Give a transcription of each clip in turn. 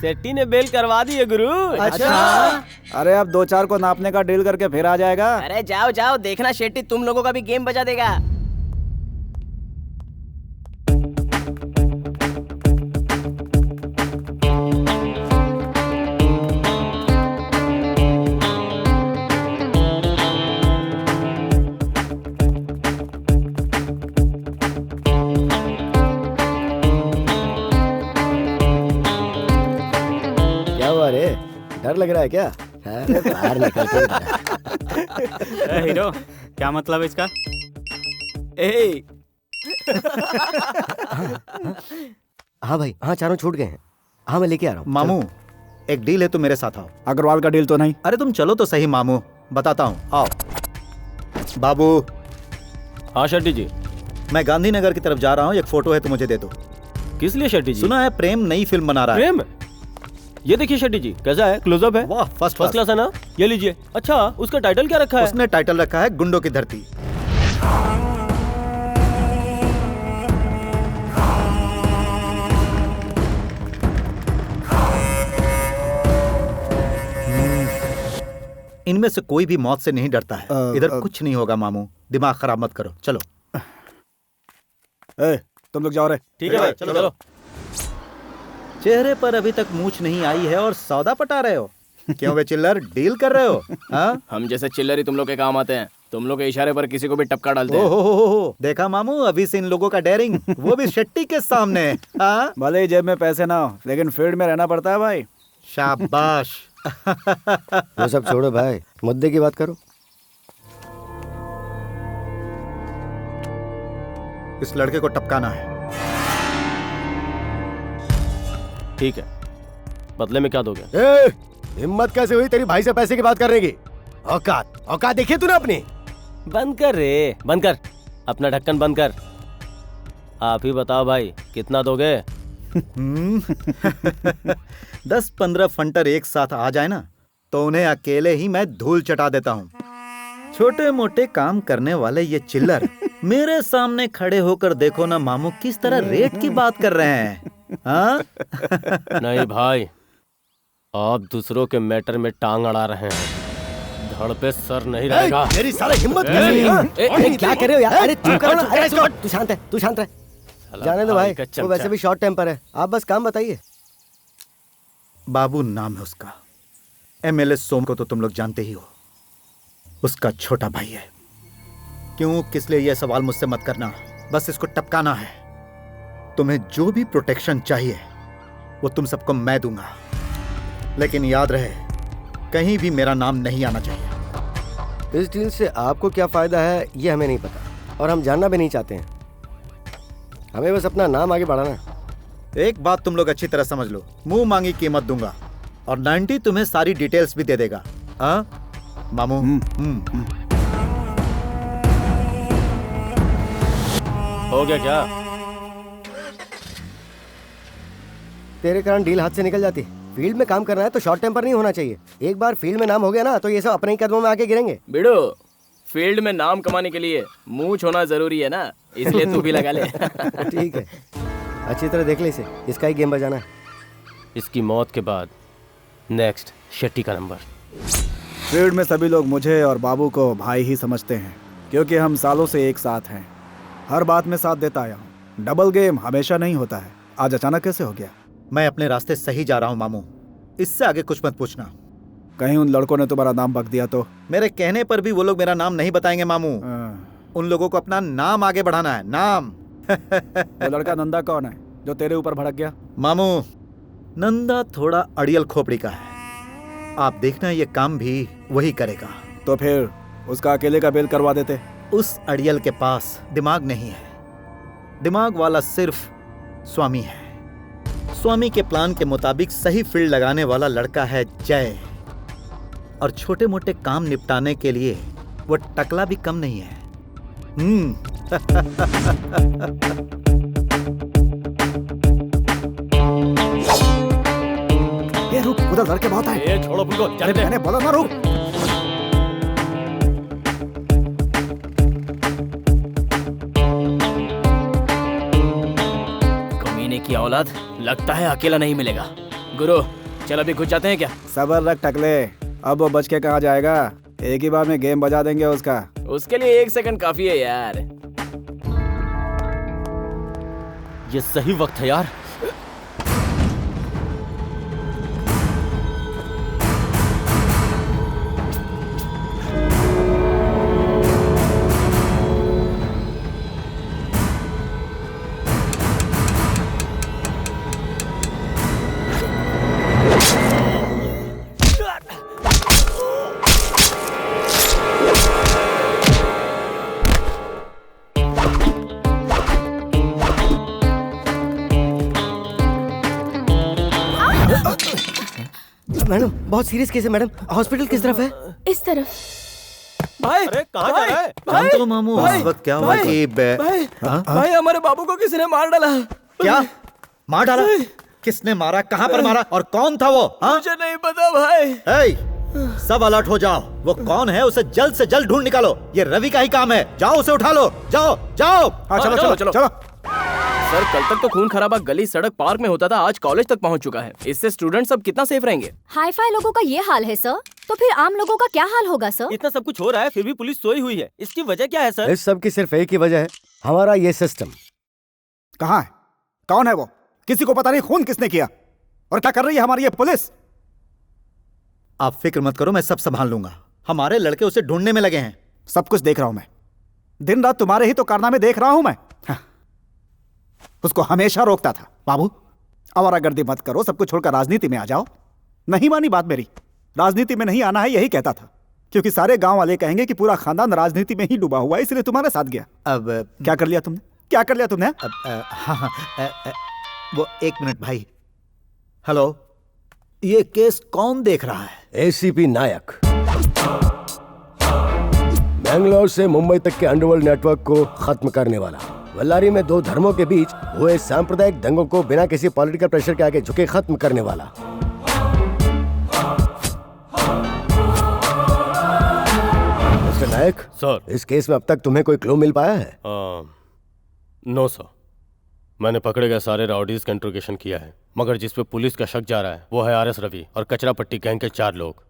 शेट्टी ने बेल करवा दी है गुरु। अच्छा। अरे अब 2-4 को नापने का डील करके फिर आ जाएगा। अरे जाओ जाओ, देखना शेट्टी तुम लोगों का भी गेम बजा देगा। डर लग रहा है क्या? अरे बाहर निकल के। हीरो, क्या मतलब है इसका? हाँ भाई, हाँ चारों छूट गए हैं। हाँ मैं लेके आ रहा हूँ। मामू एक डील है, तुम मेरे साथ आओ। अग्रवाल का डील तो नहीं? अरे तुम चलो तो सही मामू, बताता हूँ, आओ। बाबू। हाँ शेट्टी जी। मैं गांधीनगर की तरफ जा रहा हूँ, एक फोटो है तो मुझे दे दो। किस लिए शेट्टी जी? सुना है प्रेम नई फिल्म बना रहा है। प्रेम? ये देखिए शेट्टी जी, कैसा है? क्लोजअप है। वाह, फर्स्ट क्लास है ना? ये लीजिए। अच्छा, उसका टाइटल क्या रखा है? उसने टाइटल रखा है गुंडों की धरती। इनमें से कोई भी मौत से नहीं डरता है। इधर कुछ नहीं होगा मामू, दिमाग खराब मत करो। चलो तुम लोग जाओ रे। ठीक है भाई, चलो। चेहरे पर अभी तक मूछ नहीं आई है और सौदा पटा रहे हो। क्यों वे चिल्लर, डील कर रहे हो? हाँ? हम जैसे चिल्लर ही तुम लोग के काम आते हैं। तुम लोग के इशारे पर किसी को भी टपका डालते हैं। हो। देखा मामू, अभी से इन लोगों का डेयरिंग, वो भी शेट्टी के सामने। हाँ? भले ही जेब में पैसे ना हो, लेकिन फील्ड में रहना पड़ता है भाई। शाबाश। वो सब छोड़ो भाई, मुद्दे की बात करो। इस लड़के को टपकाना है। ठीक है, बदले में क्या दोगे? हिम्मत कैसे हुई तेरी भाई से पैसे की बात करने की? औकात देखिए तूने अपनी। बंद कर रे, बंद कर, अपना ढक्कन बंद कर। आप ही बताओ भाई, कितना दोगे? 10-15 फंटर एक साथ आ जाए ना, तो उन्हें अकेले ही मैं धूल चटा देता हूँ। छोटे मोटे काम करने वाले ये चिल्लर मेरे सामने खड़े होकर देखो ना मामू, किस तरह रेट की बात कर रहे हैं। हाँ? नहीं भाई, आप दूसरों के मैटर में टांग अड़ा रहे हैं। धड़ पे सर नहीं रहेगा। मेरी सारी हिम्मत क्या कर रहे हो यार? अरे चुप करो ना। अरे तू शांत रह। जाने दो भाई, वो वैसे भी शॉर्ट टेम्पर है। आप बस काम बताइए। बाबू नाम है उसका। एमएलए सोम को तो तुम लोग जानते ही हो, उसका छोटा भाई है। क्यों, किस लिए, यह सवाल मुझसे मत करना। बस इसको टपकाना है। तुम्हें जो भी प्रोटेक्शन चाहिए वो तुम सबको मैं दूंगा, लेकिन याद रहे कहीं भी मेरा नाम नहीं आना चाहिए। इस डील से आपको क्या फायदा है ये हमें नहीं पता, और हम जानना भी नहीं चाहते हैं। हमें बस अपना नाम आगे बढ़ाना है। एक बात तुम लोग अच्छी तरह समझ लो, मुंह मांगी कीमत दूंगा, और 90 तुम्हें सारी डिटेल्स भी दे देगा। हाँ मामू? हो गया क्या? तेरे कारण डील हाथ से निकल जाती। फील्ड में काम करना है तो शॉर्ट टेम्पर नहीं होना चाहिए। एक बार फील्ड में नाम हो गया ना, तो ये सब अपने ही कदमों में आके गिरेंगे। बिडो, फील्ड में नाम कमाने के लिए मूंछ होना जरूरी है ना, इसलिए तू भी लगा ले। ठीक है, अच्छी तरह देख ले इसे, इसका ही गेम बजाना है। इसकी मौत के बाद नेक्स्ट शेट्टी का नंबर। फील्ड में सभी लोग मुझे और बाबू को भाई ही समझते हैं, क्योंकि हम सालों से एक साथ हैं। हर बात में साथ देता आया हूँ। डबल गेम हमेशा नहीं होता है। आज अचानक कैसे हो गया? मैं अपने रास्ते सही जा रहा हूँ मामू, इससे आगे कुछ मत पूछना। कहीं उन लड़कों ने तुम्हारा नाम बक दिया तो? मेरे कहने पर भी वो लोग मेरा नाम नहीं बताएंगे मामू। उन लोगों को अपना नाम आगे बढ़ाना है, नाम। वो लड़का नंदा कौन है जो तेरे ऊपर भड़क गया? मामू, नंदा थोड़ा अड़ियल खोपड़ी का है। आप देखना ये काम भी वही करेगा। तो फिर उसका अकेले का बेल करवा देते। उस अड़ियल के पास दिमाग नहीं है, दिमाग वाला सिर्फ स्वामी है। स्वामी के प्लान के मुताबिक सही फील्ड लगाने वाला लड़का है जय, और छोटे मोटे काम निपटाने के लिए वो टकला भी कम नहीं है। ये रुक, उधर लड़के बहुत हैं। ये छोड़ो उनको, जाने दे। मैंने बोला ना रुक। कमीने की औलाद, लगता है अकेला नहीं मिलेगा। गुरु, चल अभी घुस जाते हैं क्या? सबर रख टकले, अब वो बच के कहाँ जाएगा? एक ही बार में गेम बजा देंगे उसका। उसके लिए 1 सेकंड काफी है यार। ये सही वक्त है यार। मैडम बहुत सीरियस केस है मैडम। हॉस्पिटल किस तरफ है? इस तरफ। भाई अरे कहाँ जा रहा है? जानते हो मामू, उस वक्त क्या हुआ कि भाई हमारे बाबू को किसी ने मार डाला। क्या मार डाला? किसने मारा? कहाँ पर मारा? और कौन था वो? मुझे नहीं पता भाई। सब अलर्ट हो जाओ। वो कौन है उसे जल्द से जल्द ढूंढ निकालो। ये रवि का ही काम है। जाओ उसे उठा लो। जाओ जाओ। हाँ चलो चलो चलो चलो। सर कल तक तो खून खराबा गली सड़क पार्क में होता था, आज कॉलेज तक पहुंच चुका है। इससे स्टूडेंट सब कितना सेफ रहेंगे? हाई फाई लोगों का ये हाल है सर, तो फिर आम लोगों का क्या हाल होगा सर? इतना सब कुछ हो रहा है फिर भी पुलिस सोई हुई है, इसकी वजह क्या है सर? इस सब की सिर्फ एक ही वजह है, हमारा ये सिस्टम। कहाँ है? कौन है वो? किसी को पता नहीं खून किसने किया। और क्या कर रही है हमारी ये पुलिस? आप फिक्र मत करो, मैं सब संभाल लूंगा। हमारे लड़के उसे ढूंढने में लगे हैं। सब कुछ देख रहा हूं मैं, दिन रात तुम्हारे ही तो कारनामे देख रहा हूं मैं। हाँ। उसको हमेशा रोकता था, बाबू आवारागर्दी मत करो, सब कुछ छोड़कर राजनीति में आ जाओ। नहीं मानी बात मेरी, राजनीति में नहीं आना है यही कहता था, क्योंकि सारे गांव वाले कहेंगे कि पूरा खानदान राजनीति में ही डूबा हुआ है, इसलिए तुम्हारे साथ गया। अब क्या कर लिया तुमने? क्या कर लिया तुमने? हाँ, वो 1 मिनट भाई। हेलो, ये केस कौन देख रहा है? एसीपी नायक। बेंगलोर से मुंबई तक के अंडरवर्ल्ड नेटवर्क को खत्म करने वाला, बल्लारी में 2 धर्मों के बीच हुए सांप्रदायिक दंगों को बिना किसी पॉलिटिकल प्रेशर के आगे झुके खत्म करने वाला। मिस्टर नायक सर, इस केस में अब तक तुम्हें कोई क्लू मिल पाया है? नो सर, मैंने पकड़े गए सारे राउडीज का इंट्रोगेशन किया है, मगर जिस पे पुलिस का शक जा रहा है वो है आरएस रवि और कचरा पट्टी गैंग के 4 लोग।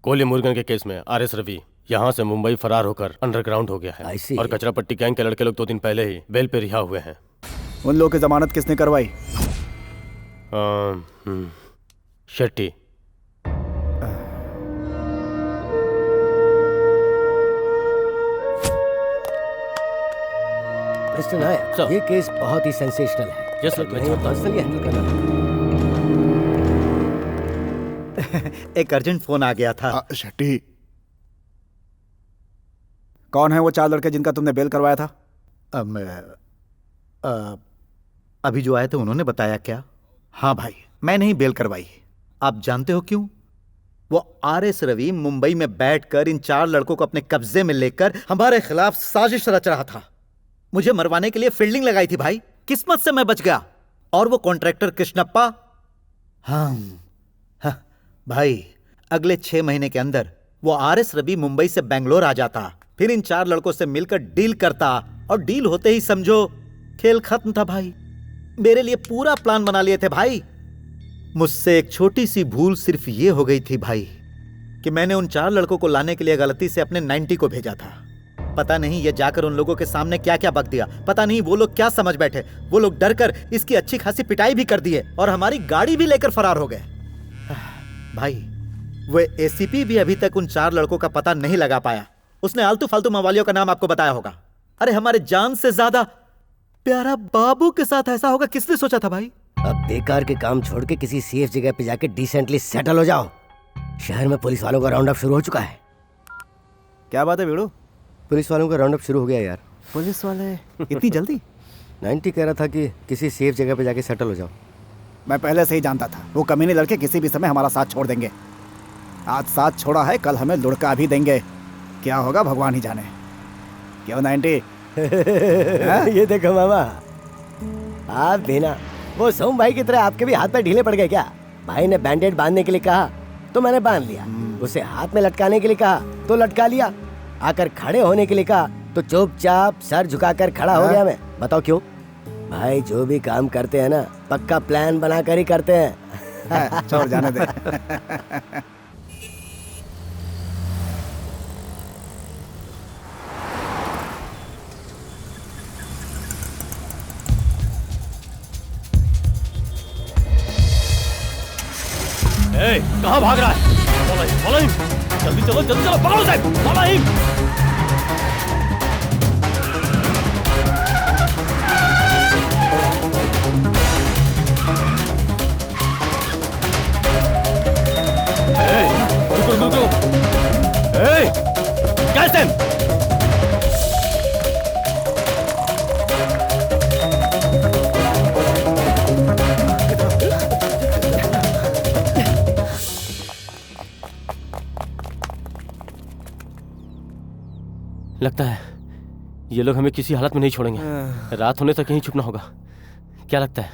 कोली मुर्गन के केस में आरएस रवि यहाँ से मुंबई फरार होकर अंडरग्राउंड हो गया है और कचरा पट्टी गैंग के लड़के लोग 2 दिन पहले ही बेल पे रिहा हुए हैं। उन लोगों की जमानत किसने करवाई? शेट्टी। मिस्टर नायक, ये केस बहुत ही सेंसेशनल है। यस सर, मैं पर्सनली हैंडल कर रहा हूं। एक अर्जेंट फोन आ गया था। शेट्टी, कौन है वो 4 लड़के जिनका तुमने बेल करवाया था? अभी जो आए थे उन्होंने बताया क्या? हाँ भाई, मैंने ही बेल करवाई। आप जानते हो क्यों? वो आरएस रवि मुंबई में बैठकर इन 4 लड़कों को अपने कब्जे में लेकर हमारे खिलाफ साजिश रच रहा था। मुझे मरवाने के लिए फील्डिंग लगाई थी भाई, किस्मत से मैं बच गया। और वो कॉन्ट्रैक्टर कृष्णप्पा, हाँ भाई, अगले 6 महीने के अंदर वो आरएस रवि मुंबई से बेंगलोर आ जाता, फिर इन 4 लड़कों से मिलकर डील करता, और डील होते ही समझो खेल खत्म था भाई। मेरे लिए पूरा प्लान बना लिए थे भाई। मुझसे एक छोटी सी भूल सिर्फ ये हो गई थी भाई कि मैंने उन 4 लड़कों को लाने के लिए गलती से अपने 90 को भेजा था। पता नहीं ये जाकर उन लोगों के सामने क्या क्या बक दिया, पता नहीं वो लोग क्या समझ बैठे। वो लोग डरकर इसकी अच्छी खासी पिटाई भी कर दिए और हमारी गाड़ी भी लेकर फरार हो गए। भाई, वो एसीपी भी अभी तक उन 4 लड़कों का पता नहीं लगा पाया। उसने आलतू फालतू मवालियों का नाम आपको बताया होगा। अरे हमारे जान से ज्यादा प्यारा बाबू के साथ ऐसा होगा किसने सोचा था भाई? अब बेकार के काम छोड़ के किसी सेफ जगह पे जाके डिसेंटली सेटल हो जाओ। शहर में पुलिस वालों का राउंड अप शुरू हो चुका है। क्या बात है वीड़ू? पुलिस वालों का राउंड अप शुरू हो गया यार। पुलिस वाले इतनी जल्दी? 90 कह रहा था कि किसी सेफ जगह पे जाके सेटल हो जाओ। मैं पहले से ही जानता था वो कमीने लड़के किसी भी समय हमारा साथ छोड़ देंगे। आज साथ छोड़ा है, कल हमें लुढ़का भी देंगे। क्या होगा भगवान ही जाने। क्यों 90? ये देखो मामा, आप भी ना वो सोम भाई की तरह आपके भी हाथ पे ढीले पड़ गए क्या? भाई ने बैंडेड बांधने के लिए कहा तो मैंने बांध लिया, उसे हाथ में लटकाने के लिए कहा तो लटका लिया, आकर खड़े होने के लिए कहा तो चुपचाप सर झुकाकर खड़ा हो गया मैं। बताओ क्यों? भाई जो भी काम करते हैं ना पक्का प्लान बनाकर ही करते हैं। छोड़ जाने दे। ए, कहाँ भाग रहा है? follow him, जल्दी चलो पकड़ो साहब, follow him। रुको। ए, catch them। लगता है ये लोग हमें किसी हालत में नहीं छोड़ेंगे। रात होने तक यहीं छुपना होगा। क्या लगता है?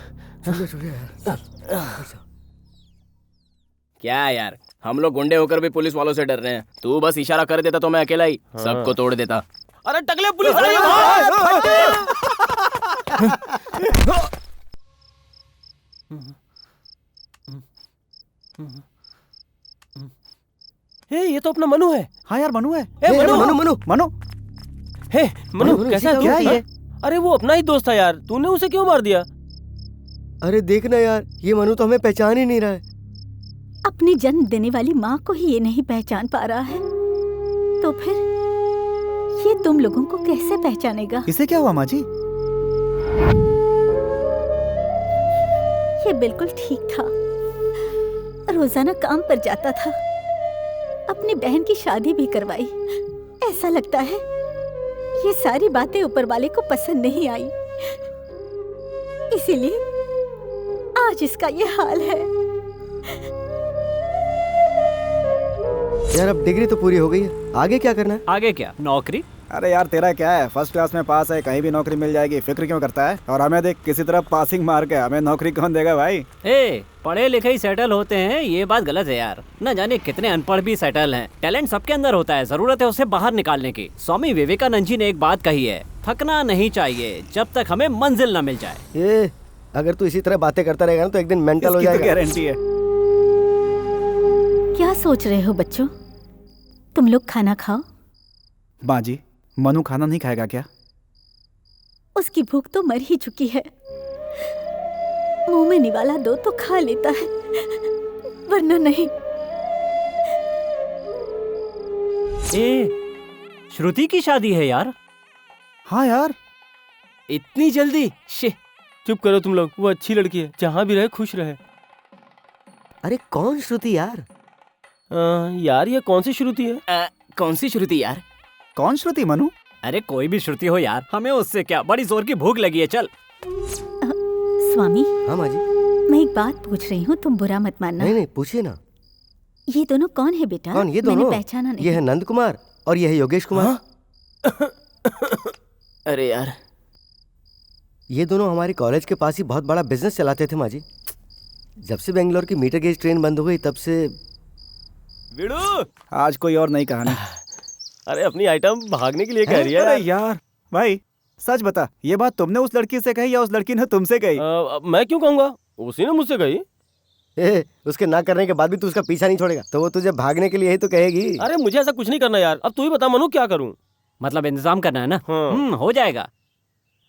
क्या यार, हम लोग गुंडे होकर भी पुलिस वालों से डर रहे हैं। तू बस इशारा कर देता तो मैं अकेला ही सबको तोड़ देता। अरे टकले, पुलिस आई है। हे, ये तो अपना मनु है। हाँ यार मनु है। ए, मनु मनु हे, मनु मनु, कैसा है? क्या तू? है ये? अरे वो अपना ही दोस्त था यार, तूने उसे क्यों मार दिया? अरे देखना यार, ये मनु तो हमें पहचान ही नहीं रहा है। अपनी जन्म देने वाली माँ को ही ये नहीं पहचान पा रहा है, तो फिर ये तुम लोगों को कैसे पहचानेगा? इसे क्या हुआ माँ जी? ये बिल्कुल ठीक था। रोजाना काम पर जाता था, अपनी बहन की शादी भी करवाई। ऐसा लगता है ये सारी बातें ऊपर वाले को पसंद नहीं आई, इसीलिए आज इसका ये हाल है। यार अब डिग्री तो पूरी हो गई है, आगे क्या करना है? आगे क्या, नौकरी? अरे यार तेरा क्या है, फर्स्ट क्लास में पास है, कहीं भी नौकरी मिल जाएगी, फिक्र क्यों करता है? और हमें देख किसी तरह पासिंग मार के हमें नौकरी कौन देगा भाई? ए, पढ़े लिखे ही सेटल होते हैं, ये बात गलत है यार। न जाने कितने अनपढ़ भी सेटल हैं। टैलेंट सबके अंदर होता है, जरूरत है उसे बाहर निकालने की। स्वामी विवेकानंद जी ने एक बात कही है, थकना नहीं चाहिए जब तक हमें मंजिल न मिल जाए। ये अगर तू इसी तरह बातें करता रहेगा ना तो एक दिन मेंटल हो इसकी तो जाएगा। गारंटी है। क्या सोच रहे हो बच्चों? तुम लोग खाना खाओ। माँ जी, मनु खाना नहीं खाएगा क्या? उसकी भूख तो मर ही चुकी है। मुंह में निवाला दो तो खा लेता है, वरना नहीं। ए, श्रुति की शादी है यार। हाँ यार, इतनी जल्दी? शे, चुप करो तुम लोग, वो अच्छी लड़की है, जहाँ भी रहे खुश रहे। अरे कौन श्रुति यार? यार ये कौन सी श्रुति है? कौन सी श्रुति यार? कौन श्रुति मनु? अरे कोई भी श्रुति हो यार, हमें उससे क्या, बड़ी जोर की भूख लगी है। चल। स्वामी, हाँ माँ जी। मैं एक बात पूछ रही हूँ, तुम बुरा मत मानना। नहीं पूछिए ना। ये दोनों कौन है बेटा? कौन? ये दोनों? मैंने पहचाना नहीं। ये है नंद कुमार और ये है योगेश कुमार। अरे यार, ये दोनों हमारे कॉलेज के पास ही बहुत बड़ा बिजनेस चलाते थे माँ जी। जब से बेंगलोर की मीटर गेज ट्रेन बंद हो गई तब से। बिड़ू, आज कोई और नई कहानी। अरे अपनी आइटम भागने के लिए कह रही है। अरे यार भाई सच बता, ये बात तुमने उस लड़की से कही या उस लड़की ने तुमसे कही? मैं क्यों कहूँगा, उसी ने मुझसे कही। उसके ना करने के बाद भी तू उसका पीछा नहीं छोड़ेगा तो वो तुझे भागने के लिए ही तो कहेगी। अरे मुझे ऐसा कुछ नहीं करना यार, अब तू ही बता मनु, क्या करूँ? मतलब इंतजाम करना है ना? हाँ। हो जाएगा।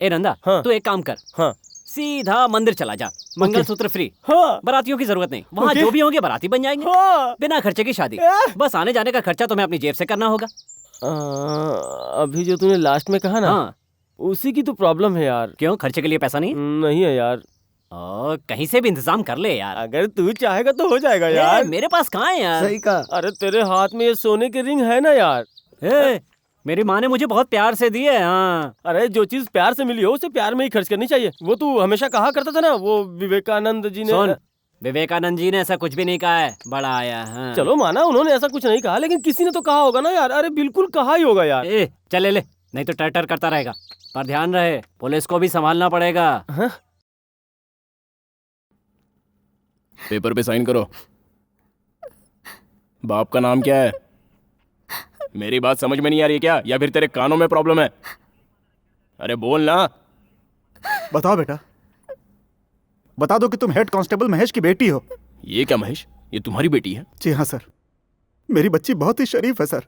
ए नंदा, हाँ। तू एक काम कर, हाँ सीधा मंदिर चला जा, मंगलसूत्र फ्री। हाँ बारातियों की जरूरत नहीं, वहाँ ओके। जो भी होंगे बाराती बन जाएंगे। हाँ। बिना खर्चे की शादी, बस आने जाने का खर्चा तुम्हें अपनी जेब से करना होगा। अभी जो तूने लास्ट में कहा ना, हाँ। उसी की तो प्रॉब्लम है यार। क्यों, खर्चे के लिए पैसा नहीं? नहीं है यार। कहीं से भी इंतजाम कर ले यार। अगर तू चाहेगा तो हो जाएगा यार। मेरे पास कहाँ है यार? सही कहा। अरे तेरे हाथ में ये सोने की रिंग है ना यार। मेरी माँ ने मुझे बहुत प्यार से दी है। हाँ। अरे जो चीज प्यार से मिली हो उसे प्यार में ही खर्च करनी चाहिए। वो तू हमेशा कहा करता था ना, वो विवेकानंद जी ने। सुन, विवेकानंद जी ने ऐसा कुछ भी नहीं कहा है, बड़ा आया। हाँ। चलो माना उन्होंने ऐसा कुछ नहीं कहा, लेकिन किसी ने तो कहा होगा ना यार। अरे बिल्कुल कहा ही होगा यार। चल ले, नहीं तो टर करता रहेगा। पर ध्यान रहे, पुलिस को भी संभालना पड़ेगा। पेपर पे साइन करो। बाप का नाम क्या है? मेरी बात समझ में नहीं आ रही है क्या, या फिर तेरे कानों में प्रॉब्लम है? अरे बोल ना। बताओ बेटा, बता दो कि तुम हेड कांस्टेबल महेश की बेटी हो। ये क्या महेश, ये तुम्हारी बेटी है? जी हाँ सर, मेरी बच्ची बहुत ही शरीफ है सर।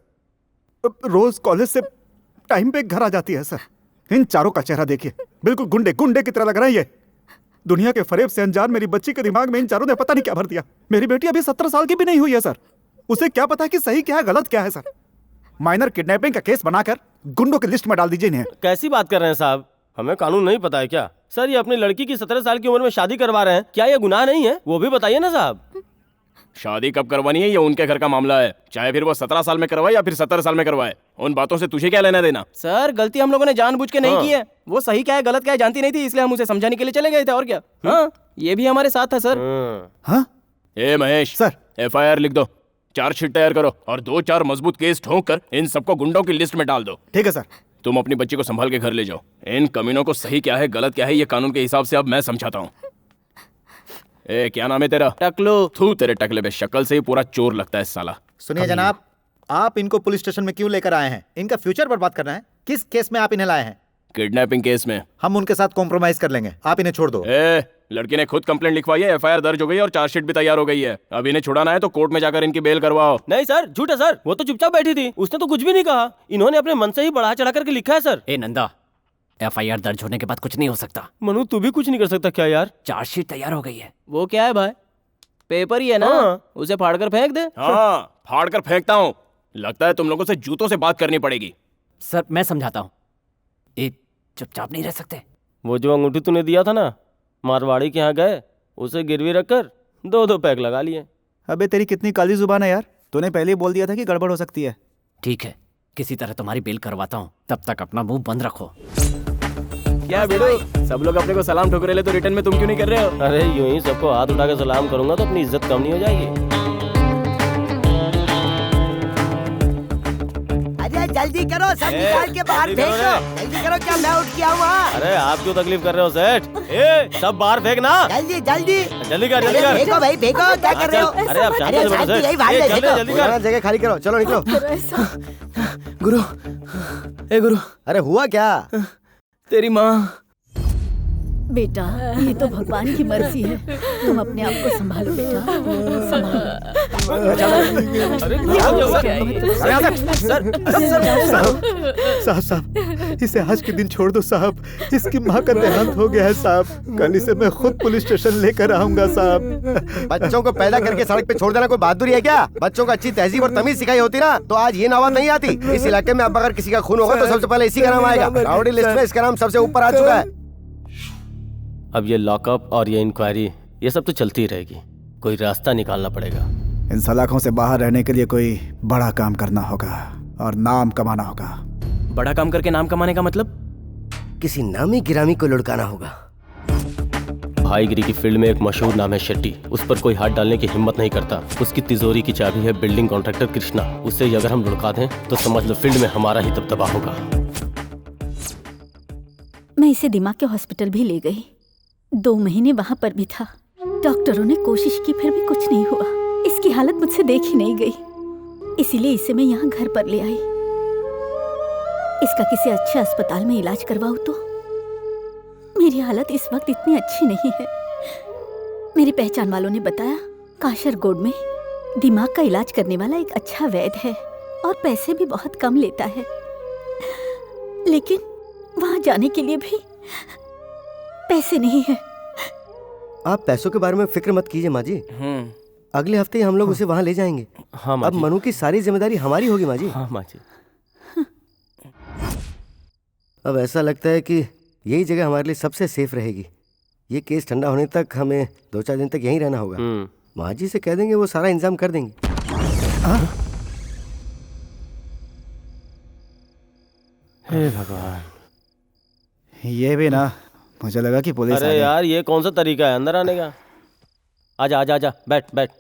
रोज कॉलेज से टाइम पे घर आ जाती है सर। इन चारों का चेहरा देखिए, बिल्कुल गुंडे गुंडे की तरह लग रहा है ये। दुनिया के फरेब से अनजान मेरी बच्ची के दिमाग में इन चारों ने पता नहीं क्या भर दिया। मेरी बेटी अभी 17 साल की भी नहीं हुई है सर। उसे क्या पता है कि सही क्या है गलत क्या है सर। माइनर किडनैपिंग का केस बनाकर गुंडों की लिस्ट में डाल दीजिए इन्हें। कैसी बात कर रहे हैं साहब, हमें कानून नहीं पता है क्या? सर ये अपनी लड़की की 17 साल की उम्र में शादी करवा रहे हैं, क्या ये गुनाह नहीं है? वो भी बताइए ना साहब। शादी कब करवानी है ये उनके घर का मामला है, चाहे फिर वो 17 साल में करवाए या फिर 70 साल में करवाए। उन बातों से तुझे क्या लेना देना? सर गलती हम लोगों ने जानबूझ के नहीं की है। वो सही क्या है गलत क्या है जानती नहीं थी, इसलिए हम उसे समझाने के लिए चले गए थे, और क्या। हाँ, ये भी हमारे साथ था सर। हाँ ए महेश सर, FIR लिख दो, चार्जशीट तैयार करो और 2-4 मजबूत केस ठोक कर इन सबको गुंडों की लिस्ट में डाल दो। ठीक है सर। तुम अपनी बच्ची को संभाल के घर ले जाओ। इन कमीनों को सही क्या है गलत क्या है ये कानून के हिसाब से अब मैं समझाता हूँ। ए क्या नाम है तेरा? टकलू। थू, तेरे टकले पे शक्ल से ही पूरा चोर लगता है साला। सुनिए जनाब, आप इनको पुलिस स्टेशन में क्यों लेकर आए हैं? इनका फ्यूचर बर्बाद करना है? किस केस में आप इन्हें लाए हैं? किडनैपिंग केस में। हम उनके साथ कॉम्प्रोमाइज कर लेंगे, आप इन्हें छोड़ दो। लड़की ने खुद कंप्लेंट लिखवाई है, FIR दर्ज हो गई और चार्जशीट भी तैयार हो गई है। अब इन्हें छुड़ाना है तो कोर्ट में जाकर इनकी बेल करवाओ। नहीं सर, झूठ है सर, वो तो चुपचाप बैठी थी, उसने तो कुछ भी नहीं कहा। इन्होंने अपने मन से ही बढ़ा चढ़ा करके लिखा है सर। ए नंदा, FIR दर्ज होने के बाद कुछ नहीं हो सकता। मनु तू भी कुछ नहीं कर सकता क्या यार? चार्जशीट तैयार हो गई है। वो क्या है भाई, पेपर ही है ना। उसे फाड़ कर फेंक दे। हाँ, फाड़ कर फेंकता हूँ। लगता है तुम लोगों से जूतों से बात करनी पड़ेगी। सर मैं समझाता हूँ, ये चुपचाप नहीं रह सकते। वो जो अंगूठी तूने दिया था ना, मारवाड़ी के यहाँ गए, उसे गिरवी रखकर 2-2 पैक लगा लिए। अबे तेरी कितनी काली जुबान है यार, तूने पहले ही बोल दिया था कि गड़बड़ हो सकती है। ठीक है, किसी तरह तुम्हारी बेल करवाता हूँ, तब तक अपना मुंह बंद रखो। क्या बेड़ो, सब लोग अपने को सलाम ठोक रहे, तो रिटर्न में तुम क्यों नहीं कर रहे हो? अरे यूं ही सबको हाथ उठा के सलाम करूंगा तो अपनी इज्जत कम नहीं हो जाएगी? अरे जल्दी करो, सब निकाल के बाहर फेंको। जल्दी करो, क्या मैं उठ के आऊँ वहाँ? अरे आप क्यों तकलीफ कर रहे हो सेठ? ए सब बाहर फेंकना। जल्दी जल्दी जल्दी कर, जल्दी कर। फेंको भाई फेंको, क्या कर रहे हो? अरे आप शांति से बैठो सेठ। जल्दी कर, जगह खाली करो, चलो निकलो। गुरु, ए गुरु, अरे हुआ क्या? तेरी माँ। बेटा ये तो भगवान की मर्जी है, तुम अपने आप को संभालो बेटा, साहब, इसे आज के दिन छोड़ दो साहब। इसकी माँ का देहांत हो गया है साहब। कल इसे मैं खुद पुलिस स्टेशन लेकर आऊंगा साहब। बच्चों को पैदा करके सड़क पे छोड़ देना कोई बहादुरी है क्या? बच्चों को अच्छी तहजीब और तमीज सिखाई होती ना तो आज ये नौबत नहीं आती। इस इलाके में अब अगर किसी का खून होगा तो सबसे पहले इसी का नाम आएगा। राउडी लिस्ट में इसका नाम सबसे ऊपर आ चुका है। अब ये लॉकअप और ये इंक्वायरी, ये सब तो चलती रहेगी, कोई रास्ता निकालना पड़ेगा। इन सलाखों से बाहर रहने के लिए कोई बड़ा काम करना होगा और नाम कमाना होगा। बड़ा काम करके नाम कमाने का मतलब? किसी नामी गिरामी को लुढ़काना होगा। भाईगिरी की फील्ड में एक मशहूर नाम है शेट्टी, उस पर कोई हाथ डालने की हिम्मत नहीं करता। उसकी तिजोरी की चाबी है बिल्डिंग कॉन्ट्रैक्टर कृष्णा। उससे अगर हम लुढ़का दें तो समझ लो फील्ड में हमारा ही दबदबा होगा। मैं इसे दिमाग के हॉस्पिटल भी ले गई, 2 महीने वहां पर भी था। डॉक्टरों ने कोशिश की फिर भी कुछ नहीं हुआ। इसकी हालत मुझसे देखी नहीं गई, इसीलिए इसे मैं यहाँ घर पर ले आई। इसका किसी अच्छे अस्पताल में इलाज करवाऊं तो। मेरी हालत इस वक्त इतनी अच्छी नहीं है। मेरी पहचान वालों ने बताया काशरगोड में दिमाग का इलाज करने वाला एक अच्छा वैद्य है और पैसे भी बहुत कम लेता है, लेकिन वहां जाने के लिए भी पैसे नहीं है। आप पैसों के बारे में फिक्र मत कीजिए माँ जी, अगले हफ्ते ही हम लोग उसे वहाँ ले जाएंगे। हाँ माँ अब जी। मनु की सारी जिम्मेदारी हमारी होगी माँ जी। हाँ माँ जी। अब ऐसा लगता है कि यही जगह हमारे लिए सबसे सेफ रहेगी। ये केस ठंडा होने तक हमें 2-4 दिन तक यहीं रहना होगा। माँ जी से कह देंगे, वो सारा इंतजाम कर देंगे। हे भगवान, ये भी ना, मुझे लगा कि पुलिस आ अरे गई। यार ये कौन सा तरीका है अंदर आने का? आजा आजा आजा, बैठ बैठ।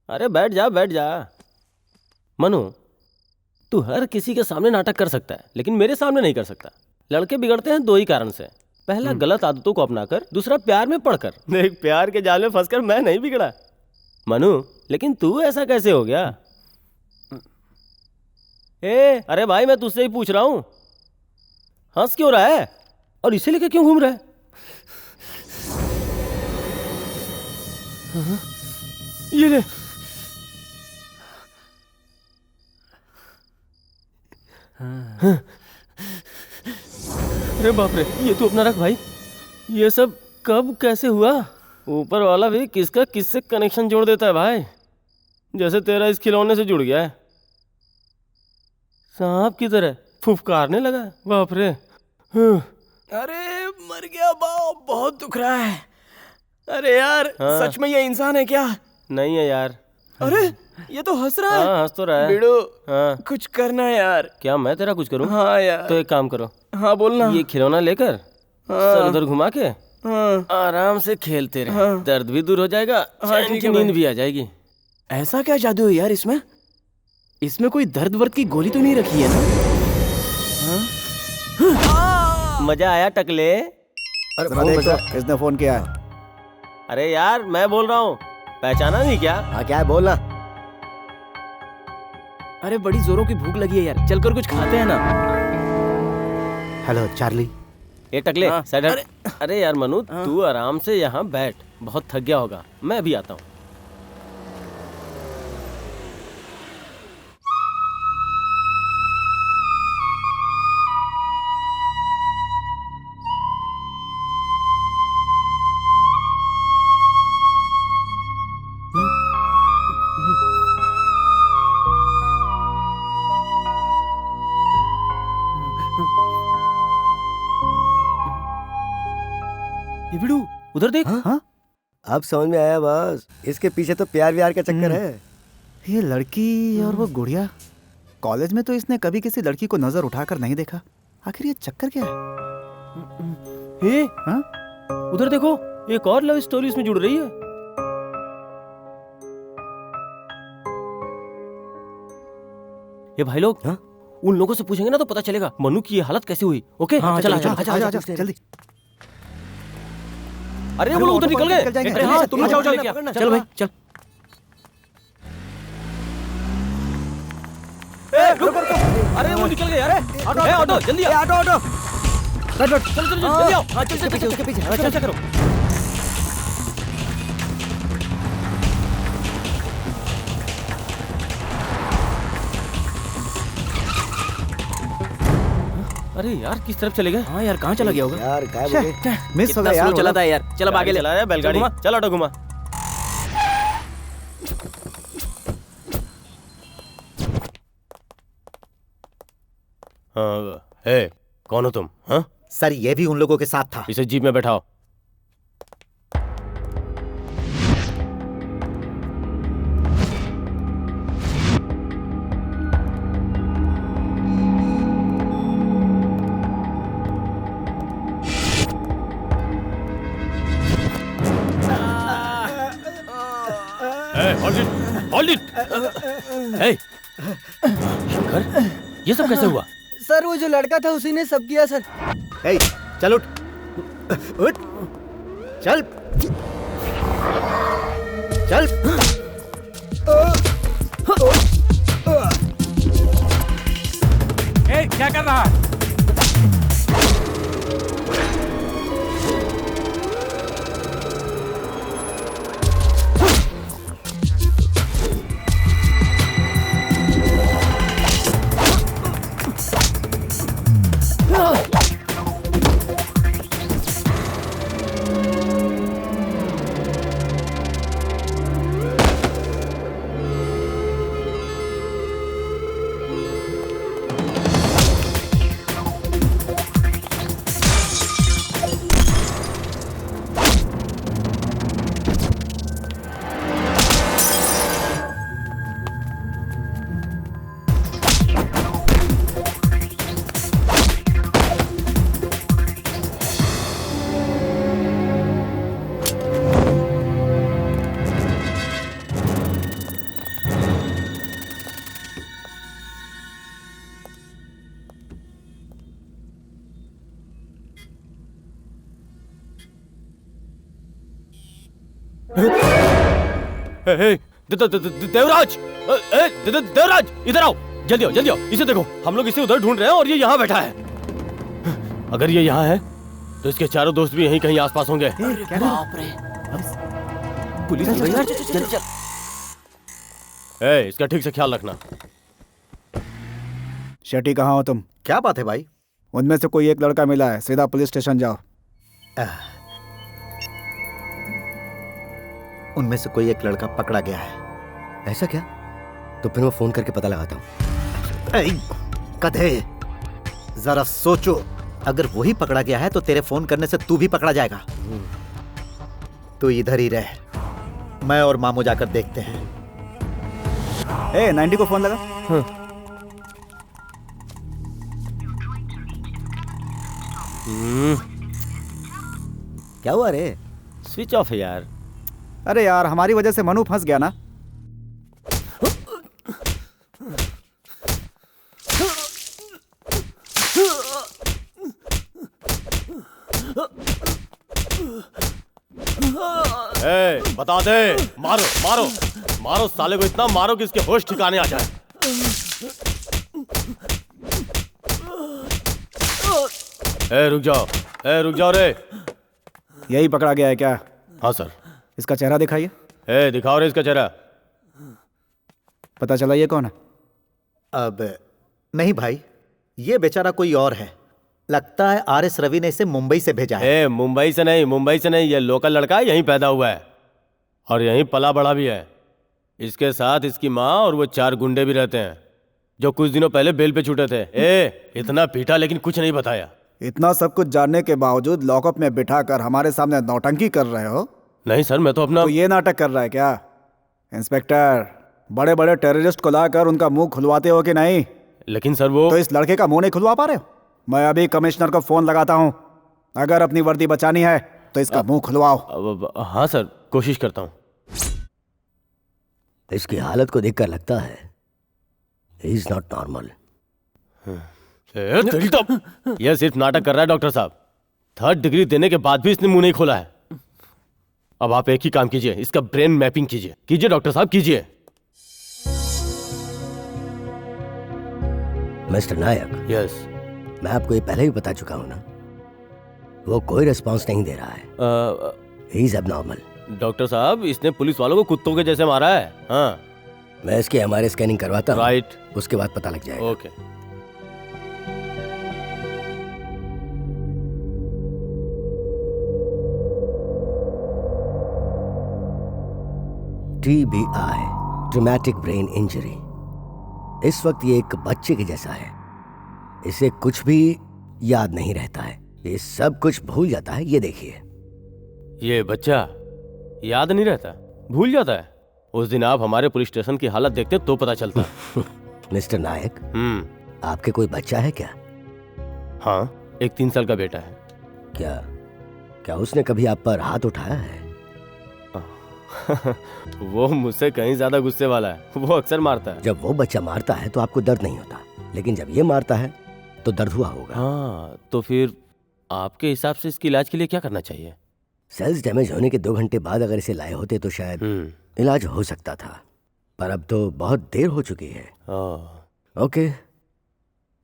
अरे बैठ जा बैठ जा। मनु, तू हर किसी के सामने नाटक कर सकता है लेकिन मेरे सामने नहीं कर सकता। लड़के बिगड़ते हैं 2 ही कारण से, पहला गलत आदतों को अपनाकर, दूसरा प्यार में पड़कर। देख प्यार के जाल में फंसकर मैं नहीं बिगड़ा मनु, लेकिन तू ऐसा कैसे हो गया? अरे भाई मैं तुझसे ही पूछ रहा हूं, हंस क्यों रहा है और इसे लेकर क्यों घूम रहा है? ये ले। अरे बाप रे, ये तू अपना रख भाई। ये सब कब कैसे हुआ? ऊपर वाला भी किसका किससे कनेक्शन जोड़ देता है भाई, जैसे तेरा इस खिलौने से जुड़ गया है। सांप की तरह फुफकारने लगा। बाप रे। अरे मर गया बाप, बहुत दुख रहा है। अरे यार सच में ये इंसान है क्या? नहीं है यार। अरे ये तो हंस रहा है। हाँ हंस तो रहा है। बिड़ू हाँ कुछ करना यार। क्या मैं तेरा कुछ करूँ? हाँ यार। तो एक काम करो। हाँ बोलना। ये खिलौना लेकर सर उधर घुमा के आराम से खेलते रहे। दर्द भी दूर हो जाएगा, चैन की नींद भी आ जाएगी। ऐसा क्या जादू है यार इसमें? इसमें कोई दर्द वर्द की गोली तो नहीं रखी है ना? मजा आया टकले? जरा देखो किसने फोन किया है। अरे यार मैं बोल रहा हूँ, पहचाना नहीं क्या? हाँ क्या है, बोलना। अरे बड़ी जोरों की भूख लगी है यार, चलकर कुछ खाते हैं ना। Hello Charlie. ये टकले साइड हट। अरे यार मनु, तू आराम से यहाँ बैठ, बहुत थक गया होगा, मैं अभी आता हूँ। बिड़ू उधर देख। हाँ? अब समझ में आया बस, इसके पीछे तो प्यार व्यार का चक्कर है। ये लड़की और वो गुड़िया, कॉलेज में तो इसने कभी किसी लड़की को नजर उठाकर नहीं देखा। आखिर ये चक्कर क्या है? हाँ? उधर देखो, एक और लव स्टोरी इसमें जुड़ रही है। ये भाई लोग उन लोगों से पूछेंगे ना तो पता चलेगा मनु की ये हालत कैसी हुई। ओके चल आजा जल्दी। अरे वो लोग उधर निकल गए। अरे हाँ तुम जाओ, चल भाई चल। अरे वो निकल गए। अरे ऑटो जल्दी आओ। ऑटो चल जल्दी आओ। हाँ चल पीछे उसके पीछे अच्छा करो। अरे यार किस तरफ चले गए? हाँ यार कहाँ चला गया होगा यार? क्या बोले? मिस हो गया यार। चलाता है यार। चल अब आगे ले। चला है बैलगाड़ी। चल ऑटो घुमा। हाँ हे, कौन हो तुम? हाँ सर ये भी उन लोगों के साथ था। इसे जीप में बैठाओ। शंकर, ये सब कैसे हुआ? सर वो जो लड़का था उसी ने सब किया सर। ए, चल उठ उठ चल चल। क्या कर रहा है? देवराज, देवराज इधर आओ, जल्दी आओ, जल्दी आओ। इसे देखो, हम लोग इसे उधर ढूंढ रहे हैं और ये यहाँ बैठा है। अगर ये यहाँ है तो इसके चारों दोस्त भी यहीं कहीं आसपास होंगे। बाप रे, पुलिस आ गई यार, चल चल। इसका ठीक से ख्याल रखना। शेट्टी कहाँ हो तुम? क्या बात है भाई? उनमें से कोई एक लड़का मिला है, सीधा पुलिस स्टेशन जाओ। उनमें से कोई एक लड़का पकड़ा गया है। ऐसा क्या? तो फिर मैं फोन करके पता लगाता हूँ। कधे, जरा सोचो, अगर वही पकड़ा गया है तो तेरे फोन करने से तू भी पकड़ा जाएगा। तू इधर ही रह, मैं और मामू जाकर देखते हैं। 90 को फोन लगा। क्या हुआ रे? स्विच ऑफ है यार। अरे यार, हमारी वजह से मनु फंस गया ना। बता दे, मारो मारो मारो साले को, इतना मारो कि इसके होश ठिकाने आ जाए। रुक जाओ, रुक जाओ रे। यही पकड़ा गया है क्या? हाँ सर। इसका चेहरा दिखाइए। दिखाओ रे इसका चेहरा। पता चला ये कौन है? अब नहीं भाई, ये बेचारा कोई और है। लगता है आरएस रवि ने इसे मुंबई से भेजा है। मुंबई से नहीं, ये लोकल लड़का है, यहीं पैदा हुआ है और यहीं पला बड़ा भी है। इसके साथ इसकी माँ और वो 4 गुंडे भी रहते हैं जो कुछ दिनों पहले बेल पे छूटे थे। इतना पीटा लेकिन कुछ नहीं बताया। इतना सब कुछ जानने के बावजूद लॉकअप में बिठाकर हमारे सामने नौटंकी कर रहे हो? नहीं सर, मैं तो अपना। तो ये नाटक कर रहा है क्या? इंस्पेक्टर, बड़े बड़े टेररिस्ट को लाकर उनका मुंह खुलवाते हो कि नहीं? लेकिन सर वो। तो इस लड़के का मुंह नहीं खुलवा पा रहे हो? मैं अभी कमिश्नर को फोन लगाता हूँ। अगर अपनी वर्दी बचानी है तो इसका मुंह खुलवाओ। हाँ सर, कोशिश करता हूँ। इसकी हालत को देखकर लगता है ही इज नॉट नॉर्मल। यह सिर्फ नाटक कर रहा है डॉक्टर साहब। 3rd डिग्री देने के बाद भी इसने मुंह नहीं खोला है। अब आप एक ही काम कीजिए, इसका ब्रेन मैपिंग कीजिए डॉक्टर साहब, कीजिए। मिस्टर नायक। यस। मैं आपको ये पहले भी बता चुका हूं ना, वो कोई रिस्पांस नहीं दे रहा है। He is abnormal. डॉक्टर साहब, इसने पुलिस वालों को कुत्तों के जैसे मारा है। हाँ, मैं इसकी एमआरआई स्कैनिंग करवाता हूं। राइट। उसके बाद पता लग जाएगा। Okay. TBI, traumatic brain injury. इस वक्त ये एक बच्चे के जैसा है। इसे कुछ भी याद नहीं रहता है, ये सब कुछ भूल जाता है। ये देखिए। ये बच्चा याद नहीं रहता, भूल जाता है। उस दिन आप हमारे पुलिस स्टेशन की हालत देखते तो पता चलता। मिस्टर नायक, आपके कोई बच्चा है क्या? हाँ, एक 3 साल का बेटा है। क्या उसने कभी आप पर हाथ उठाया है? वो मुझसे कहीं ज्यादा गुस्से वाला है, वो अक्सर मारता है। जब वो बच्चा मारता है तो आपको दर्द नहीं होता, लेकिन जब ये मारता है तो दर्द हुआ होगा। हाँ, तो फिर आपके हिसाब से इसके इलाज के लिए क्या करना चाहिए? सेल्स डैमेज होने के 2 घंटे बाद अगर इसे लाए होते तो शायद इलाज हो सकता था, पर अब तो बहुत देर हो चुकी है। Okay,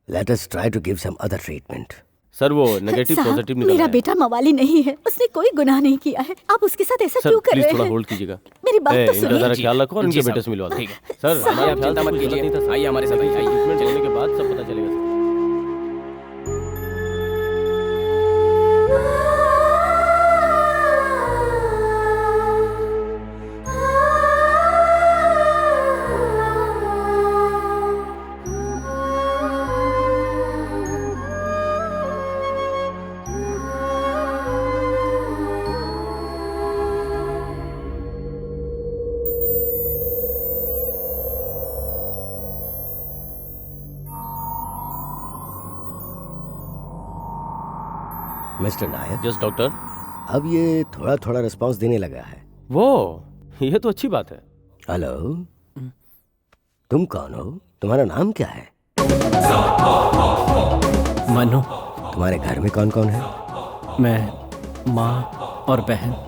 let us try to give some other treatment. Sir, वो नेगेटिव पॉजिटिव निकल मेरा बेटा मवाली नहीं है, उसने कोई गुनाह नहीं किया है। आप उसके साथ ऐसा क्यों कर रहे हैं? थोड़ा होल्ड कीजिएगा। मेरी बात तो सुनिए। जरा ख्याल रखो और इनके बेटे से मिलवा दो। ठीक है सर, हमारा ख्याल मत कीजिए। आइए हमारे साथ, ट्रीटमेंट चलने के बाद सब पता चलेगा। मिस्टर नायक। Yes doctor. अब ये थोड़ा थोड़ा रिस्पांस देने लगा है। वो, ये तो अच्छी बात है। हेलो, तुम कौन हो? तुम्हारा नाम क्या है? मनु। तुम्हारे घर में कौन कौन है? मैं, माँ और बहन।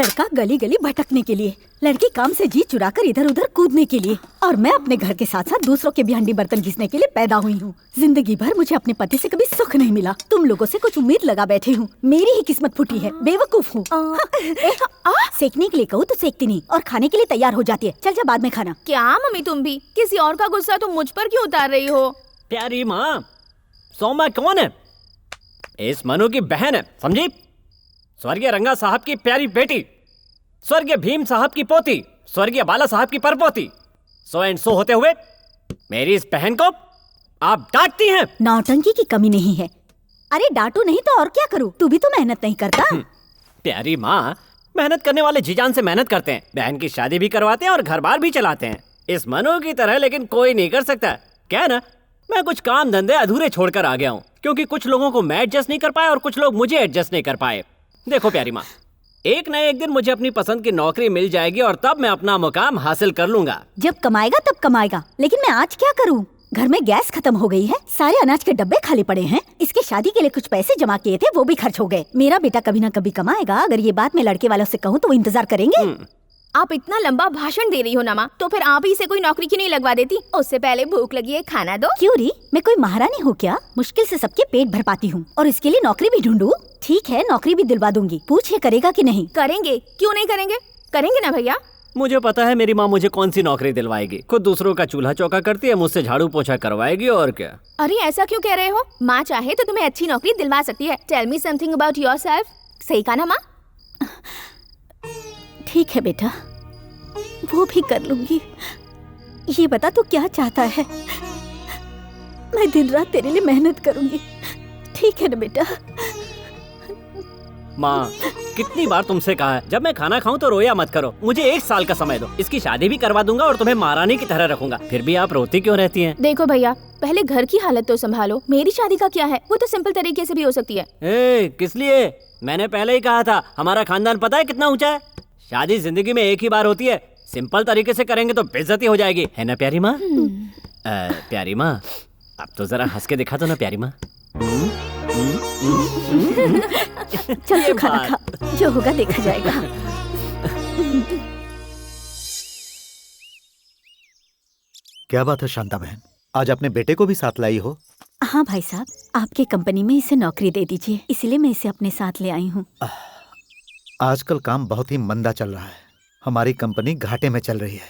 लड़का गली गली भटकने के लिए, लड़की काम से जी चुराकर इधर उधर कूदने के लिए, और मैं अपने घर के साथ साथ दूसरों के भी हंडी बर्तन घिसने के लिए पैदा हुई हूँ। जिंदगी भर मुझे अपने पति से कभी सुख नहीं मिला। तुम लोगों से कुछ उम्मीद लगा बैठी हूँ, मेरी ही किस्मत फूटी है, बेवकूफ हूँ। सेकने के लिए कहूँ तो सेकती नहीं, और खाने के लिए तैयार हो जाती है। चल जा बाद में खाना। क्या मम्मी तुम भी, किसी और का गुस्सा तुम मुझ पर क्यों उतार रही हो? प्यारी माँ, सौमा कौन है? इस मनु की बहन है, समझी? स्वर्गीय रंगा साहब की प्यारी बेटी, स्वर्गीय भीम साहब की पोती, स्वर्गीय बाला साहब की परपोती। सो एंड सो होते हुए मेरी इस बहन को आप डांटती हैं? नौटंकी की कमी नहीं है। अरे डांटू नहीं तो और क्या करूँ? तू भी तो मेहनत नहीं करता। प्यारी माँ, मेहनत करने वाले जी जान से मेहनत करते हैं, बहन की शादी भी करवाते हैं और घर बार भी चलाते हैं। इस मनु की तरह लेकिन कोई नहीं कर सकता। क्या है ना, मैं कुछ काम धंधे अधूरे छोड़कर आ गया हूँ, क्योंकि कुछ लोगों को मैं एडजस्ट नहीं कर पाया और कुछ लोग मुझे एडजस्ट नहीं कर पाए। देखो प्यारी माँ, एक न एक दिन मुझे अपनी पसंद की नौकरी मिल जाएगी और तब मैं अपना मुकाम हासिल कर लूंगा। जब कमाएगा तब कमाएगा, लेकिन मैं आज क्या करूँ? घर में गैस खत्म हो गई है, सारे अनाज के डब्बे खाली पड़े हैं। इसके शादी के लिए कुछ पैसे जमा किए थे, वो भी खर्च हो गए। मेरा बेटा कभी ना कभी कमाएगा। अगर ये बात मैं लड़के वालों से कहूँ तो वो इंतजार करेंगे। आप इतना लंबा भाषण दे रही हो ना माँ, तो फिर आप ही से कोई नौकरी क्यों नहीं लगवा देती? उससे पहले भूख लगी है, खाना दो। क्यों री, मैं कोई महारानी हूँ क्या? मुश्किल से सबके पेट भर पाती हूँ, और इसके लिए नौकरी भी ढूंढूं? ठीक है, नौकरी भी दिलवा दूंगी। पूछ ये करेगा कि नहीं? करेंगे, क्यों नहीं करेंगे? करेंगे ना भैया। मुझे पता है मेरी माँ मुझे कौन सी नौकरी दिलवाएगी। खुद दूसरों का चूल्हा चौका करती है, मुझसे झाड़ू पोछा करवाएगी और क्या। अरे ऐसा क्यों कह रहे हो? माँ चाहे तो तुम्हें अच्छी नौकरी दिलवा सकती है। Tell me something about yourself. सही कहा ना माँ? ठीक है बेटा, वो भी कर लूंगी। ये बता तू क्या चाहता है? मैं दिन रात तेरे लिए मेहनत करूंगी, ठीक है ना बेटा? माँ, कितनी बार तुमसे कहा है जब मैं खाना खाऊं तो रोया मत करो। मुझे 1 साल का समय दो, इसकी शादी भी करवा दूंगा और तुम्हें महारानी की तरह रखूंगा। फिर भी आप रोती क्यों रहती हैं? देखो भैया, पहले घर की हालत तो संभालो। मेरी शादी का क्या है, वो तो सिंपल तरीके से भी हो सकती है। किस लिए? मैंने पहले ही कहा था, हमारा खानदान पता है कितना ऊंचा है। शादी जिंदगी में एक ही बार होती है, सिंपल तरीके से करेंगे तो बेइज्जती हो जाएगी, है ना प्यारी माँ? प्यारी माँ, अब तो जरा हंस के दिखा दो ना प्यारी माँ। चल तू खाना खा, जो होगा देखा जाएगा। क्या बात है शांता बहन, आज अपने बेटे को भी साथ लाई हो? हाँ भाई साहब, आपके कंपनी में इसे नौकरी दे दीजिए, इसलिए मैं इसे अपने साथ ले आई हूँ। आजकल काम बहुत ही मंदा चल रहा है, हमारी कंपनी घाटे में चल रही है,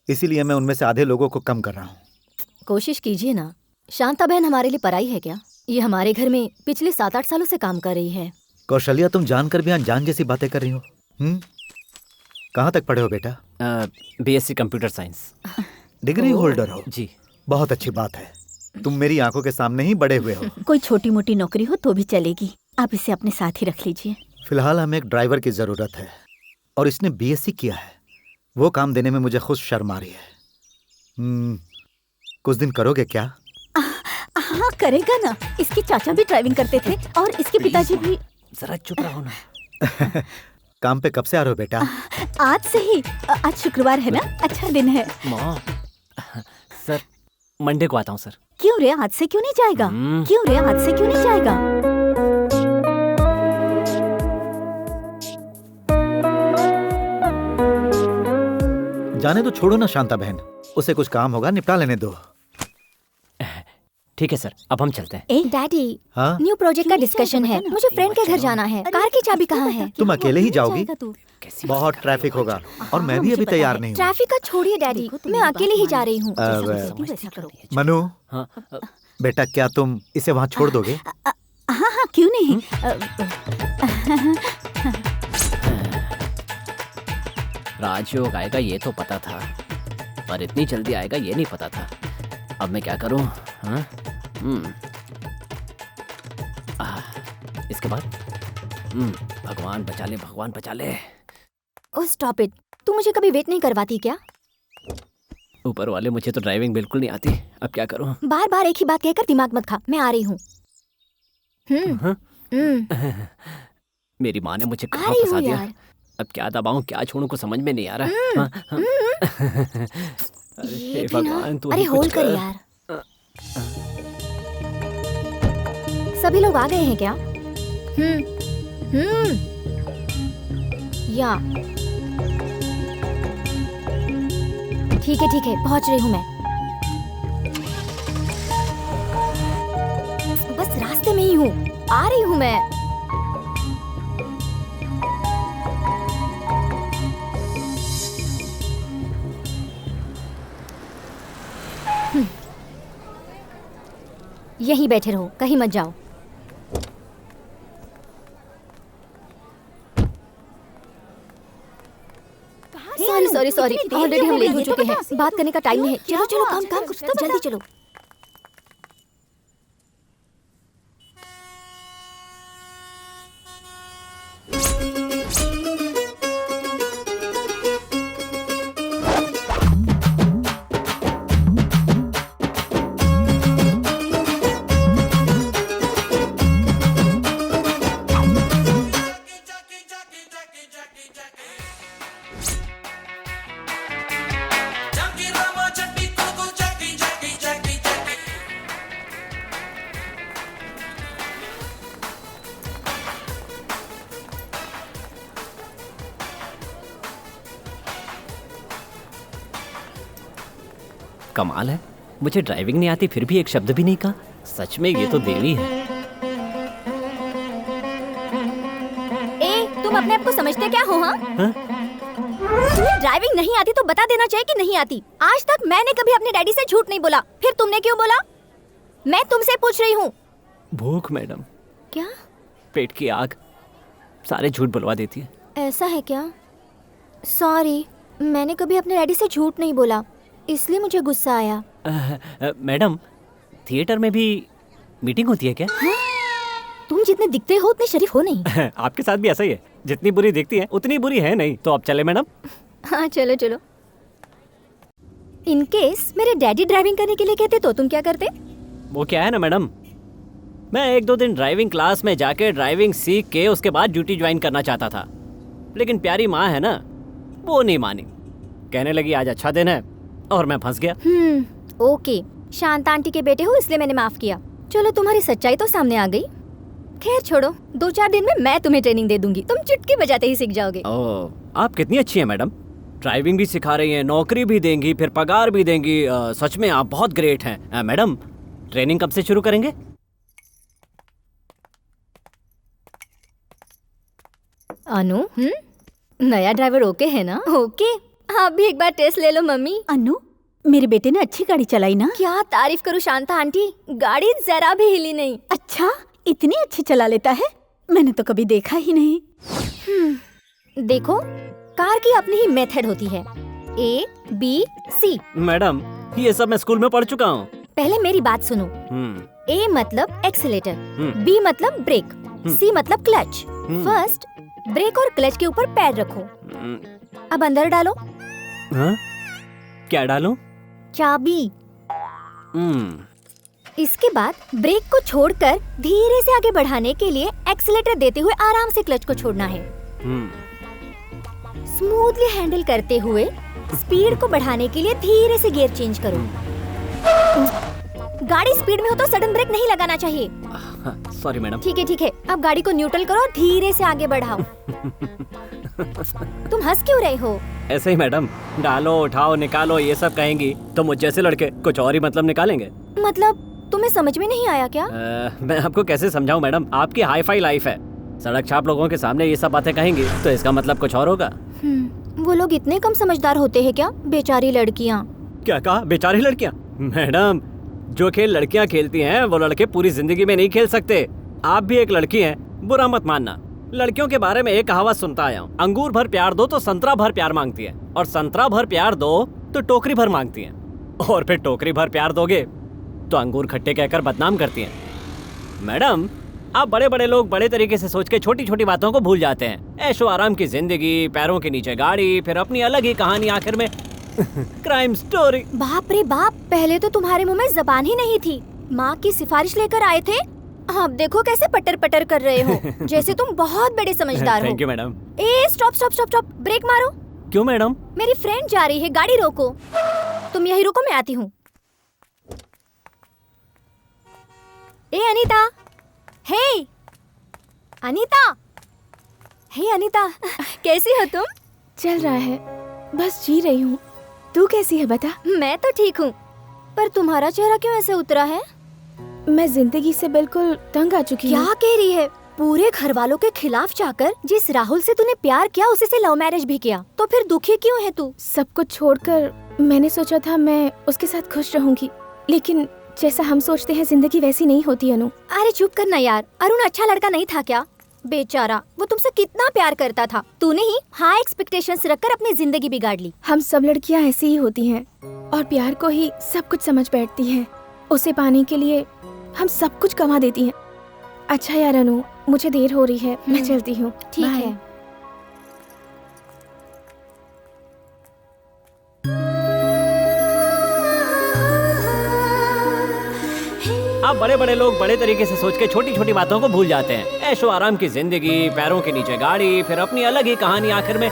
इसीलिए मैं उनमें से आधे लोगों को कम कर रहा हूँ। कोशिश कीजिए ना। शांता बहन हमारे लिए पराई है क्या? ये हमारे घर में पिछले 7-8 सालों से काम कर रही है। कौशल्या, तुम जानकर भी अनजान जैसी बातें कर रही हो। कहाँ तक पढ़े हो बेटा? BSc computer science. Degree holder हो जी। बहुत अच्छी बात है, तुम मेरी आंखों के सामने ही बड़े हुए हो। कोई छोटी मोटी नौकरी हो तो भी चलेगी, आप इसे अपने साथ ही रख लीजिए। फिलहाल हमें एक ड्राइवर की जरूरत है और इसने BSc किया है। वो काम देने में मुझे खुद शर्म आ रही है। कुछ दिन करोगे क्या? हाँ करेगा ना, इसके चाचा भी ड्राइविंग करते थे और इसके पिताजी भी। जरा चुप रहो ना। काम पे कब से आ रहे हो बेटा? आज से ही। आज शुक्रवार है ना, अच्छा दिन है। माँ, सर मंडे को आता हूँ सर। क्यों रे, आज से क्यों नहीं जाएगा? क्यों रे, आज से क्यों नहीं जाएगा? जाने तो छोड़ो ना शांता बहन, उसे कुछ काम होगा, निपटा लेने दो। ठीक है सर, अब हम चलते हैं। डैडी, हाँ? न्यू प्रोजेक्ट का डिस्कशन है, मुझे फ्रेंड के घर जाना है। कार की चाबी कहाँ है? तुम अकेले ही जाओगी? बहुत ट्रैफिक होगा और मैं भी अभी तैयार नहीं हूँ। ट्रैफिक का छोड़िए डैडी, मैं अकेले ही जा रही हूँ। मनु, बेटा क्या तुम इसे वहाँ छोड़ दोगे? हाँ हाँ क्यों नहीं। राजयोग आएगा ये तो पता था, पर इतनी जल्दी आएगा ये नहीं पता था। अब मैं क्या करूं? हाँ? इसके बाद भगवान बचा ले, भगवान बचा ले। ओह स्टॉप इट, तू मुझे कभी वेट नहीं करवाती क्या? ऊपर वाले, मुझे तो ड्राइविंग बिल्कुल नहीं आती, अब क्या करूं? बार बार एक ही बात कहकर दिमाग मत खा, मैं आ रही हूँ। मेरी माँ ने मुझे कहाँ फंसा दिया, अब क्या दबाऊं क्या छोड़ूं को समझ में नहीं आ रहा। अरे भगवान, तू अरे होल्ड कर यार। सभी लोग आ गए हैं क्या? या ठीक है, पहुंच रही हूँ मैं। बस रास्ते में ही हूँ, आ रही हूँ मैं। यहीं बैठे रहो, कहीं मत जाओ। सॉरी ऑलरेडी हम लेट हो चुके हैं। बात करने का टाइम नहीं है। चलो काम कुछ तो जल्दी चलो। कमाल है, मुझे ड्राइविंग नहीं आती फिर भी एक शब्द भी नहीं कहा। सच में ये तो देवी है। तुम अपने आप को समझते क्या हो? हाँ, तुम्हें ड्राइविंग नहीं आती तो बता देना चाहिए कि नहीं आती। आज तक मैंने कभी अपने डैडी से झूठ नहीं बोला, फिर तुमने क्यों बोला? मैं तुमसे पूछ रही हूँ। भूख मैडम। क्या? पेट की आग सारे झूठ बुलवा देती है। ऐसा है क्या? सॉरी, मैंने कभी अपने डैडी से झूठ नहीं बोला, इसलिए मुझे गुस्सा आया। मैडम, थिएटर में भी मीटिंग होती है क्या? हाँ? तुम जितने दिखते हो उतने शरीफ हो नहीं। आपके साथ भी ऐसा ही है, जितनी बुरी दिखती है उतनी बुरी है नहीं। तो अब चले मैडम? हाँ चलो। इन केस मेरे डैडी ड्राइविंग करने के लिए कहते तो तुम क्या करते? वो क्या है ना मैडम, मैं 1-2 दिन ड्राइविंग क्लास में जाके ड्राइविंग सीख के उसके बाद ड्यूटी ज्वाइन करना चाहता था, लेकिन प्यारी माँ है ना, वो नहीं मानी। कहने लगी आज अच्छा दिन है, और मैं फंस गया। ओके, शांता आंटी के बेटे हो इसलिए मैंने माफ किया। चलो तुम्हारी सच्चाई तो सामने आ गई। खैर छोड़ो, 2-4 दिन में मैं तुम्हें ट्रेनिंग दे दूंगी, तुम चुटकी बजाते ही सीख जाओगे। ओह, आप कितनी अच्छी हैं मैडम, ड्राइविंग भी सिखा रही हैं, नौकरी भी देंगी, फिर पगार भी देंगी। सच में आप बहुत ग्रेट हैं। मैडम, ट्रेनिंग कब से शुरू करेंगे? अनु, नया ड्राइवर ओके है ना? ओके, आप भी एक बार टेस्ट ले लो मम्मी। अनु, मेरे बेटे ने अच्छी गाड़ी चलाई ना? क्या तारीफ करूं शांता आंटी, गाड़ी जरा भी हिली नहीं। अच्छा, इतनी अच्छी चला लेता है, मैंने तो कभी देखा ही नहीं। देखो, कार की अपनी ही मेथड होती है, A, B, C। मैडम, ये सब मैं स्कूल में पढ़ चुका हूँ। पहले मेरी बात सुनो। A मतलब एक्सीलेटर, B मतलब ब्रेक, C मतलब क्लच। फर्स्ट ब्रेक और क्लच के ऊपर पैर रखो, अब अंदर डालो। हाँ? क्या डालो? चाबी। इसके बाद ब्रेक को छोड़कर धीरे से आगे बढ़ाने के लिए एक्सीलेटर देते हुए आराम से क्लच को छोड़ना है। स्मूथली हैंडल करते हुए स्पीड को बढ़ाने के लिए धीरे से गियर चेंज करो। गाड़ी स्पीड में हो तो सडन ब्रेक नहीं लगाना चाहिए। Sorry madam. ठीक है, अब गाड़ी को न्यूट्रल करो और धीरे से आगे बढ़ाओ। तुम हंस क्यों रहे हो? ऐसे ही मैडम, डालो उठाओ निकालो ये सब कहेंगी तो मुझ जैसे लड़के कुछ और ही मतलब निकालेंगे। मतलब तुम्हें समझ में नहीं आया क्या? मैं आपको कैसे समझाऊं मैडम, आपकी हाई फाई लाइफ है, सड़क छाप लोगों के सामने ये सब बातें कहेंगी तो इसका मतलब कुछ और होगा। वो लोग इतने कम समझदार होते हैं क्या? बेचारी लड़कियाँ। क्या कहा? बेचारी लड़कियाँ? मैडम, जो खेल लड़कियाँ खेलती हैं वो लड़के पूरी जिंदगी में नहीं खेल सकते। आप भी एक लड़की हैं, बुरा मत मानना। लड़कियों के बारे में एक कहावत सुनता आया हूँ, अंगूर भर प्यार दो तो संतरा भर प्यार मांगती है, और संतरा भर प्यार दो तो टोकरी भर मांगती है, और फिर टोकरी भर प्यार दोगे तो अंगूर खट्टे कहकर बदनाम करती हैं। मैडम, आप बड़े बड़े लोग बड़े तरीके से सोच के छोटी छोटी बातों को भूल जाते हैं। ऐशो आराम की जिंदगी, पैरों के नीचे गाड़ी, फिर अपनी अलग ही कहानी, आखिर में क्राइम स्टोरी। बाप रे बाप, पहले तो तुम्हारे मुंह में जबान ही नहीं थी। माँ की सिफारिश लेकर आए थे, अब देखो कैसे पटर पटर कर रहे हो, जैसे तुम बहुत बड़े समझदार हो। Thank you madam. Stop, break मारो। क्यों मैडम? मेरी फ्रेंड जा रही है, गाड़ी रोको। तुम यही रुको, मैं आती हूँ। ए अनीता, हे अनीता, हे अनीता, कैसी हो तुम? चल रहा है, बस जी रही हूँ। तू कैसी है बता? मैं तो ठीक हूँ, पर तुम्हारा चेहरा क्यों ऐसे उतरा है? मैं जिंदगी से बिल्कुल तंग आ चुकी हूँ। क्या कह रही है? पूरे घर वालों के खिलाफ जाकर जिस राहुल से तूने प्यार किया उसी से लव मैरिज भी किया, तो फिर दुखी क्यों है तू? सब कुछ छोड़कर मैंने सोचा था मैं उसके साथ खुश रहूंगी, लेकिन जैसा हम सोचते हैं जिंदगी वैसी नहीं होती अनु। अरे चुप करना यार, अरुण अच्छा लड़का नहीं था क्या? बेचारा, वो तुमसे कितना प्यार करता था। तूने ही हाई एक्सपेक्टेशंस रखकर अपनी जिंदगी बिगाड़ ली। हम सब लड़कियां ऐसी ही होती हैं और प्यार को ही सब कुछ समझ बैठती हैं। उसे पाने के लिए हम सब कुछ गंवा देती हैं। अच्छा यार अनु, मुझे देर हो रही है, मैं चलती हूँ। ठीक है। अब बड़े बड़े लोग बड़े तरीके से सोच के छोटी छोटी बातों को भूल जाते हैं। ऐशो आराम की जिंदगी, पैरों के नीचे गाड़ी, फिर अपनी अलग ही कहानी आखिर में।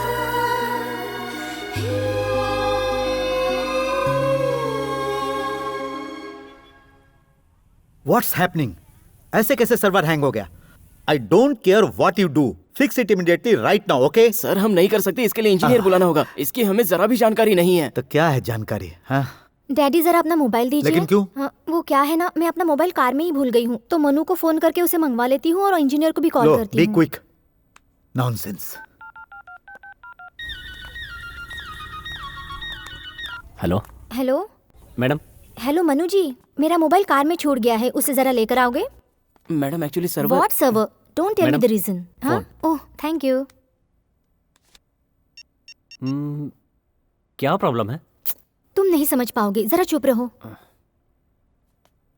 What's happening? ऐसे कैसे सर्वर हैंग हो गया? I don't care what you do, fix it immediately right now, okay? Sir हम नहीं कर सकते, इसके लिए इंजीनियर बुलाना होगा। इसकी हमें जरा भी जानकारी नहीं है। तो क्या है जानकारी? हाँ, डैडी जरा अपना मोबाइल दीजिए। लेकिन क्यों? हाँ, वो क्या है ना, मैं अपना मोबाइल कार में ही भूल गई हूँ, तो मनु को फोन करके उसे मंगवा लेती हूँ और इंजीनियर को भी कॉल करती बी हूँ। Quick. Nonsense. Hello hello madam. Hello Manu ji, मेरा मोबाइल कार में छूट गया है, उसे जरा लेकर आओगे? Madam actually server. What server? Don't tell me the madam, reason. हाँ, ओह थैंक यू। क्या प्रॉब्लम है? तुम नहीं समझ पाओगे, जरा चुप रहो।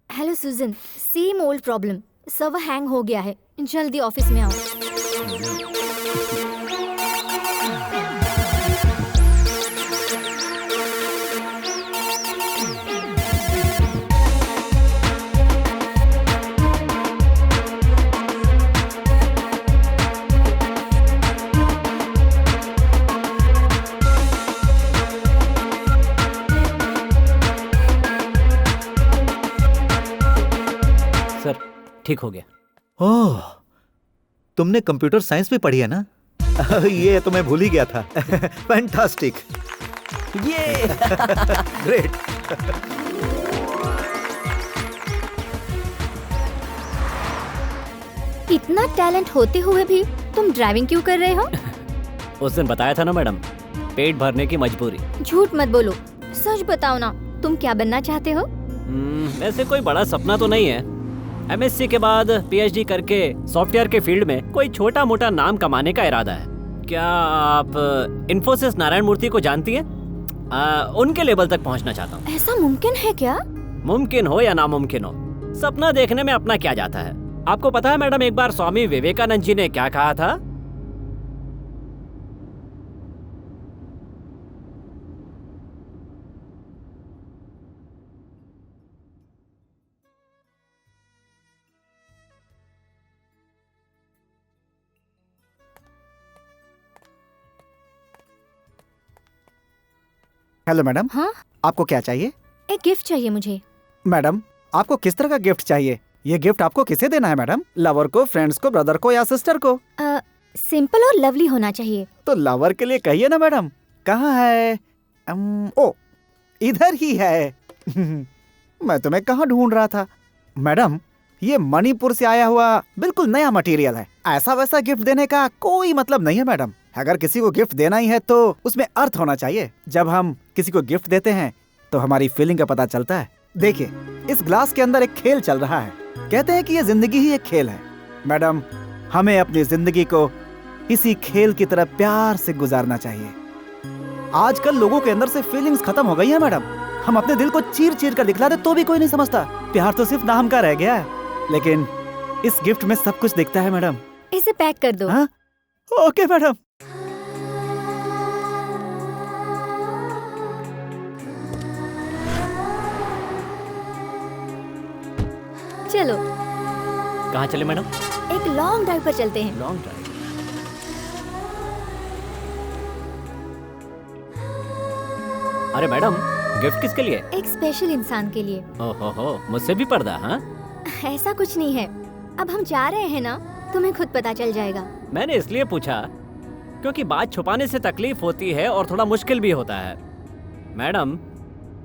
Hello Susan, same old problem, server hang हो गया है, जल्दी ऑफिस में आओ। ठीक हो गया। ओह, तुमने कंप्यूटर साइंस भी पढ़ी है ना? ये तो मैं भूल ही गया था। फैंटास्टिक, ये ग्रेट। इतना टैलेंट होते हुए भी तुम ड्राइविंग क्यों कर रहे हो? उस दिन बताया था ना मैडम, पेट भरने की मजबूरी। झूठ मत बोलो, सच बताओ ना, तुम क्या बनना चाहते हो? वैसे कोई बड़ा सपना तो नहीं है। एमएससी के बाद पीएचडी करके सॉफ्टवेयर के फील्ड में कोई छोटा मोटा नाम कमाने का इरादा है। क्या आप इन्फोसिस नारायण मूर्ति को जानती हैं? उनके लेवल तक पहुंचना चाहता हूँ। ऐसा मुमकिन है क्या? मुमकिन हो या नामुमकिन हो, सपना देखने में अपना क्या जाता है। आपको पता है मैडम, एक बार स्वामी विवेकानंद जी ने क्या कहा था? Hello madam. हाँ, आपको क्या चाहिए? एक गिफ्ट चाहिए मुझे। मैडम, आपको किस तरह का गिफ्ट चाहिए? ये गिफ्ट आपको किसे देना है मैडम? लवर को, फ्रेंड्स को, ब्रदर को या सिस्टर को? सिंपल और लवली होना चाहिए। तो लवर के लिए कहिए ना मैडम। कहाँ है? ओ, इधर ही है। मैं तुम्हें कहाँ ढूंढ रहा था। मैडम, ये मणिपुर से आया हुआ बिल्कुल नया मटेरियल है। ऐसा वैसा गिफ्ट देने का कोई मतलब नहीं है मैडम। अगर किसी को गिफ्ट देना ही है तो उसमें अर्थ होना चाहिए। जब हम किसी को गिफ्ट देते हैं तो हमारी फीलिंग का पता चलता है। देखिए, इस ग्लास के अंदर एक खेल चल रहा है। कहते हैं कि ये जिंदगी ही एक खेल है। मैडम, हमें अपनी जिंदगी को इसी खेल की तरह प्यार से गुजारना चाहिए। आजकल लोगों के अंदर से फीलिंग्स खत्म हो गई है मैडम। हम अपने दिल को चीर चीर कर दिखला दे तो भी कोई नहीं समझता। प्यार तो सिर्फ नाम का रह गया है। लेकिन इस गिफ्ट में सब कुछ दिखता है मैडम। इसे पैक कर दो। हाँ? Okay madam. चलो। कहाँ चले मैडम? एक लॉन्ग ड्राइव पर चलते हैं। Long drive? अरे मैडम, गिफ्ट किसके लिए? एक स्पेशल इंसान के लिए। ओहो, मुझसे भी पर्दा? हाँ, ऐसा कुछ नहीं है। अब हम जा रहे हैं ना, तुम्हें खुद पता चल जाएगा। मैंने इसलिए पूछा क्योंकि बात छुपाने से तकलीफ होती है और थोड़ा मुश्किल भी होता है। मैडम,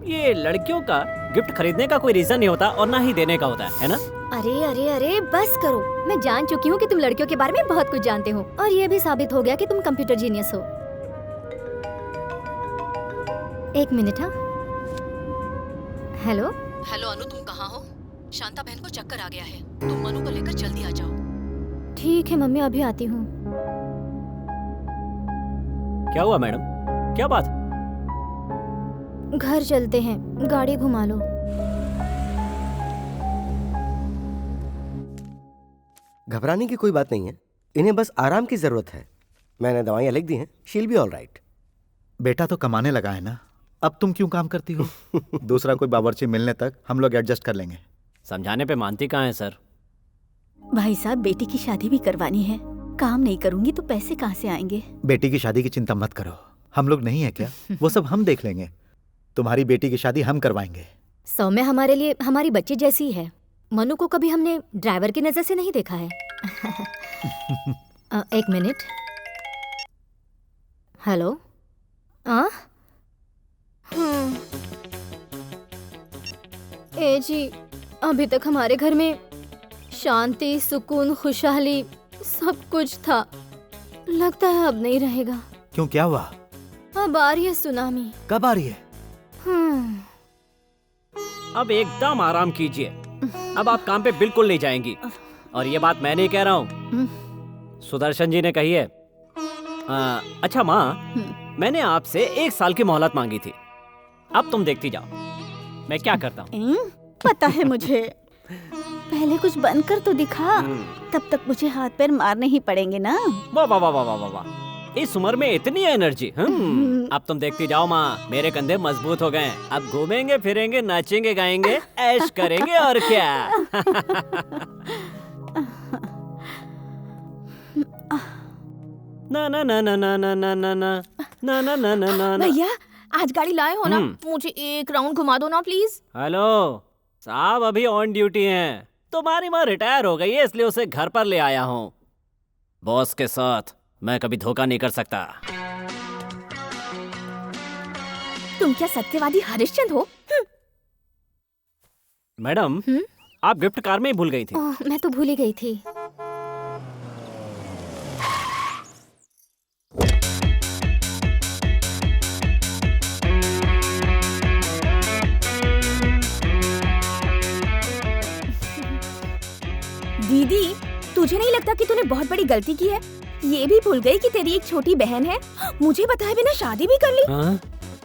ये लड़कियों का गिफ्ट खरीदने का कोई रीजन नहीं होता और ना ही देने का होता है ना? अरे अरे अरे बस करो। मैं जान चुकी हूँ कि तुम लड़कियों के बारे में बहुत कुछ जानते हो और ये भी साबित हो गया कि तुम कंप्यूटर जीनियस हो। एक मिनट। हाँ, हेलो। हेलो अनु, तुम कहाँ हो? शांता बहन को चक्कर आ गया है, तुम मनु को लेकर जल्दी आ जाओ। ठीक है मम्मी, अभी आती हूँ। क्या हुआ मैडम, क्या बात? घर चलते हैं, गाड़ी घुमा लो। घबराने की कोई बात नहीं है, इन्हें बस आराम की जरूरत है। मैंने दवाइयाँ लिख दी हैं, शील भी ऑल राइट। बेटा तो कमाने लगा है ना, अब तुम क्यों काम करती हो? दूसरा कोई बावर्ची मिलने तक हम लोग एडजस्ट कर लेंगे। समझाने पे मानती कहाँ है सर? भाई साहब, बेटी की शादी भी करवानी है। काम नहीं करूंगी तो पैसे कहाँ से आएंगे? बेटी की शादी की चिंता मत करो, हम लोग नहीं है क्या? वो सब हम देख लेंगे। तुम्हारी बेटी की शादी हम करवाएंगे। सौम्य हमारे लिए हमारी बच्ची जैसी ही है। मनु को कभी हमने ड्राइवर की नजर से नहीं देखा है। एक मिनट। हेलो। ए जी, अभी तक हमारे घर में शांति, सुकून, खुशहाली सब कुछ था। लगता है अब नहीं रहेगा। क्यों, क्या हुआ? अब आ रही है सुनामी। कब आ रही है? अब एकदम आराम कीजिए। अब आप काम पे बिल्कुल नहीं जाएंगी। और ये बात मैं नहीं कह रहा हूँ, सुदर्शन जी ने कही है। अच्छा माँ, मैंने आपसे 1 साल की मोहलत मांगी थी। अब तुम देखती जाओ मैं क्या करता हूँ। पता है मुझे। पहले कुछ बनकर तो दिखा, तब तक मुझे हाथ पैर मारने ही पड़ेंगे ना। वाह वाह वाह वाह वाह वाह, इस उम्र में इतनी एनर्जी। अब तुम देखती जाओ माँ, मेरे कंधे मजबूत हो गए। अब घूमेंगे फिरेंगे, नाचेंगे गाएंगे, ऐश करेंगे और क्या। ना ना ना ना ना ना ना ना ना ना ना ना ना ना। भैया, आज गाड़ी लाए हो ना, मुझे एक राउंड घुमा दो ना प्लीज। हेलो साहब, अभी ऑन ड्यूटी हैं। तुम्हारी माँ रिटायर हो गई है, इसलिए उसे घर पर ले आया हूँ। बॉस के साथ मैं कभी धोखा नहीं कर सकता। तुम क्या सत्यवादी हरिश्चंद्र हो? मैडम, आप गिफ्ट कार में ही भूल गई थी। मैं तो भूल ही गई थी। दीदी, तुझे नहीं लगता कि तूने बहुत बड़ी गलती की है? ये भी भूल गई कि तेरी एक छोटी बहन है। मुझे बताए बिना शादी भी कर ली।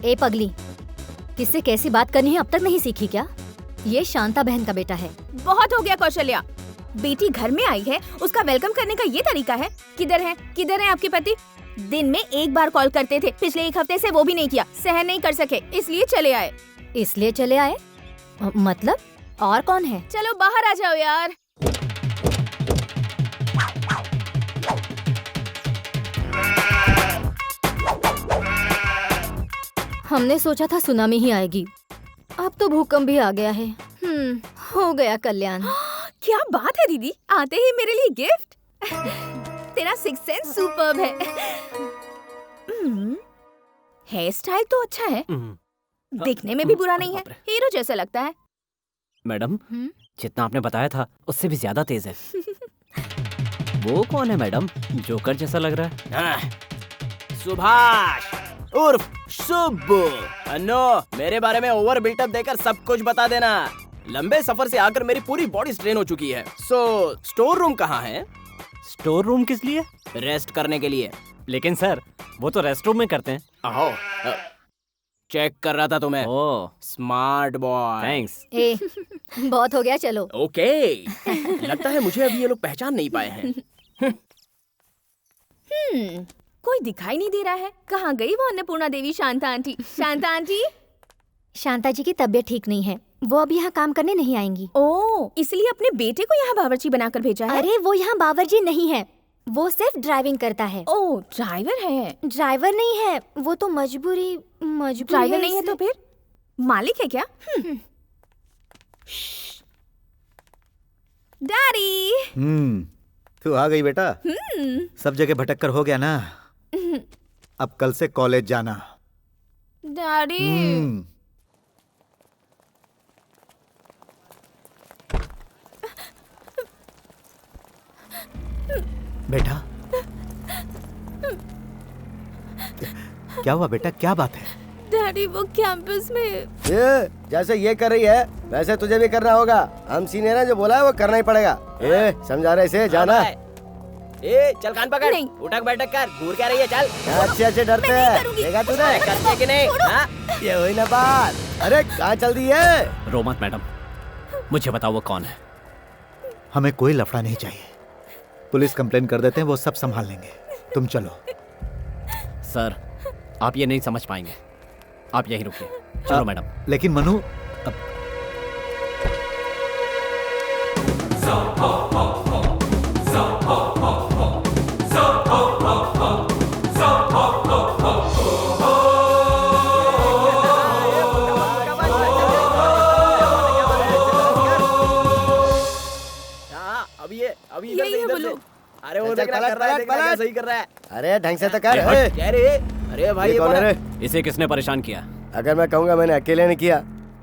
ए पगली, किससे कैसी बात करनी है अब तक नहीं सीखी क्या? ये शांता बहन का बेटा है। बहुत हो गया कौशल्या। बेटी घर में आई है, उसका वेलकम करने का ये तरीका है? किधर है आपके पति? दिन में 1 बार कॉल करते थे, पिछले 1 हफ्ते से वो भी नहीं किया। सहन नहीं कर सके, इसलिए चले आए। इसलिए चले आए? मतलब और कौन है? चलो बाहर आ जाओ यार। हमने सोचा था सुनामी ही आएगी, अब तो भूकंप भी आ गया है। हो गया कल्याण। क्या बात है दीदी, आते ही मेरे लिए गिफ्ट। तेरा सिक्स सेंस सुपर्ब है। हेयर स्टाइल तो अच्छा है, दिखने में भी बुरा नहीं है, हीरो जैसा लगता है। मैडम, जितना आपने बताया था उससे भी ज्यादा तेज है। वो कौन है मैडम? जोकर जैसा लग रहा है। सुभाष उर्फ सुब्बू। अन्नो, मेरे बारे में ओवर बिल्टअप देकर सब कुछ बता देना। लंबे सफर से आकर मेरी पूरी बॉडी स्ट्रेन हो चुकी है। स्टोर रूम कहाँ है? स्टोर रूम किस लिए? रेस्ट करने के लिए। लेकिन सर, वो तो रेस्ट रूम में करते हैं। आहो, चेक कर रहा था तुम्हें। ओह, स्मार्ट बॉय। थैंक्स। बहुत हो गया, चलो। ओके। लगता है मुझे अभी ये लोग पहचान नहीं पाए हैं। कोई दिखाई नहीं दे रहा है। कहाँ गई वो अन्नपूर्णा देवी? Shanta aunty, Shanta aunty. शांता जी की तबीयत ठीक नहीं है, वो अब यहाँ काम करने नहीं आएंगी। ओह, इसलिए अपने बेटे को यहाँ बावर्ची बनाकर भेजा है? अरे वो यहाँ बावर्ची नहीं है, वो सिर्फ ड्राइविंग करता है। ओह, ड्राइवर है? ड्राइवर नहीं है, वो तो मजबूरी ड्राइवर नहीं है तो फिर मालिक है क्या? डैडी। तू आ गई बेटा। सब जगह भटक कर हो गया ना। अब कल से कॉलेज जाना। डैडी। बेटा क्या हुआ बेटा, क्या बात है? डैडी वो कैंपस में जैसे ये कर रही है वैसे तुझे भी करना होगा। हम सीनियर हैं, जो बोला है वो करना ही पड़ेगा। समझा रहे से जाना। चल कान पकड़, उठक बैठक कर, घूर क्या रही है, चल। अच्छे अच्छे डरते हैं, देखा तूने? करते कि नहीं? हाँ? ये हुई ना बात। अरे कहाँ चल दी है? रो मत मैडम, मुझे बताओ वो कौन है। हमें कोई लफड़ा नहीं चाहिए, पुलिस कंप्लेन कर देते हैं, वो सब संभाल लेंगे। तुम चलो। सर आप ये नहीं समझ पाएंगे, आप यहीं रुकिए। चलो मैडम। लेकिन मनु अभी इधर से। अरे वो देख रहा है, सही कर रहा है। अरे ढंग से तो कर। अरे भाई कौन है रे? इसे किसने परेशान किया? अगर मैं कहूँगा मैंने अकेले ने किया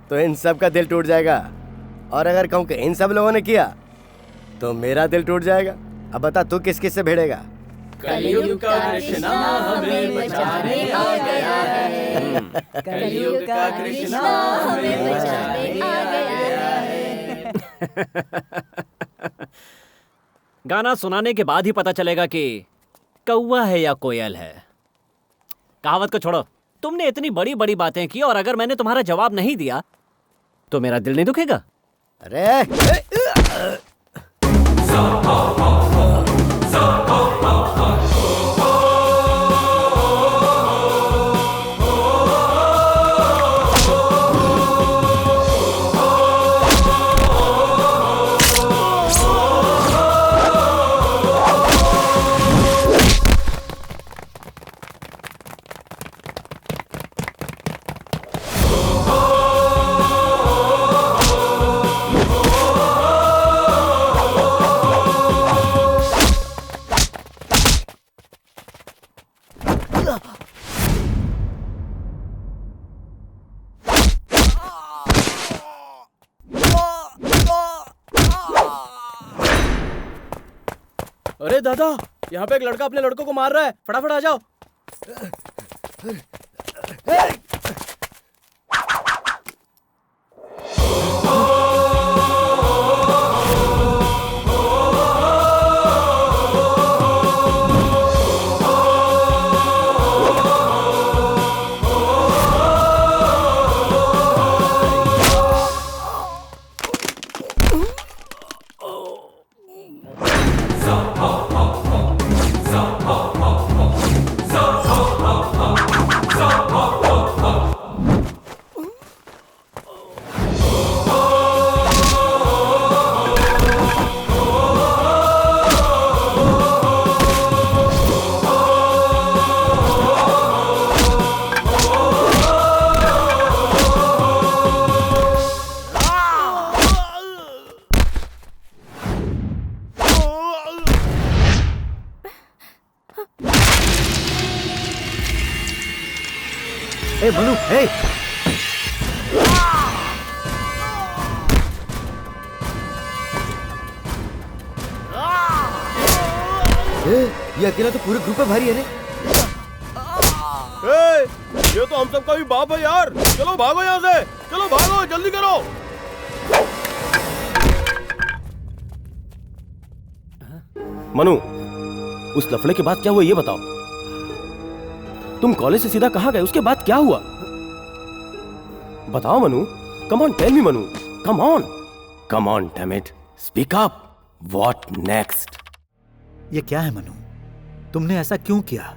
तो इन सब का दिल टूट जाएगा, और अगर कहूँ कि इन सब लोगों ने किया तो मेरा दिल टूट जाएगा। अब बता तू किस किस से भिड़ेगा? कलयुग का कृष्णा हमें बचाने आ गया है। कलयुग का कृष्णा हमें बचाने आ गया है। गाना सुनाने के बाद ही पता चलेगा कि कौवा है या कोयल है। कहावत को छोड़ो, तुमने इतनी बड़ी बड़ी बातें की और अगर मैंने तुम्हारा जवाब नहीं दिया तो मेरा दिल नहीं दुखेगा? अरे अरे दादा, यहाँ पे एक लड़का अपने लड़कों को मार रहा है, फटाफट आ जाओ। ए मनु, ए ये अकेला तो पूरे ग्रुप पे भारी है रे। ये तो हम सबका भी बाप है यार। चलो भागो यहाँ से, चलो भागो, जल्दी करो। मनु, उस लफड़े के बाद क्या हुआ ये बताओ। तुम कॉलेज से सीधा कहाँ गए, उसके बाद क्या हुआ? बताओ Manu, come on tell me Manu, come on, come on damn it, speak up, what next? ये क्या है मनु, तुमने ऐसा क्यों किया?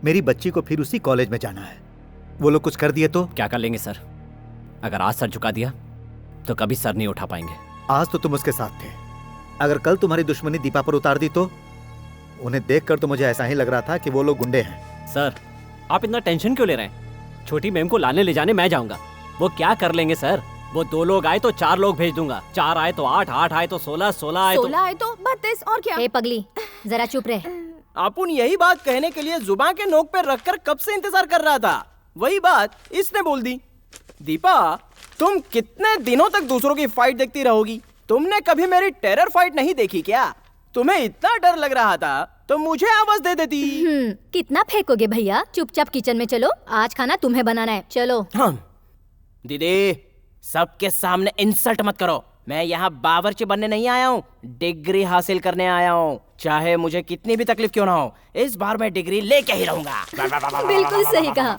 मेरी बच्ची को फिर उसी कॉलेज में जाना है, वो लोग कुछ कर दिए तो? क्या कर लेंगे सर? अगर आज सर झुका दिया तो कभी सर नहीं उठा पाएंगे। आज तो तुम उसके साथ थे, अगर कल तुम्हारी दुश्मनी दीपा पर उतार दी तो? उन्हें देखकर तो मुझे ऐसा ही लग रहा था कि वो लोग गुंडे हैं। सर आप इतना टेंशन क्यों ले रहे हैं? छोटी मैम को लाने ले जाने मैं जाऊंगा, वो क्या कर लेंगे सर? वो 2 लोग आए तो 4 लोग भेज दूंगा, 4 आए तो 8, 8 आए तो 16, 16 आए तो 16 आए तो 32 और क्या? ए पगली, जरा चुप रहे। अपुन यही बात कहने के लिए जुबान के नोक पे रखकर कब से इंतजार कर रहा था। वही बात इसने बोल दी। दीपा, तुम कितने दिनों तक दूसरों की फाइट देखती रहोगी? तुमने कभी मेरी टेरर फाइट नहीं देखी क्या? तुम्हें इतना डर लग रहा था तो मुझे आवाज दे देती। कितना फेंकोगे भैया? चुपचाप किचन में चलो, आज खाना तुम्हें बनाना है। चलो। हाँ। दीदी, सबके सामने इंसल्ट मत करो। मैं यहाँ बावर्ची बनने नहीं आया हूँ, डिग्री हासिल करने आया हूँ। चाहे मुझे कितनी भी तकलीफ क्यों ना हो, इस बार मैं डिग्री लेके ही रहूंगा। बिल्कुल सही कहा।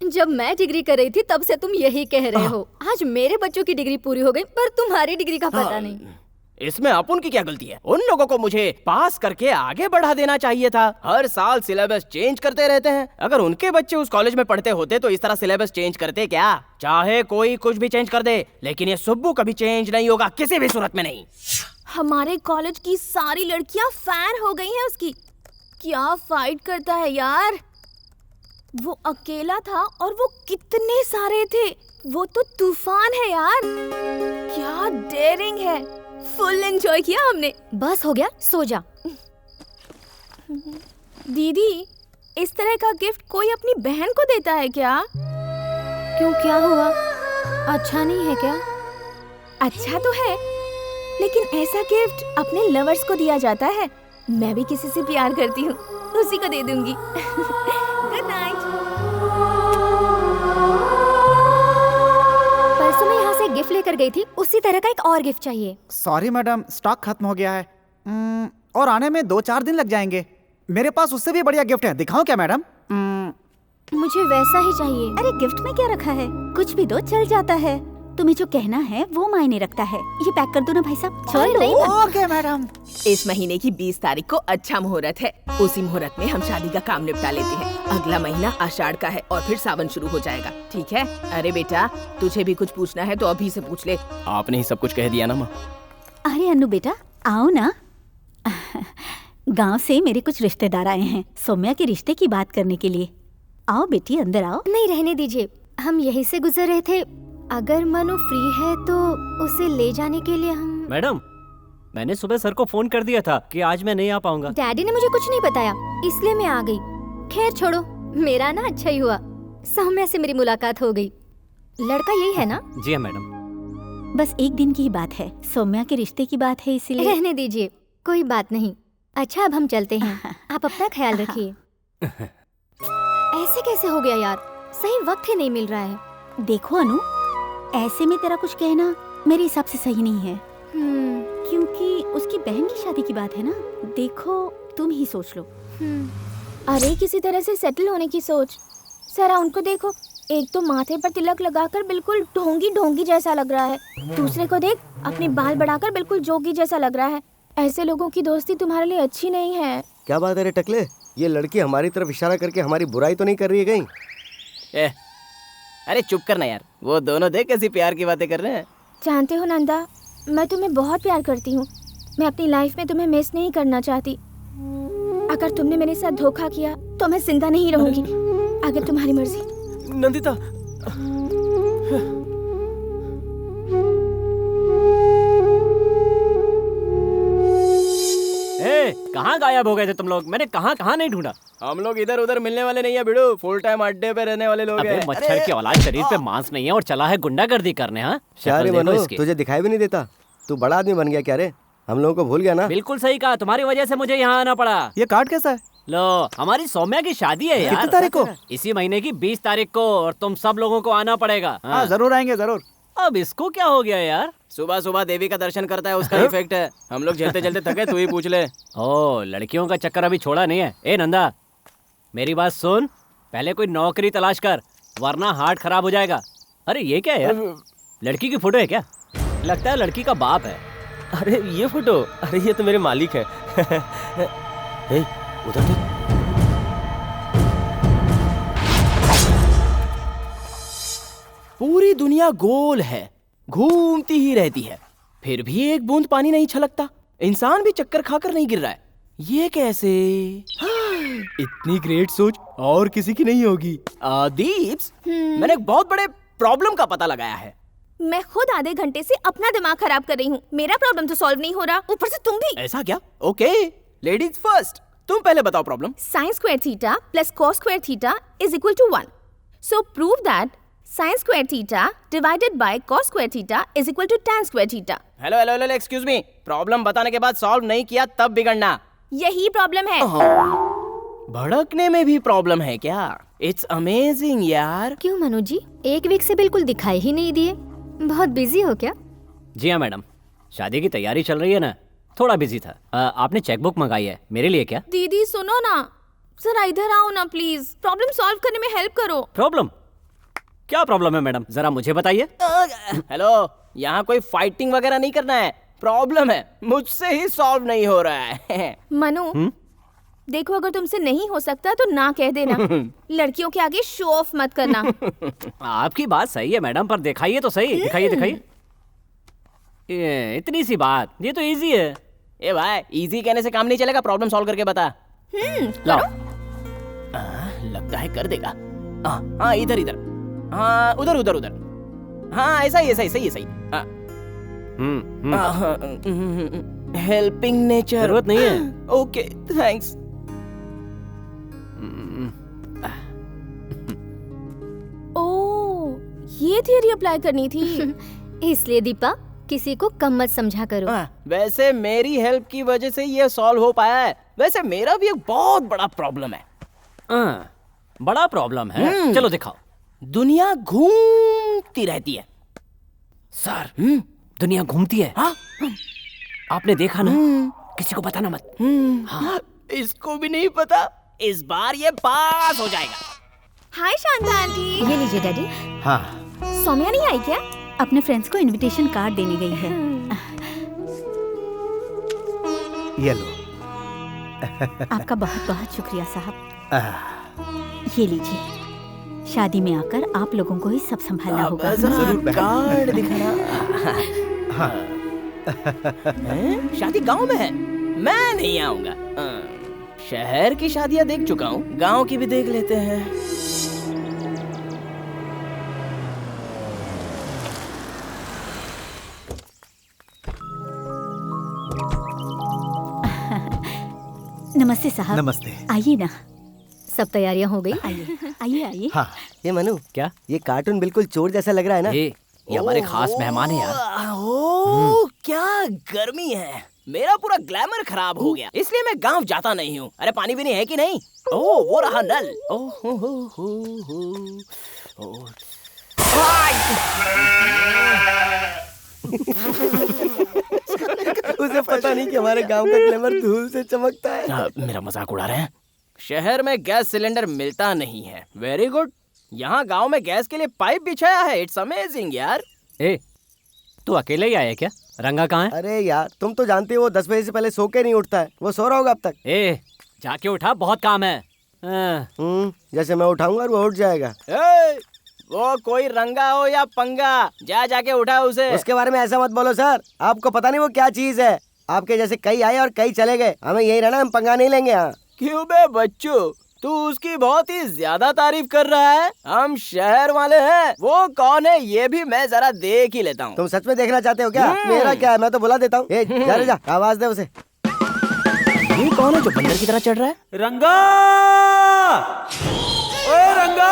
जब मैं डिग्री कर रही थी तब से तुम यही कह रहे हो। आज मेरे बच्चों की डिग्री पूरी हो गई, पर तुम्हारी डिग्री का पता नहीं। इसमें अपुन की क्या गलती है? उन लोगों को मुझे पास करके आगे बढ़ा देना चाहिए था। हर साल सिलेबस चेंज करते रहते हैं। अगर उनके बच्चे उस कॉलेज में पढ़ते होते तो इस तरह सिलेबस चेंज करते क्या? चाहे कोई कुछ भी चेंज कर दे, लेकिन ये सुब्बू कभी चेंज नहीं होगा, किसी भी सूरत में नहीं। हमारे कॉलेज की सारी लड़कियां फैन हो गई हैं उसकी। क्या फाइट करता है यार। वो अकेला था और वो कितने सारे थे। वो तो तूफान है यार। क्या डेयरिंग है। फुल एंजॉय किया हमने। बस हो गया, सो जा। दीदी, इस तरह का गिफ्ट कोई अपनी बहन को देता है क्या? क्यों, क्या हुआ? अच्छा नहीं है क्या? अच्छा तो है, लेकिन ऐसा गिफ्ट अपने लवर्स को दिया जाता है। मैं भी किसी से प्यार करती हूँ, उसी को दे दूंगी। Good night. परसों मैं यहाँ से गिफ्ट लेकर गई थी, उसी तरह का एक और गिफ्ट चाहिए। सॉरी मैडम, स्टॉक खत्म हो गया है। और आने में 2-4 दिन लग जाएंगे। मेरे पास उससे भी बढ़िया गिफ्ट है, दिखाऊं क्या मैडम? मुझे वैसा ही चाहिए। अरे गिफ्ट में क्या रखा है, कुछ भी दो चल जाता है। तुम्हें जो कहना है वो मायने रखता है। ये पैक कर दो ना भाई साहब। चलो। Okay madam. इस महीने की 20 तारीख को अच्छा मुहूर्त है। उसी मुहूर्त में हम शादी का काम निपटा लेते हैं। अगला महीना आषाढ़ का है और फिर सावन शुरू हो जाएगा, ठीक है? अरे बेटा, तुझे भी कुछ पूछना है तो अभी से पूछ ले। आपने ही सब कुछ कह दिया ना माँ। अरे अन्नू बेटा, आओ ना। गांव से मेरे कुछ रिश्तेदार आए हैं सौम्या के रिश्ते की बात करने के लिए। आओ बेटी, अंदर आओ। नहीं, रहने दीजिए, हम यहीं से गुजर रहे थे। अगर मनु फ्री है तो उसे ले जाने के लिए हम। मैडम, मैंने सुबह सर को फोन कर दिया था कि आज मैं नहीं आ पाऊंगा। डैडी ने मुझे कुछ नहीं बताया, इसलिए मैं आ गई। खैर छोड़ो, मेरा ना अच्छा ही हुआ, सौम्या से मेरी मुलाकात हो गई। लड़का यही है ना? जी हाँ मैडम। बस एक दिन की ही बात है, सौम्या के रिश्ते की बात है, इसीलिए। रहने दीजिए, कोई बात नहीं। अच्छा, अब हम चलते हैं। आप अपना ख्याल रखिए। ऐसे कैसे हो गया यार, सही वक्त ही नहीं मिल रहा है। देखो अनु, ऐसे में तेरा कुछ कहना मेरे हिसाब से सही नहीं है। क्योंकि उसकी बहन की शादी की बात है ना। देखो, तुम ही सोच लो। अरे किसी तरह से सेटल होने की सोच। सरा उनको देखो, एक तो माथे पर तिलक लगाकर बिल्कुल ढोंगी ढोंगी जैसा लग रहा है। दूसरे को देख, अपने बाल बढ़ाकर बिल्कुल जोगी जैसा लग रहा है। ऐसे लोगों की दोस्ती तुम्हारे लिए अच्छी नहीं है। क्या बात है रे टकले, ये लड़की हमारी तरफ इशारा करके हमारी बुराई तो नहीं कर रही है कहीं? अरे चुप करना यार, वो दोनों देख कैसी प्यार की बातें कर रहे हैं। जानते हो नंदा, मैं तुम्हें बहुत प्यार करती हूँ। मैं अपनी लाइफ में तुम्हें मिस नहीं करना चाहती। अगर तुमने मेरे साथ धोखा किया तो मैं जिंदा नहीं रहूंगी। अगर तुम्हारी मर्जी। नंदिता, कहाँ गायब हो गए थे तुम लोग? मैंने कहाँ नहीं ढूंढा। हम लोग इधर उधर मिलने वाले नहीं है बिड़ू, फुल टाइम अड्डे पे रहने वाले लोग हैं। मच्छर की औलाद, शरीर पे मांस नहीं है और चला है गुंडागर्दी करने। हाँ, तुझे दिखाई भी नहीं देता? तू बड़ा आदमी बन गया क्या रे? हम लोगों को भूल गया ना? बिल्कुल सही कहा, तुम्हारी वजह से मुझे यहाँ आना पड़ा। ये कार्ड कैसा है? लो, हमारी सौम्या की शादी है यार। कितनी तारीख को? इसी महीने की 20 तारीख को, और तुम सब लोगों को आना पड़ेगा। हाँ, जरूर आएंगे, जरूर। अब इसको क्या हो गया यार? सुबह सुबह देवी का दर्शन करता है, उसका इफेक्ट है। हम लोग चलते चलते थके, तू ही पूछ ले। ओ, लड़कियों का चक्कर अभी छोड़ा नहीं है। ए नंदा, मेरी बात सुन, पहले कोई नौकरी तलाश कर, वरना हार्ट खराब हो जाएगा। अरे ये क्या है यार? लड़की की फोटो है क्या? लगता है लड़की का बाप है। अरे ये फोटो, अरे ये तो मेरे मालिक है। उधर देख। पूरी दुनिया गोल है, घूमती ही रहती है, फिर भी एक बूंद पानी नहीं छलकता। इंसान भी चक्कर खाकर नहीं गिर रहा है, ये कैसे? इतनी ग्रेट सोच और किसी की नहीं होगी। दीप्स, मैंने एक बहुत बड़े प्रॉब्लम का पता लगाया है। मैं खुद आधे घंटे से अपना दिमाग खराब कर रही हूँ। मेरा प्रॉब्लम तो सॉल्व नहीं हो रहा, ऊपर से तुम भी। ऐसा क्या? Okay, ladies first. तुम पहले बताओ problem. sin square theta plus cos square theta is equal to 1. So prove that sin square theta divided by cos square theta is equal to tan square theta. Hello hello hello, excuse me. Problem बताने के बाद solve नहीं किया तब बिगड़ना। यही problem है। भड़कने में भी प्रॉब्लम है क्या? इट्स अमेजिंग यार। क्यों मनु जी, एक वीक से बिल्कुल दिखाई ही नहीं दिए, बहुत बिजी हो क्या? जी हाँ मैडम, शादी की तैयारी चल रही है ना, थोड़ा बिजी था। आपने चेकबुक मंगाई है मेरे लिए क्या? दीदी सुनो ना, जरा इधर आओ ना प्लीज, प्रॉब्लम सॉल्व करने में हेल्प करो। प्रॉब्लम? क्या प्रॉब्लम है मैडम, जरा मुझे बताइए। हेलो, यहाँ कोई फाइटिंग वगैरह नहीं करना है। प्रॉब्लम है मुझसे ही सॉल्व नहीं हो रहा है। मनु देखो, अगर तुमसे नहीं हो सकता तो ना कह देना। लड़कियों के आगे शो ऑफ मत करना। आपकी बात सही है मैडम, पर दिखाइए तो सही, दिखाइए दिखाइए। ये इतनी सी बात, ये तो इजी है। ए भाई, इजी कहने से काम नहीं चलेगा, प्रॉब्लम सॉल्व करके बता। लाओ। लगता है कर देगा। हाँ इधर इधर, हाँ उधर उधर उधर, हाँ ऐसा ही सही है सही। Helping nature. जरूरत नहीं है। Okay thanks. ओह, ये थियरी अप्लाई करनी थी। इसलिए दीपा, किसी को कम मत समझा करो। वैसे मेरी हेल्प की वजह से ये सॉल्व हो पाया है। वैसे मेरा भी एक बहुत बड़ा प्रॉब्लम है। बड़ा प्रॉब्लम है? चलो दिखाओ। दुनिया घूमती रहती है। सर, दुनिया घूमती है? हाँ? आपने देखा ना? किसी को बताना मत। हाँ। इसको भी नहीं पता। इस बार ये पास हो जाएगा। हाय शांता आंटी। ये लीजिए डैडी। हाँ। सौम्या नहीं आई क्या? अपने फ्रेंड्स को इनविटेशन कार्ड देने गई है। ये लो। आपका बहुत बहुत शुक्रिया साहब। ये लीजिए, शादी में आकर आप लोगों को ही सब संभालना होगा। जरूर कार्ड दिखाना। हाँ। शादी गांव में है, मैं नहीं आऊंगा। शहर की शादियां देख चुका हूँ, गांव की भी देख लेते हैं। नमस्ते साहब। नमस्ते। आइए ना। सब तैयारियां हो गई? आइए आइए आइए। हाँ। ये मनु, क्या? ये कार्टून बिल्कुल चोर जैसा लग रहा है ना? ये हमारे खास मेहमान है यार। ओह क्या गर्मी है, मेरा पूरा ग्लैमर खराब हो गया, इसलिए मैं गांव जाता नहीं हूँ। अरे पानी भी नहीं है कि नहीं? ओह वो रहा नल। उसे पता नहीं कि हमारे गांव का ग्लैमर धूल से चमकता है। मेरा मजाक उड़ा रहे हैं। शहर में गैस सिलेंडर मिलता नहीं है। वेरी गुड, यहाँ गांव में गैस के लिए पाइप बिछाया है। इट्स अमेजिंग यार। ए, तू अकेले ही आया क्या? रंगा कहाँ है? अरे यार, तुम तो जानते हो 10 बजे से पहले सो के नहीं उठता है। वो सो रहा होगा अब तक। ए, जाके उठा, बहुत काम है। जैसे मैं उठाऊंगा वो उठ जाएगा। वो कोई रंगा हो या पंगा, जाके उठा उसे। उसके बारे में ऐसा मत बोलो सर, आपको पता नहीं वो क्या चीज है। आपके जैसे कई आए और कई चले गए, हमें यही रहना, हम पंगा नहीं लेंगे। यहाँ क्यों बे बच्चों, तू उसकी बहुत ही ज्यादा तारीफ कर रहा है। हम शहर वाले हैं, वो कौन है ये भी मैं जरा देख ही लेता हूँ। तुम सच में देखना चाहते हो क्या? मेरा क्या है, मैं तो बुला देता हूँ। जा आवाज दे उसे। ये कौन है जो बंदर की तरह चढ़ रहा है? रंगा! ओए रंगा!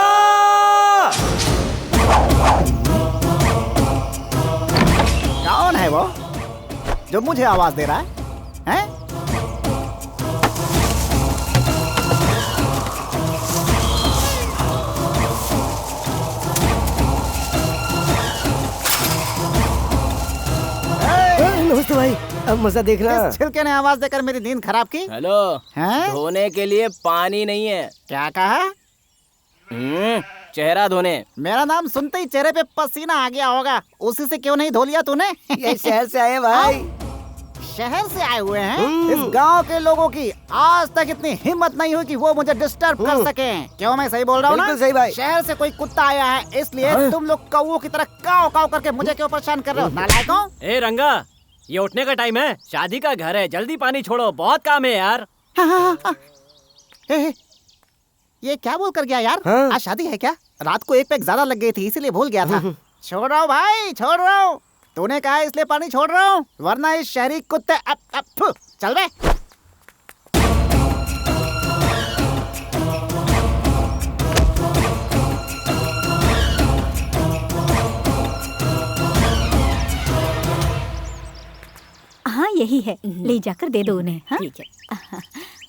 कौन है वो जो मुझे आवाज दे रहा है? हैं? नमस्ते भाई, अब मजा देखना। किस छिलके ने आवाज देकर मेरी नींद खराब की? हेलो, धोने के लिए पानी नहीं है। क्या कहा? चेहरा धोने। मेरा नाम सुनते ही चेहरे पे पसीना आ गया होगा, उसी से क्यों नहीं धो लिया तूने? ये शहर से आए भाई। शहर से आए हुए हैं? इस गांव के लोगों की आज तक इतनी हिम्मत नहीं हुई कि वो मुझे डिस्टर्ब कर सकें। क्यों मैं सही बोल रहा हूँ ना? बिल्कुल सही भाई। शहर से कोई कुत्ता आया है, इसलिए तुम लोग कौवों की तरह काव काव करके मुझे क्यों परेशान कर रहे हो? नालायकों! ए रंगा, ये उठने का टाइम है, शादी का घर है, जल्दी पानी छोड़ो, बहुत काम है यार। ये क्या बोल कर गया यार? आज शादी है क्या? रात को एक पैक ज्यादा लग गई थी, इसीलिए भूल गया था। छोड़ रहा हूँ भाई, छोड़ रहा हूँ। तूने कहा इसलिए पानी छोड़ रहा हूँ, वरना इस शहरी कुत्ते फु, चल बे। हाँ यही है, ले जाकर दे दो उन्हें। हाँ? ठीक है।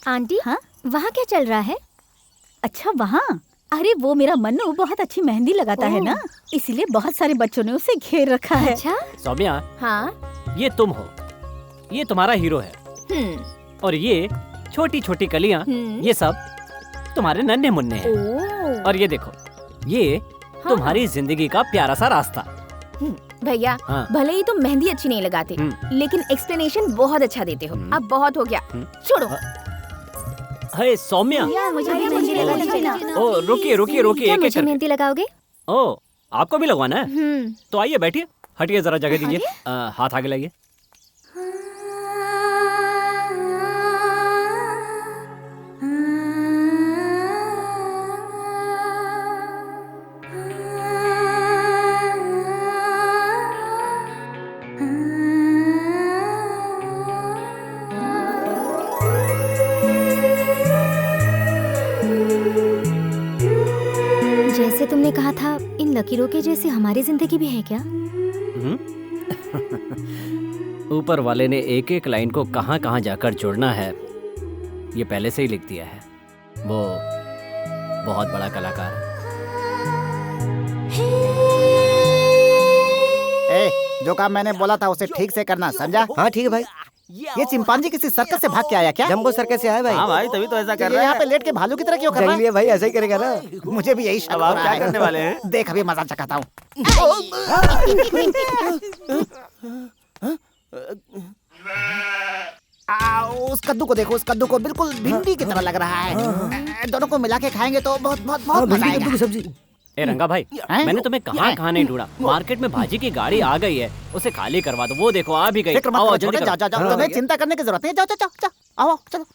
आंटी, हाँ? वहाँ क्या चल रहा है? अच्छा वहाँ, अरे वो मेरा मन्नू बहुत अच्छी मेहंदी लगाता है ना, इसीलिए बहुत सारे बच्चों ने उसे घेर रखा है। अच्छा? सौम्या, हाँ। ये तुम हो, ये तुम्हारा हीरो है, और ये छोटी छोटी कलियां, ये सब तुम्हारे नन्हे मुन्ने हैं। और ये देखो, ये तुम्हारी जिंदगी का प्यारा सा रास्ता। भैया, हाँ। भले ही तुम मेहंदी अच्छी नहीं लगाते, लेकिन एक्सप्लेनेशन बहुत अच्छा देते हो। अब बहुत हो गया, छोड़ो। हे सौम्या, मुझे लगा। ओ रुकिए रुकिए रुकिए, क्या एक एक मुझे करके। मेहंदी लगाओगे? ओ आपको भी लगवाना है? तो आइए बैठिए, हटिए जरा जगह दीजिए, हाथ आगे लाइए। जैसे तुमने कहा था, इन लकीरों के जैसे हमारी जिंदगी भी है क्या? ऊपर वाले ने एक एक लाइन को कहाँ कहाँ जाकर जोड़ना है, ये पहले से ही लिख दिया है। वो बहुत बड़ा कलाकार है। ए, जो काम मैंने बोला था उसे ठीक से करना, समझा? हाँ ठीक है भाई। ये चिंपांजी किसी सर्कस से भाग के आया क्या? जंबो सर्कस से आया भाई। हाँ भाई, तभी तो ऐसा कर रहा है। यहाँ पे लेट के भालू की तरह क्यों कर रहा है? जंगली भाई ऐसा ही करेगा ना। मुझे भी यही शक हो रहा है। अब आप क्या करने वाले हैं? देख अभी मजा चखाता हूँ। उस कद्दू को देखो, उस कद्दू को बिल्कुल भिंडी की तरह लग रहा है। दोनों को मिला के खाएंगे तो बहुत बहुत बहुत मजा आएगा। कद्दू की सब्जी। ए रंगा भाई, मैंने तुम्हें कहाँ नहीं ढूंढा। मार्केट में भाजी की गाड़ी आ गई है, उसे खाली करवा दो। वो देखो आ भी गई। फिक्र मत आओ, करो, जल्दी छोटे, करो। जाओ जाओ जाओ, तुम्हें चिंता करने की जरूरत नहीं। जाओ जाओ जाओ जाओ, आओ चलो।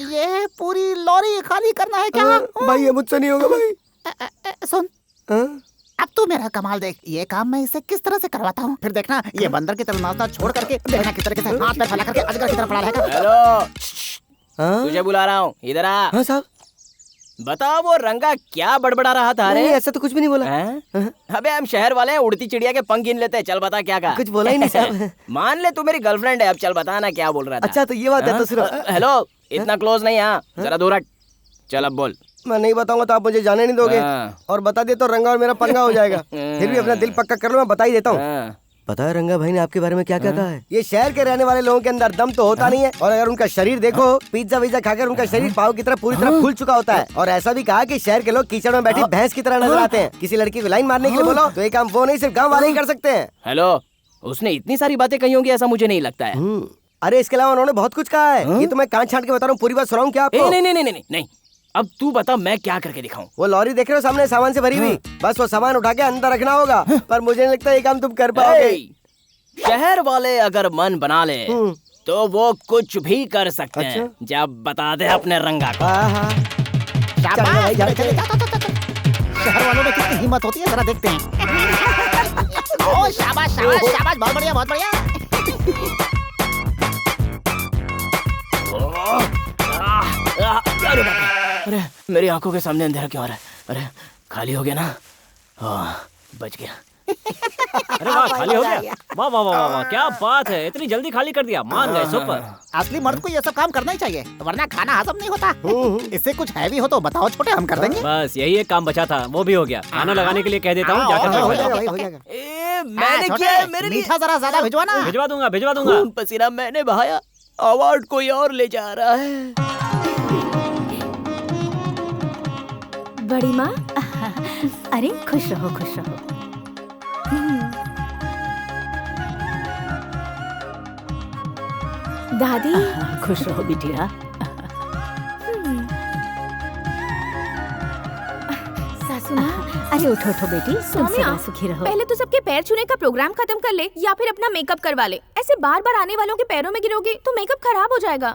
ये पूरी लॉरी खाली करना है क्या? भाई ये मुझसे नहीं होगा भाई। सुन, अब तू मेरा कमाल देख। ये काम मैं इसे किस तरह से करवाता हूँ, फिर देखना। ये बंदर की तरह नाचना छोड़ करके देखना किस तरीके से हाथ पैर फैला करके अजगर की तरह पड़ा रहेगा। हेलो, तुझे बुला रहा हूँ, इधर आ। हाँ साहब। बताओ वो रंगा क्या बड़बड़ा रहा था? अरे ऐसा तो कुछ भी नहीं बोला। अबे हम शहर वाले हैं, उड़ती चिड़िया के पंख गिन लेते हैं। चल बता क्या कहा? कुछ बोला ही नहीं साहब। मान ले तू मेरी गर्लफ्रेंड है, अब चल बता ना क्या बोल रहा था। अच्छा तो ये बात है तो सुनो। हेलो, इतना क्लोज नहीं। हाँ जरा दूर हट। चल अब बोल। मैं नहीं बताऊंगा तो आप मुझे जाने नहीं दोगे, और बता दे तो रंगा और मेरा पंगा हो जाएगा। फिर भी अपना दिल पक्का कर लो, मैं बता ही देता हूँ। पता है रंगा भाई ने आपके बारे में क्या क्या कहा है? ये शहर के रहने वाले लोगों के अंदर दम तो होता नहीं है, और अगर उनका शरीर देखो, पिज्जा विज्जा खाकर उनका शरीर पाव की तरह पूरी तरह फूल चुका होता है। और ऐसा भी कहा कि शहर के लोग कीचड़ में बैठी भैंस की तरह नजर आते हैं। किसी लड़की को लाइन मारने के लिए बोलो तो ये काम वो नहीं सिर्फ गाँव वाले ही कर सकते हैं। हेलो, उसने इतनी सारी बातें कही होंगी ऐसा मुझे नहीं लगता है। अरे इसके अलावा उन्होंने बहुत कुछ कहा है। ये तो मैं कान छाट के बता रहा हूँ, पूरी बात सुनाऊं क्या आपको? नहीं नहीं नहीं नहीं नहीं, अब तू बता मैं क्या करके दिखाऊं? वो लॉरी देख रहे हो सामने सामान से भरी हुई, बस वो सामान उठा के अंदर रखना होगा। पर मुझे नहीं लगता ये काम तुम कर पाओगे। शहर वाले अगर मन बना ले तो वो कुछ भी कर सकते हैं। जब बता दे अपने रंगा को। शहर वालों में कितनी हिम्मत होती है जरा देखते हैं। ओ शाबाश शाबाश शाबाश, बहुत बढ़िया बहुत बढ़िया। अरे मेरी आंखों के सामने अंधेरा क्यों आ रहा है? अरे खाली हो गया ना, बच गया। अरे वाह, खाली हो गया। वाह वाह वाह वाह, क्या बात है, इतनी जल्दी खाली कर दिया। मान गए, सुपर। असली मर्द को ये सब काम करना ही चाहिए, वरना खाना हजम नहीं होता। इससे कुछ हैवी हो तो बताओ छोटे, हम कर देंगे। बस यही एक काम बचा था, वो भी हो गया। खाना लगाने के लिए कह देता हूँ, जाकर मैंने किया, मेरे मीठा जरा ज्यादा भिजवाना। भिजवा दूंगा भिजवा दूंगा। पसीना मैंने बहाया, अवार्ड कोई और ले जा रहा है। बड़ी माँ, अरे खुश रहो खुश रहो। दादी खुश रहो बिटिया। सासू माँ, अरे उठो उठो बेटी, तुम सदा सुखी रहो। पहले तो सबके पैर छूने का प्रोग्राम खत्म कर ले, या फिर अपना मेकअप करवा ले। ऐसे बार बार आने वालों के पैरों में गिरोगी तो मेकअप खराब हो जाएगा।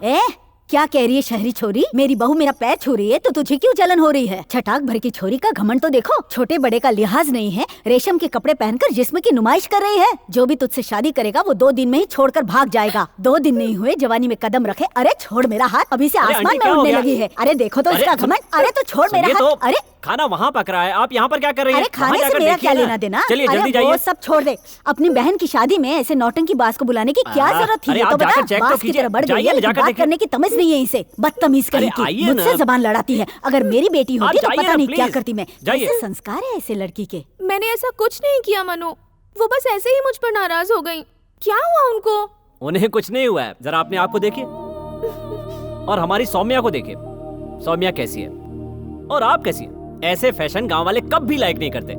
क्या कह रही है शहरी छोरी? मेरी बहू मेरा पैर छू रही है तो तुझे क्यों जलन हो रही है? छटाक भर की छोरी का घमंड तो देखो, छोटे बड़े का लिहाज नहीं है, रेशम के कपड़े पहनकर जिस्म की नुमाइश कर रही है। जो भी तुझसे शादी करेगा वो 2 दिन में ही छोड़कर भाग जाएगा। 2 दिन नहीं हुए जवानी में कदम रखे। अरे छोड़ मेरा हाथ, अभी से आसमान में उड़ने लगी है। अरे देखो तो इसका घमंड। अरे तो छोड़ मेरा हाथ। अरे खाना वहाँ पक रहा है, आप यहाँ पर क्या कर रही हैं? अरे खाने से मेरा क्या लेना देना? चलिए जल्दी जाइए। वो सब छोड़ दे। अपनी बहन की शादी में ऐसे नौटंकी बाज को बुलाने की क्या जरूरत थी? तो बता, बाज की तरह बढ़ गई है, लेकिन बात करने की तमीज नहीं है इसे। बदतमीज कहीं की, मुझसे जबान लड़ाती है। अगर मेरी बेटी होती तो पता नहीं क्या करती मैं। कैसे संस्कार है ऐसे लड़की के? मैंने ऐसा कुछ नहीं किया मनु, वो बस ऐसे ही मुझ पर नाराज हो गई। क्या हुआ उनको? उन्हें कुछ नहीं हुआ है। जरा अपने आप को देखिए और हमारी सौम्या को देखिए। सौम्या कैसी है और आप कैसी है? ऐसे फैशन गांव वाले कभी लाइक नहीं करते।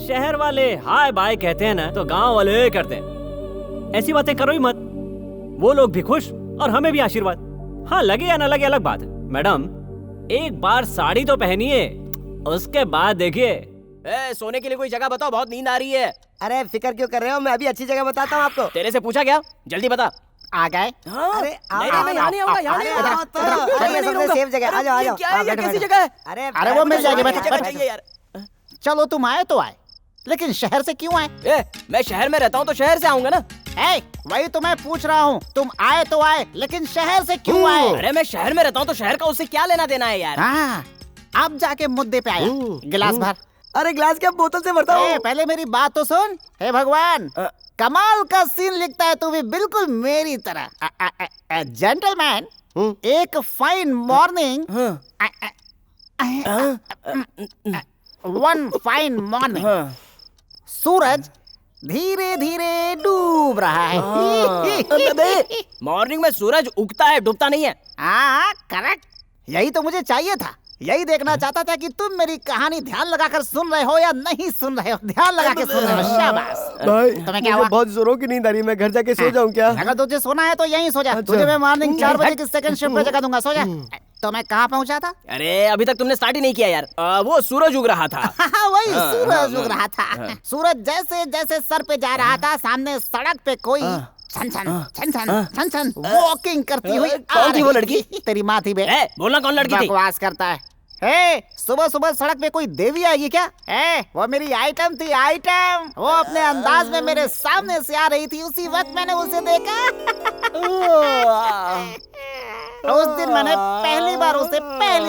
शहर वाले हाय बाय कहते हैं ना, तो गांव वाले करते हैं। ऐसी बातें करो ही मत। वो लोग भी खुश और हमें भी आशीर्वाद। हाँ, लगे या ना लगे अलग बात है। मैडम, एक बार साड़ी तो पहनिए, उसके बाद देखिए। सोने के लिए कोई जगह बताओ, बहुत नींद आ रही है। अरे फिक्र क्यों कर रहे हो, मैं अभी अच्छी जगह बताता हूँ आपको। तेरे से पूछा क्या? जल्दी बता। आ गए? अरे यहाँ नहीं होगा, यहाँ नहीं होगा। सबसे सेफ जगह, आ जाओ आ जाओ। क्या है, कैसी जगह है? अरे वो मिल जाएगी, बैठो यार। चलो तुम आए तो आए, लेकिन शहर से क्यों आए? मैं शहर में रहता हूँ तो शहर से आऊंगा ना। वही तो मैं पूछ रहा हूँ, तुम आए तो आए, लेकिन शहर से क्यों आए? अरे मैं शहर में रहता हूँ तो शहर का उससे क्या लेना देना है यार? हाँ, अब जाके मुद्दे पे आया। गिलास भर। अरे गिलास क्या, बोतल से भरता हूँ। पहले मेरी बात तो सुन। हे भगवान, कमाल का सीन लिखता है तू भी, बिल्कुल मेरी तरह। जेंटलमैन, एक fine morning, one fine morning, सूरज धीरे धीरे डूब रहा है। मॉर्निंग में सूरज उगता है, डूबता नहीं है। हाँ करेक्ट, यही तो मुझे चाहिए था। यही देखना चाहता था कि तुम मेरी कहानी ध्यान लगाकर सुन रहे हो या नहीं सुन रहे हो। ध्यान लगा के सुन रहे हो, शाबाश। भाई तुम्हें क्या हुआ? बहुत जोरों की नींद आ रही है, मैं घर जाके सो जाऊं क्या? अगर तुझे सोना है तो यहीं सो जा। तुझे मैं मॉर्निंग 4 बजे की सेकंड शिफ्ट पे जगह दूंगा, सो जा। तो मैं कहाँ पहुँचा था? अरे अभी तक तुमने स्टार्ट ही नहीं किया यार। वो सूरज उग रहा था। वही सूरज उग रहा था। सूरज जैसे जैसे सर पे जा रहा था, सामने सड़क पे कोई छन छन छन छन छन छन वॉकिंग करती हुई। कौन थी वो लड़की? तेरी माँ थी बे। बोलना कौन लड़की थी? बकवास करता है। सुबह सुबह सड़क पे कोई देवी आएगी क्या? वो मेरी आइटम थी, आइटम। वो अपने अंदाज में मेरे सामने से आ रही थी, उसी वक्त मैंने उसे देखा। उस दिन मैंने पहली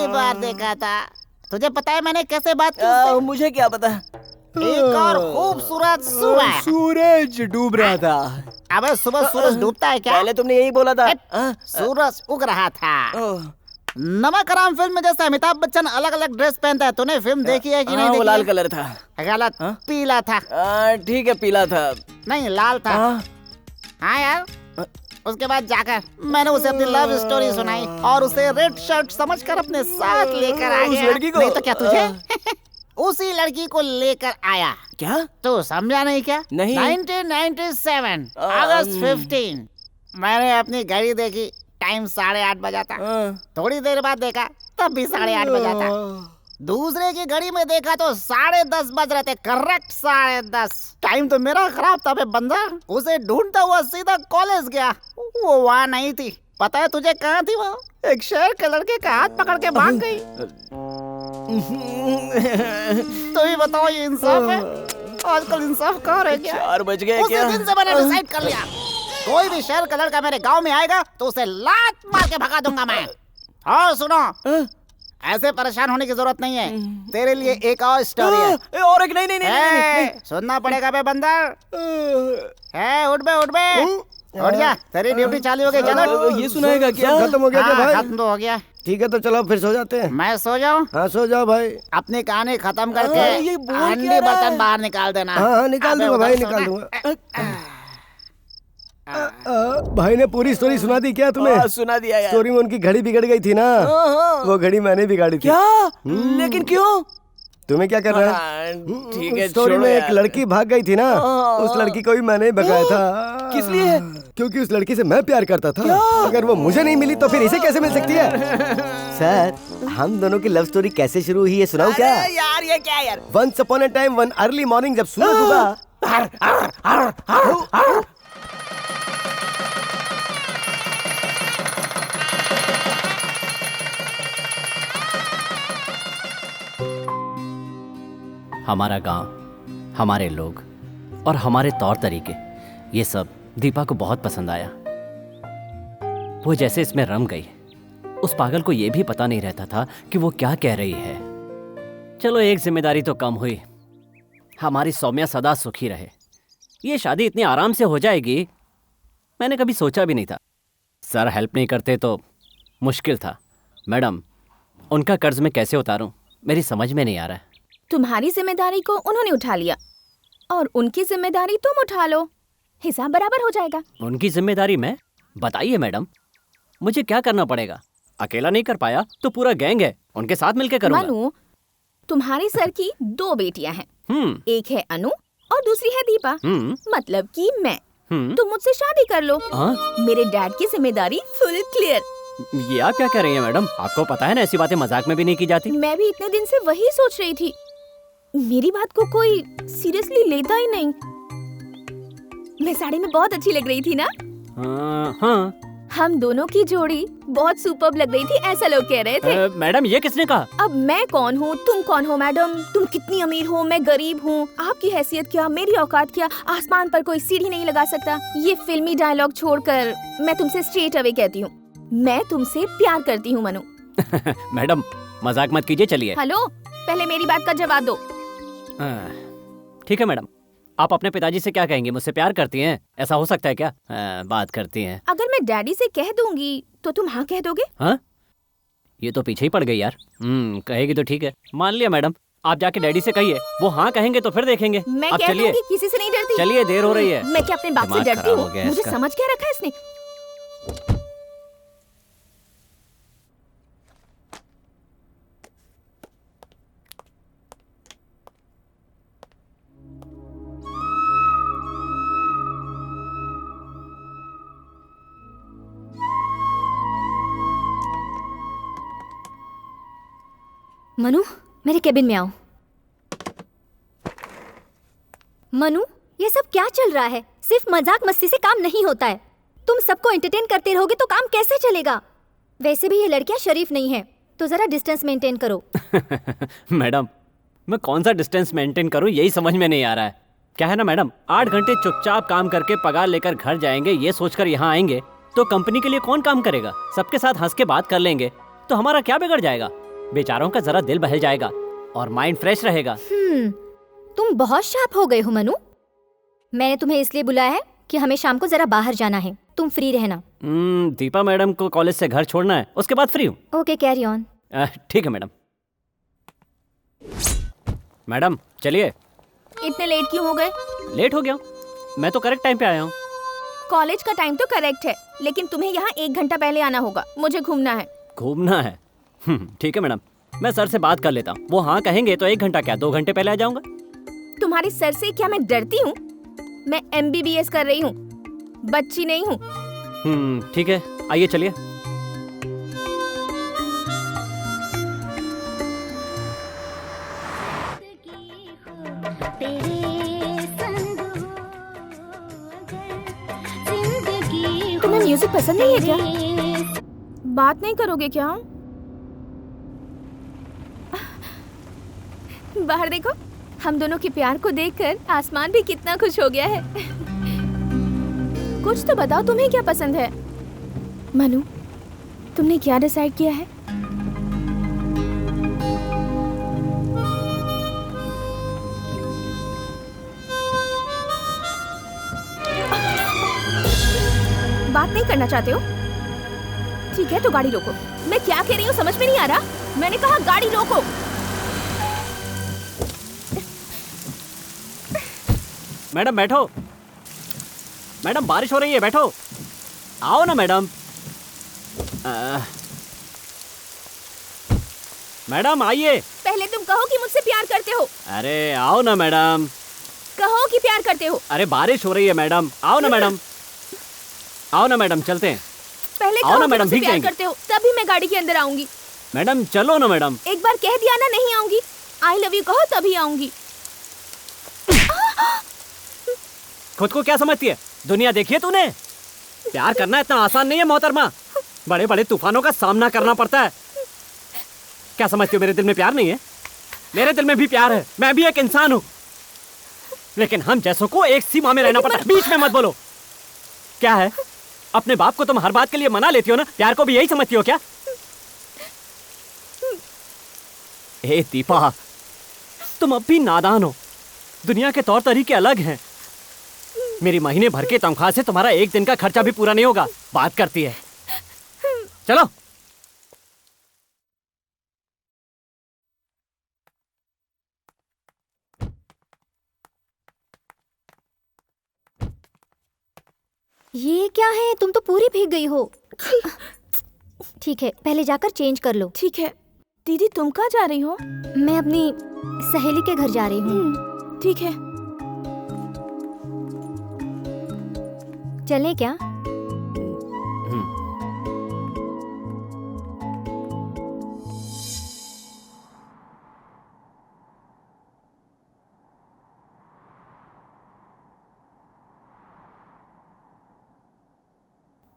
बार देखा था। तुझे पता है मैंने कैसे बात की उससे? मुझे क्या पता। एक और खूबसूरत सुबह सूरज डूब रहा था। अबे सुबह सूरज डूबता है क्या? पहले तुमने यही बोला था। सूरज उग रहा था। नमक हराम फिल्म में जैसे अमिताभ बच्चन अलग अलग ड्रेस पहनता है, तूने फिल्म देखी है कि नहीं देखी? वो लाल कलर था। गलत, पीला था। ठीक है, पीला था। नहीं, लाल था। हाँ यार। उसके बाद जाकर मैंने उसे अपनी लव स्टोरी सुनाई और उसे रेड शर्ट समझकर अपने साथ लेकर आ गया। उस लड़की को? नहीं तो क्या तुझे? उसी लड़की को लेकर आया। क्या तो समझा नहीं क्या? नहीं। 1997 अगस्त 15 मैंने अपनी घड़ी देखी, टाइम 8:30 बजा था। थोड़ी देर बाद देखा तब भी 8:30 बजा था। दूसरे की घड़ी में देखा तो 10:30 बज रहे थे, करेक्ट 10:30। टाइम तो मेरा खराब था बे बंदा। उसे ढूंढता हुआ सीधा कॉलेज गया, वो वहाँ नहीं थी। पता है तुझे कहाँ थी वो? एक शहर के लड़के का हाथ पकड़ के भाग गई। तो ही बताओ, ये इंसाफ है? आजकल इंसाफ कहाँ रह गया? 4 बज गए क्या? उसी दिन से मैंने डिसाइड कर लिया, कोई भी शहर का लड़का मेरे गांव में आएगा तो उसे लात मार के भगा दूंगा मैं। और सुनो, ऐसे परेशान होने की जरूरत नहीं है, तेरे लिए एक और स्टोरी है। और एक? नहीं। सुनना पड़ेगा बे बंदर। उठ उठ जा, तेरी ड्यूटी चालू हो गई। चलो, ये सुनाएगा क्या? खत्म हो गया क्या भाई? खत्म तो हो गया। ठीक है, तो चलो फिर सो जाते हैं। मैं सो जाऊं? हाँ सो जाओ भाई। अपनी कहानी खत्म करके ये बोल हंडी क्या रहा है? बर्तन बाहर निकाल देना। हाँ निकाल दूंगा भाई, निकाल दूंगा। भाई ने पूरी स्टोरी सुना दी क्या तुम्हें? सुना दिया यार। स्टोरी में उनकी घड़ी बिगड़ गई थी ना, वो घड़ी मैंने बिगाड़ी थी। क्या? लेकिन क्यों? तुम्हें क्या कर रहा है? ठीक है, स्टोरी में एक लड़की भाग गई थी ना, उस लड़की को भी मैंने भगाया था। किस लिए? क्योंकि उस लड़की से मैं प्यार करता था। अगर वो मुझे नहीं मिली तो फिर इसे कैसे मिल सकती है? सर, हम दोनों की लव स्टोरी कैसे शुरू हुई है सुनाऊं क्या? यार ये क्या यार? Once upon a time one early morning जब सूरज उगा, हमारा गांव, हमारे लोग और हमारे तौर तरीके, ये सब दीपा को बहुत पसंद आया। वो जैसे इसमें रम गई। उस पागल को ये भी पता नहीं रहता था कि वो क्या कह रही है। चलो एक जिम्मेदारी तो कम हुई। हमारी सौम्या सदा सुखी रहे। ये शादी इतनी आराम से हो जाएगी मैंने कभी सोचा भी नहीं था। सर हेल्प नहीं करते तो मुश्किल था। मैडम, उनका कर्ज मैं कैसे उतारूं, मेरी समझ में नहीं आ रहा है। तुम्हारी जिम्मेदारी को उन्होंने उठा लिया और उनकी जिम्मेदारी तुम उठा लो, हिसाब बराबर हो जाएगा। उनकी जिम्मेदारी मैं? बताइए मैडम, मुझे क्या करना पड़ेगा? अकेला नहीं कर पाया तो पूरा गैंग है, उनके साथ मिलकर करूंगा। मनु, तुम्हारे सर की 2 बेटियां हैं। एक है अनु और दूसरी है दीपा। मतलब कि मैं। तुम मुझसे शादी कर लो। मेरे डैड की जिम्मेदारी फुल क्लियर। ये आप क्या कह रही हैं मैडम? आपको पता है ना ऐसी बातें मजाक में भी नहीं की जाती। मैं भी इतने दिन से वही सोच रही थी। मेरी बात को कोई सीरियसली लेता ही नहीं। मैं साड़ी में बहुत अच्छी लग रही थी ना? हाँ। हम दोनों की जोड़ी बहुत सुपर्ब लग रही थी, ऐसा लोग कह रहे थे। मैडम, ये किसने कहा? अब मैं कौन हूँ, तुम कौन हो मैडम? तुम कितनी अमीर हो, मैं गरीब हूँ। आपकी हैसियत क्या, मेरी औकात क्या? आसमान पर कोई सीढ़ी नहीं लगा सकता। ये फिल्मी डायलॉग छोड़कर मैं तुमसे स्ट्रेट अवे कहती हूँ, मैं तुमसे प्यार करती हूँ मनु। मैडम मजाक मत कीजिए, चलिए। हेलो, पहले मेरी बात का जवाब दो। ठीक है मैडम, आप अपने पिताजी से क्या कहेंगे? मुझसे प्यार करती हैं, ऐसा हो सकता है क्या? बात करती हैं। अगर मैं डैडी से कह दूंगी तो तुम हाँ कह दोगे? हाँ, ये तो पीछे ही पड़ गई यार। कहेगी तो ठीक है, मान लिया मैडम। आप जाके डैडी से कहिए, वो हाँ कहेंगे तो फिर देखेंगे। मैं कह दूंगी, किसी से नहीं डरती। चलिए, देर हो रही है। मैं क्या अपने बाप से डरती हूँ? मुझे समझ क्या रखा है इसने? मनु, मेरे केबिन में आओ। मनु, ये सब क्या चल रहा है? सिर्फ मजाक मस्ती से काम नहीं होता है। तुम सबको एंटरटेन करते रहोगे तो काम कैसे चलेगा? वैसे भी ये लड़कियां शरीफ नहीं है, तो जरा डिस्टेंस मेंटेन करो। मैडम, मैं कौन सा डिस्टेंस मेंटेन करूं, यही समझ में नहीं आ रहा है। क्या है ना मैडम, 8 घंटे चुपचाप काम करके पगार लेकर घर जाएंगे, ये सोचकर यहाँ आएंगे तो कंपनी के लिए कौन काम करेगा? सबके साथ हंस के बात कर लेंगे तो हमारा क्या बिगड़ जाएगा? बेचारों का जरा दिल बहल जाएगा और माइंड फ्रेश रहेगा। तुम बहुत शार्प हो गए हो मनु। मैंने तुम्हें इसलिए बुलाया है कि हमें शाम को जरा बाहर जाना है, तुम फ्री रहना। दीपा मैडम को कॉलेज से घर छोड़ना है, उसके बाद फ्री हूँ। Okay, carry on. ठीक है मैडम। मैडम चलिए। इतने लेट क्यों हो गए? लेट हो गया? मैं तो करेक्ट टाइम पे आया हूँ। कॉलेज का टाइम तो करेक्ट है, लेकिन तुम्हें यहाँ 1 घंटा पहले आना होगा। मुझे घूमना है। घूमना है? ठीक है मैडम, मैं सर से बात कर लेता हूँ। वो हाँ कहेंगे तो 1 घंटा क्या 2 घंटे पहले आ जाऊंगा। तुम्हारे सर से क्या मैं डरती हूँ? मैं MBBS कर रही हूँ, बच्ची नहीं हूँ। ठीक है, आइए चलिए। तुम्हें म्यूजिक पसंद नहीं है क्या? बात नहीं करोगे क्या? बाहर देखो, हम दोनों के प्यार को देखकर आसमान भी कितना खुश हो गया है। कुछ तो बताओ, तुम्हें क्या पसंद है? मनु, तुमने क्या डिसाइड किया है? बात नहीं करना चाहते हो? ठीक है, तो गाड़ी रोको। मैं क्या कह रही हूँ समझ में नहीं आ रहा? मैंने कहा गाड़ी रोको। मैडम बैठो। मैडम बारिश हो रही है, बैठो। आओ ना मैडम। मैडम आइए। पहले तुम कहो कि मुझसे प्यार करते हो। अरे आओ ना मैडम। कहो कि प्यार करते हो। अरे बारिश हो रही है मैडम, आओ ना मैडम। आओ ना मैडम, चलते हैं। पहले आओ ना मैडम, मुझसे प्यार करते हो, तभी मैं गाड़ी के अंदर आऊंगी। मैडम चलो ना मैडम। एक बार कह दिया ना नहीं आऊंगी। आई लव यू कहो तभी आऊंगी। खुद को क्या समझती है? दुनिया देखी है तूने? प्यार करना इतना आसान नहीं है मोहतरमा, बड़े बड़े तूफानों का सामना करना पड़ता है। क्या समझती हो मेरे दिल में प्यार नहीं है? मेरे दिल में भी प्यार है, मैं भी एक इंसान हूँ, लेकिन हम जैसों को एक सीमा में रहना पड़ता है। बीच में मत बोलो। क्या है, अपने बाप को तुम हर बात के लिए मना लेती हो ना, प्यार को भी यही समझती हो क्या? ए दीपा, तुम अब भी नादान हो। दुनिया के तौर तरीके अलग हैं। मेरी महीने भर के तनख्वाह से तुम्हारा एक दिन का खर्चा भी पूरा नहीं होगा। बात करती है। चलो। ये क्या है, तुम तो पूरी भीग गई हो। ठीक है, पहले जाकर चेंज कर लो। ठीक है। दीदी तुम कहाँ जा रही हो? मैं अपनी सहेली के घर जा रही हूँ। ठीक है। चलें क्या?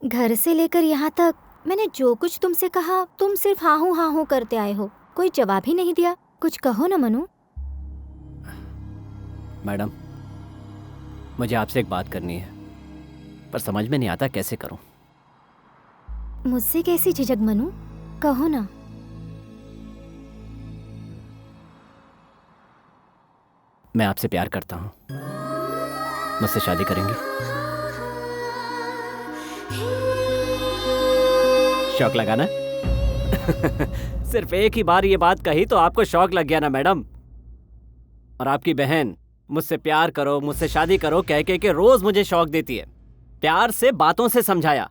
घर से लेकर यहाँ तक मैंने जो कुछ तुमसे कहा, तुम सिर्फ हाँ हूँ करते आए हो, कोई जवाब ही नहीं दिया। कुछ कहो ना मनु। मैडम, मुझे आपसे एक बात करनी है, पर समझ में नहीं आता कैसे करूं। मुझसे कैसी झिझक मनु, कहो ना। मैं आपसे प्यार करता हूं, मुझसे शादी करेंगे? शौक लगा ना? सिर्फ एक ही बार ये बात कही तो आपको शौक लग गया ना मैडम? और आपकी बहन मुझसे प्यार करो, मुझसे शादी करो कह के रोज मुझे शौक देती है। प्यार से, बातों से समझाया,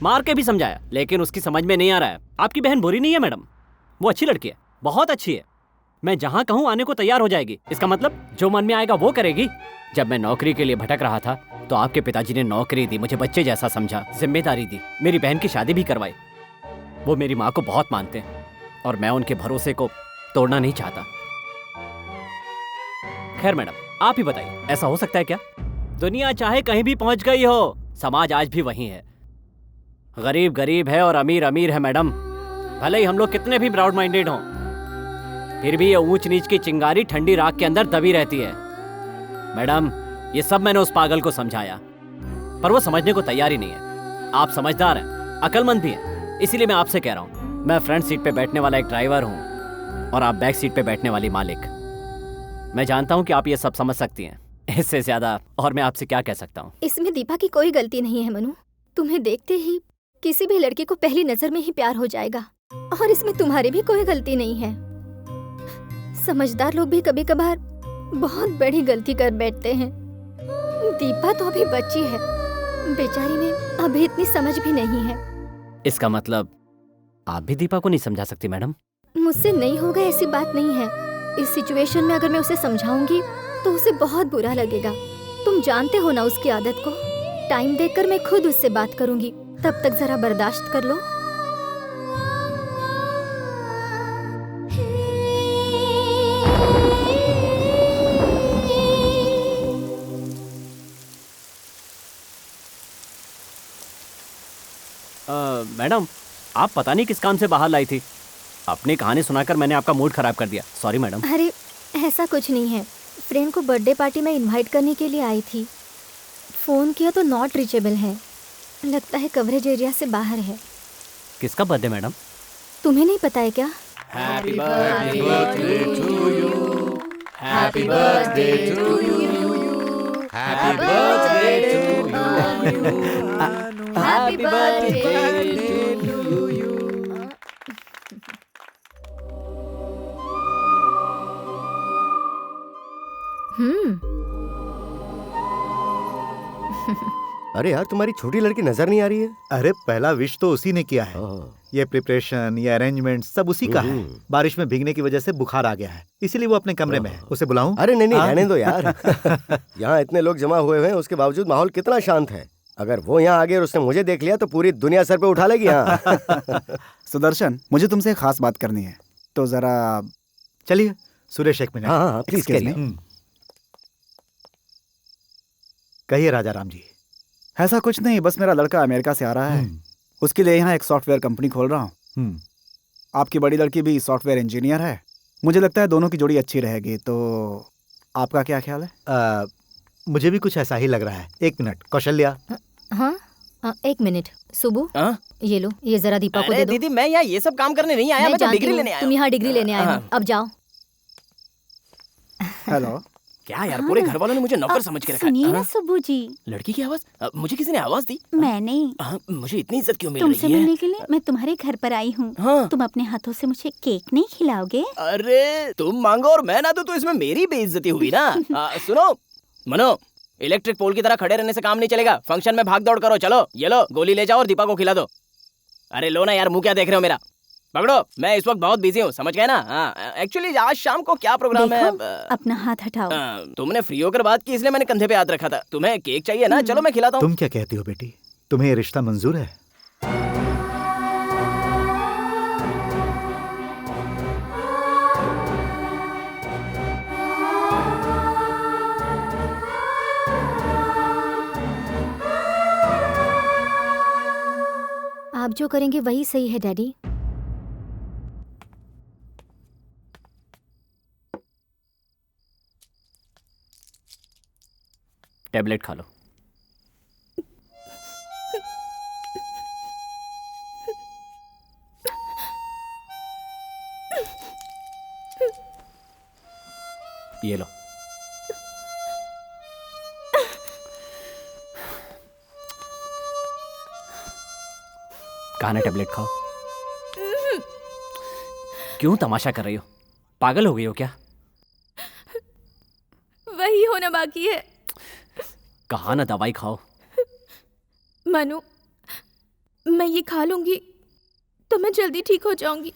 मार के भी समझाया, लेकिन उसकी समझ में नहीं आ रहा है। आपकी बहन बुरी नहीं है मैडम, वो अच्छी लड़की है, बहुत अच्छी है। मैं जहां कहूं आने को तैयार हो जाएगी। इसका मतलब जो मन में आएगा वो करेगी। जब मैं नौकरी के लिए भटक रहा था तो आपके पिताजी ने नौकरी दी, मुझे बच्चे जैसा समझा, जिम्मेदारी दी, मेरी बहन की शादी भी करवाई। वो मेरी माँ को बहुत मानते हैं और मैं उनके भरोसे को तोड़ना नहीं चाहता। खैर मैडम, आप ही बताइए, ऐसा हो सकता है क्या? दुनिया चाहे कहीं भी पहुंच गई हो, समाज आज भी वही है। गरीब गरीब है और अमीर अमीर है मैडम। भले ही हम लोग कितने भी ब्रॉड माइंडेड हों, फिर भी ये ऊंच नीच की चिंगारी ठंडी राख के अंदर दबी रहती है। मैडम, ये सब मैंने उस पागल को समझाया, पर वो समझने को तैयार ही नहीं है। आप समझदार हैं, अक्लमंद भी हैं, इसीलिए मैं आपसे कह रहा हूँ। मैं फ्रंट सीट पे बैठने वाला एक ड्राइवर हूँ और आप बैक सीट पे बैठने वाली मालिक। मैं जानता हूँ कि आप ये सब समझ सकती हैं, इससे ज्यादा और मैं आपसे क्या कह सकता हूँ। इसमें दीपा की कोई गलती नहीं है मनु। तुम्हें देखते ही किसी भी लड़के को पहली नजर में ही प्यार हो जाएगा, और इसमें तुम्हारी भी कोई गलती नहीं है। समझदार लोग भी कभी कभार बहुत बड़ी गलती कर बैठते हैं। दीपा तो अभी बच्ची है, बेचारी में अभी इतनी समझ भी नहीं है। इसका मतलब आप भी दीपा को नहीं समझा सकती मैडम? मुझसे नहीं होगा ऐसी बात नहीं है। इस सिचुएशन में अगर मैं उसे समझाऊंगी तो उसे बहुत बुरा लगेगा। तुम जानते हो ना उसकी आदत को। टाइम देखकर मैं खुद उससे बात करूंगी, तब तक जरा बर्दाश्त कर लो। मैडम, आप पता नहीं किस काम से बाहर लाई थी। अपनी कहानी सुनाकर मैंने आपका मूड खराब कर दिया, सॉरी मैडम। अरे ऐसा कुछ नहीं है, फ्रेंड को बर्थडे पार्टी में इनवाइट करने के लिए आई थी। फोन किया तो नॉट रीचेबल है, लगता है कवरेज एरिया से बाहर है। किसका बर्थडे मैडम? तुम्हें नहीं पता है क्या? Happy birthday to you, happy birthday to you, happy birthday to you, happy birthday to you. अरे यार, तुम्हारी छोटी लड़की नजर नहीं आ रही है। अरे पहला विश तो उसी ने किया है। ये प्रिपरेशन, ये अरेंजमेंट सब उसी का है। बारिश में भीगने की वजह से बुखार आ गया है, इसीलिए वो अपने कमरे में है। उसे बुलाऊं? अरे नहीं, रहने दो यार। यहाँ इतने लोग जमा हुए हैं, उसके बावजूद माहौल कितना शांत है। अगर वो यहाँ आ गए और उसने मुझे देख लिया तो पूरी दुनिया सर पे उठा लेगी। सुदर्शन, मुझे तुमसे एक खास बात करनी है, तो जरा चलिए। सुरेश, एक मिनट। हाँ, प्लीज करिए। कहिए राजा राम जी। ऐसा कुछ नहीं, बस मेरा लड़का अमेरिका से आ रहा है, उसके लिए यहाँ एक सॉफ्टवेयर कंपनी खोल रहा हूँ। आपकी बड़ी लड़की भी सॉफ्टवेयर इंजीनियर है, मुझे लगता है दोनों की जोड़ी अच्छी रहेगी, तो आपका क्या ख्याल है? मुझे भी कुछ ऐसा ही लग रहा है। 1 मिनट कौशल्या। हाँ 1 मिनट सुबु, हाँ? ये लो, ये जरा दीपा को अरे दे दो। दीदी मैं यहाँ ये सब काम करने नहीं आया, मैं तो जानती डिग्री हूँ, लेने आया तुम हूँ। यहाँ डिग्री लेने आए हो। हाँ। अब जाओ। हेलो। क्या यार, पूरे घर वालों ने मुझे नौकर समझ के रखा है। सुनिए ना हाँ? सुब्बू जी, लड़की की आवाज? मुझे किसी ने आवाज दी? मैंने मुझे इतनी इज्जत क्यों मिल तुमसे रही है? मिलने के लिए मैं तुम्हारे घर पर आई हूँ। हाँ। तुम अपने हाथों से मुझे केक नहीं खिलाओगे? अरे तुम मांगो और मैं ना दूं तो इसमें मेरी बेइज्जती हुई ना। सुनो मनो, इलेक्ट्रिक पोल की तरह खड़े रहने से काम नहीं चलेगा। फंक्शन में भाग दौड़ करो। चलो ये लो, गोली ले जाओ और दीपा को खिला दो। अरे लो ना यार, मुंह क्या देख रहे हो मेरा? पकड़ो, मैं इस वक्त बहुत बिजी हूँ, समझ गए ना? एक्चुअली आज शाम को क्या प्रोग्राम है? अपना हाथ हटाओ। तुमने फ्री होकर बात की इसलिए मैंने कंधे पे हाथ रखा था। तुम्हें केक चाहिए ना? चलो मैं खिलाता हूँ। तुम क्या कहती हो बेटी, तुम्हें ये रिश्ता मंजूर है? आप जो करेंगे वही सही है डैडी। टेबलेट खा लो। ये लो। कहा ना टेबलेट खाओ। क्यों तमाशा कर रही हो? पागल हो गई हो क्या? वही होना बाकी है। कहा ना दवाई खाओ। मनु, मैं ये खा लूंगी तो मैं जल्दी ठीक हो जाऊंगी।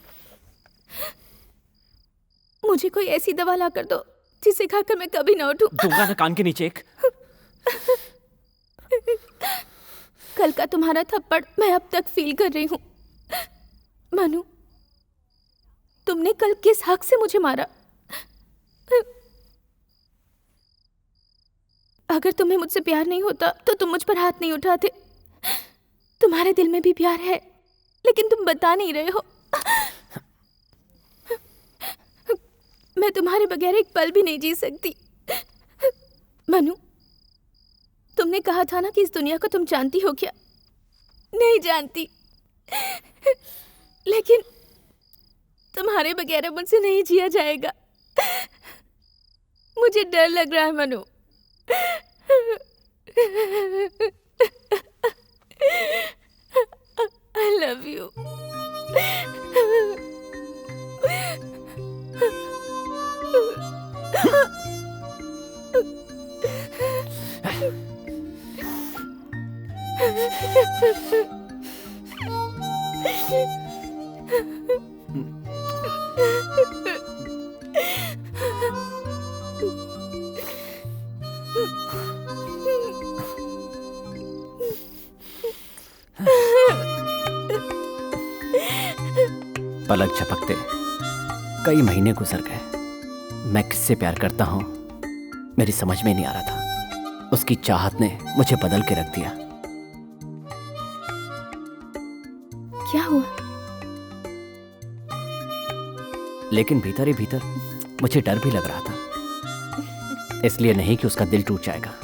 मुझे कोई ऐसी दवा ला कर दो जिसे खाकर मैं कभी ना उठूं। दूंगा ना कान के नीचे एक। कल का तुम्हारा थप्पड़ मैं अब तक फील कर रही हूँ। मनु, तुमने कल किस हक से मुझे मारा? अगर तुम्हें मुझसे प्यार नहीं होता तो तुम मुझ पर हाथ नहीं उठाते। तुम्हारे दिल में भी प्यार है लेकिन तुम बता नहीं रहे हो। मैं तुम्हारे बगैर एक पल भी नहीं जी सकती। मनु, तुमने कहा था ना कि इस दुनिया को तुम जानती हो क्या? नहीं जानती, लेकिन तुम्हारे बगैर मुझसे नहीं जिया जाएगा। मुझे डर लग रहा है मनु। I love you. पलक झपकते कई महीने गुजर गए। मैं किससे प्यार करता हूं मेरी समझ में नहीं आ रहा था। उसकी चाहत ने मुझे बदल के रख दिया। क्या हुआ? लेकिन भीतर ही भीतर मुझे डर भी लग रहा था। इसलिए नहीं कि उसका दिल टूट जाएगा,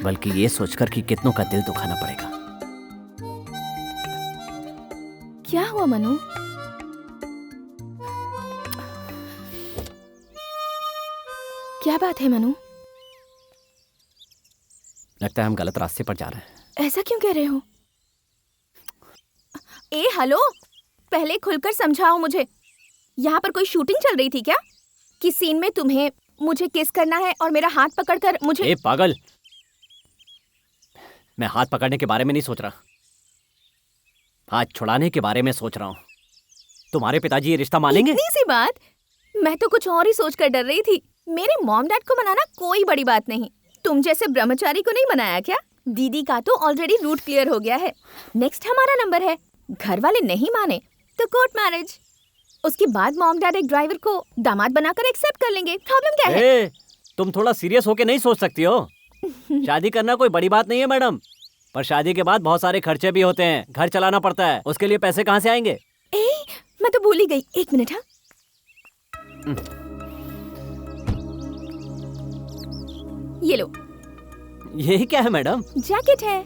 बल्कि ये सोचकर कि कितनों का दिल दुखाना पड़ेगा। क्या हुआ मनु? क्या बात है मनु? लगता है हम गलत रास्ते पर जा रहे हैं। ऐसा क्यों कह रहे हो? ए हेलो, पहले खुलकर समझाओ मुझे। यहाँ पर कोई शूटिंग चल रही थी क्या? किस सीन में तुम्हें मुझे किस करना है और मेरा हाथ पकड़कर मुझे? ए पागल, मैं हाथ पकड़ने के बारे में नहीं सोच रहा, हाथ छुड़ाने के बारे में सोच रहा हूँ। तुम्हारे पिताजी ये रिश्ता मानेंगे? इतनी सी बात? मैं तो कुछ और ही सोचकर डर रही थी। मेरे मॉम डैड को मनाना कोई बड़ी बात नहीं। तुम जैसे ब्रह्मचारी को नहीं मनाया क्या? दीदी का तो ऑलरेडी रूट क्लियर हो गया है। नेक्स्ट हमारा नंबर है। घर वाले नहीं माने तो कोर्ट मैरिज। उसके बाद मॉम डैड एक ड्राइवर को दामाद बनाकर एक्सेप्ट कर लेंगे। प्रॉब्लम क्या है? तुम थोड़ा सीरियस होके नहीं सोच सकती हो? शादी करना कोई बड़ी बात नहीं है मैडम, पर शादी के बाद बहुत सारे खर्चे भी होते हैं। घर चलाना पड़ता है, उसके लिए पैसे कहाँ से आएंगे? मैं तो भूल ही गई। 1 मिनट। हाँ ये लो। यही क्या है मैडम? जैकेट है।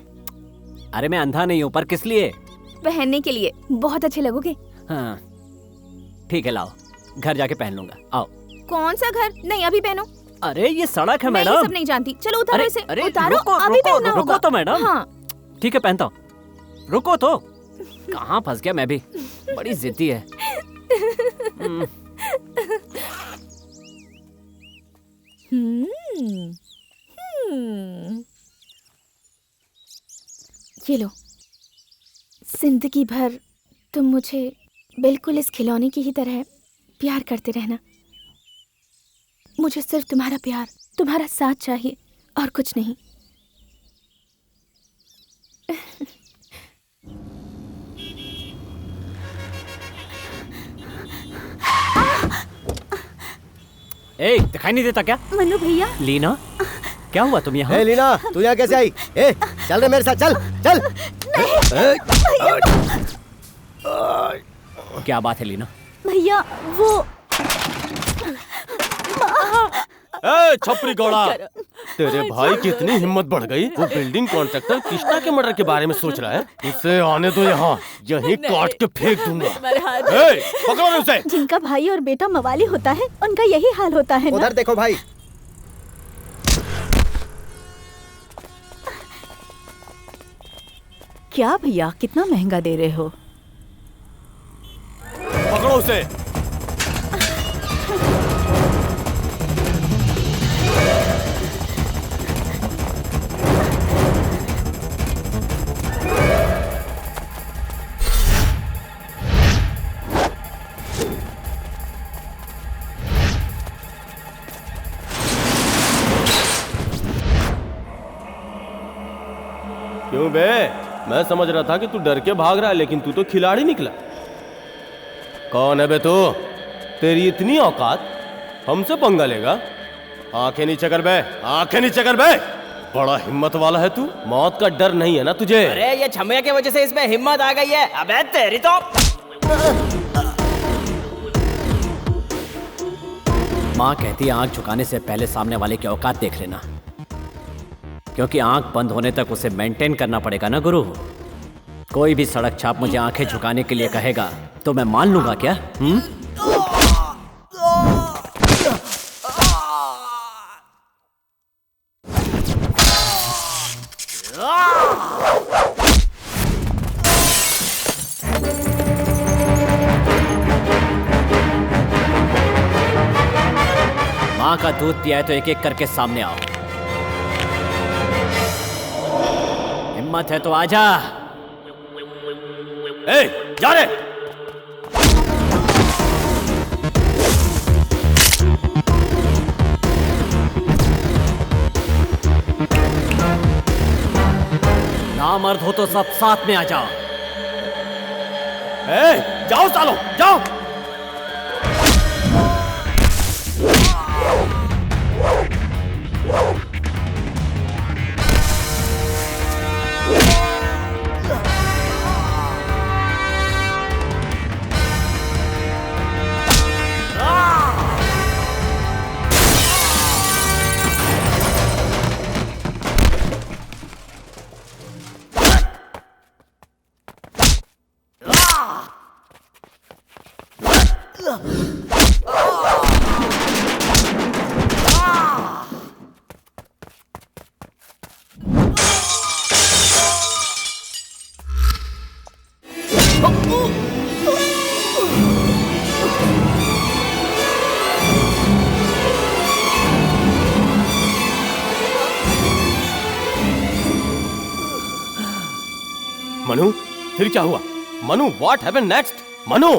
अरे मैं अंधा नहीं हूँ, पर किस लिए? पहनने के लिए, बहुत अच्छे लगोगे। हाँ ठीक है, लाओ, घर जाके पहन लूंगा। आओ। कौन सा घर? नहीं अभी पहनो। अरे ये सड़क है मैं मैडम। ये सब नहीं जानती। चलो उतारो इसे। अरे उतारो, रुको, अभी रुको, पहनना रुको होगा। तो मैडम। हाँ। ठीक है पहनता हूँ। रुको तो। कहाँ फंस गया मैं भी, बड़ी जिद्दी है। ये लो। जिंदगी भर तुम मुझे बिल्कुल इस खिलौने की ही तरह प्यार करते रहना। मुझे सिर्फ तुम्हारा प्यार, तुम्हारा साथ चाहिए और कुछ नहीं। ए, दिखाई नहीं देता क्या? मनु भैया। लीना, क्या हुआ तुम यहाँ? ए लीना, तू यहाँ कैसे आई? ए, चल रे मेरे साथ, चल चल। क्या बात है लीना? भैया वो ए छपरी गौड़ा, तेरे भाई की इतनी हिम्मत बढ़ गई, वो बिल्डिंग कॉन्ट्रैक्टर कृष्णा के मर्डर के बारे में सोच रहा है। उसे आने दो यहाँ, यहीं काट के फेंक दूंगा। ए, पकड़ो उसे। जिनका भाई और बेटा मवाली होता है, उनका यही हाल होता है ना? उधर देखो भाई। क्या भैया, कितना महंगा दे रहे हो? पकड़ो उसे। क्यों बे? मैं समझ रहा था कि तू डर के भाग रहा है, लेकिन तू तो खिलाड़ी निकला। कौन है बे तू? तेरी इतनी औकात, हमसे पंगा लेगा? आंखें नीचे कर बे, आंखें नीचे कर बे। बड़ा हिम्मत वाला है तू, मौत का डर नहीं है ना तुझे? अरे ये छमैया की वजह से इसमें हिम्मत आ गई है। अबे तेरी तो। माँ कहती है आंख झुकाने से पहले सामने वाले की औकात देख लेना, क्योंकि आंख बंद होने तक उसे मेंटेन करना पड़ेगा ना गुरु। कोई भी सड़क छाप मुझे आंखें झुकाने के लिए कहेगा तो मैं मान लूंगा क्या? माँ का दूध पिया है तो एक एक करके सामने आओ। हिम्मत है तो आजा। ए, जा रे। नामर्द हो तो सब साथ में आ जाओ। ए, जाओ सालो, जाओ। मनु, फिर क्या हुआ? Manu, what happened next? Manu,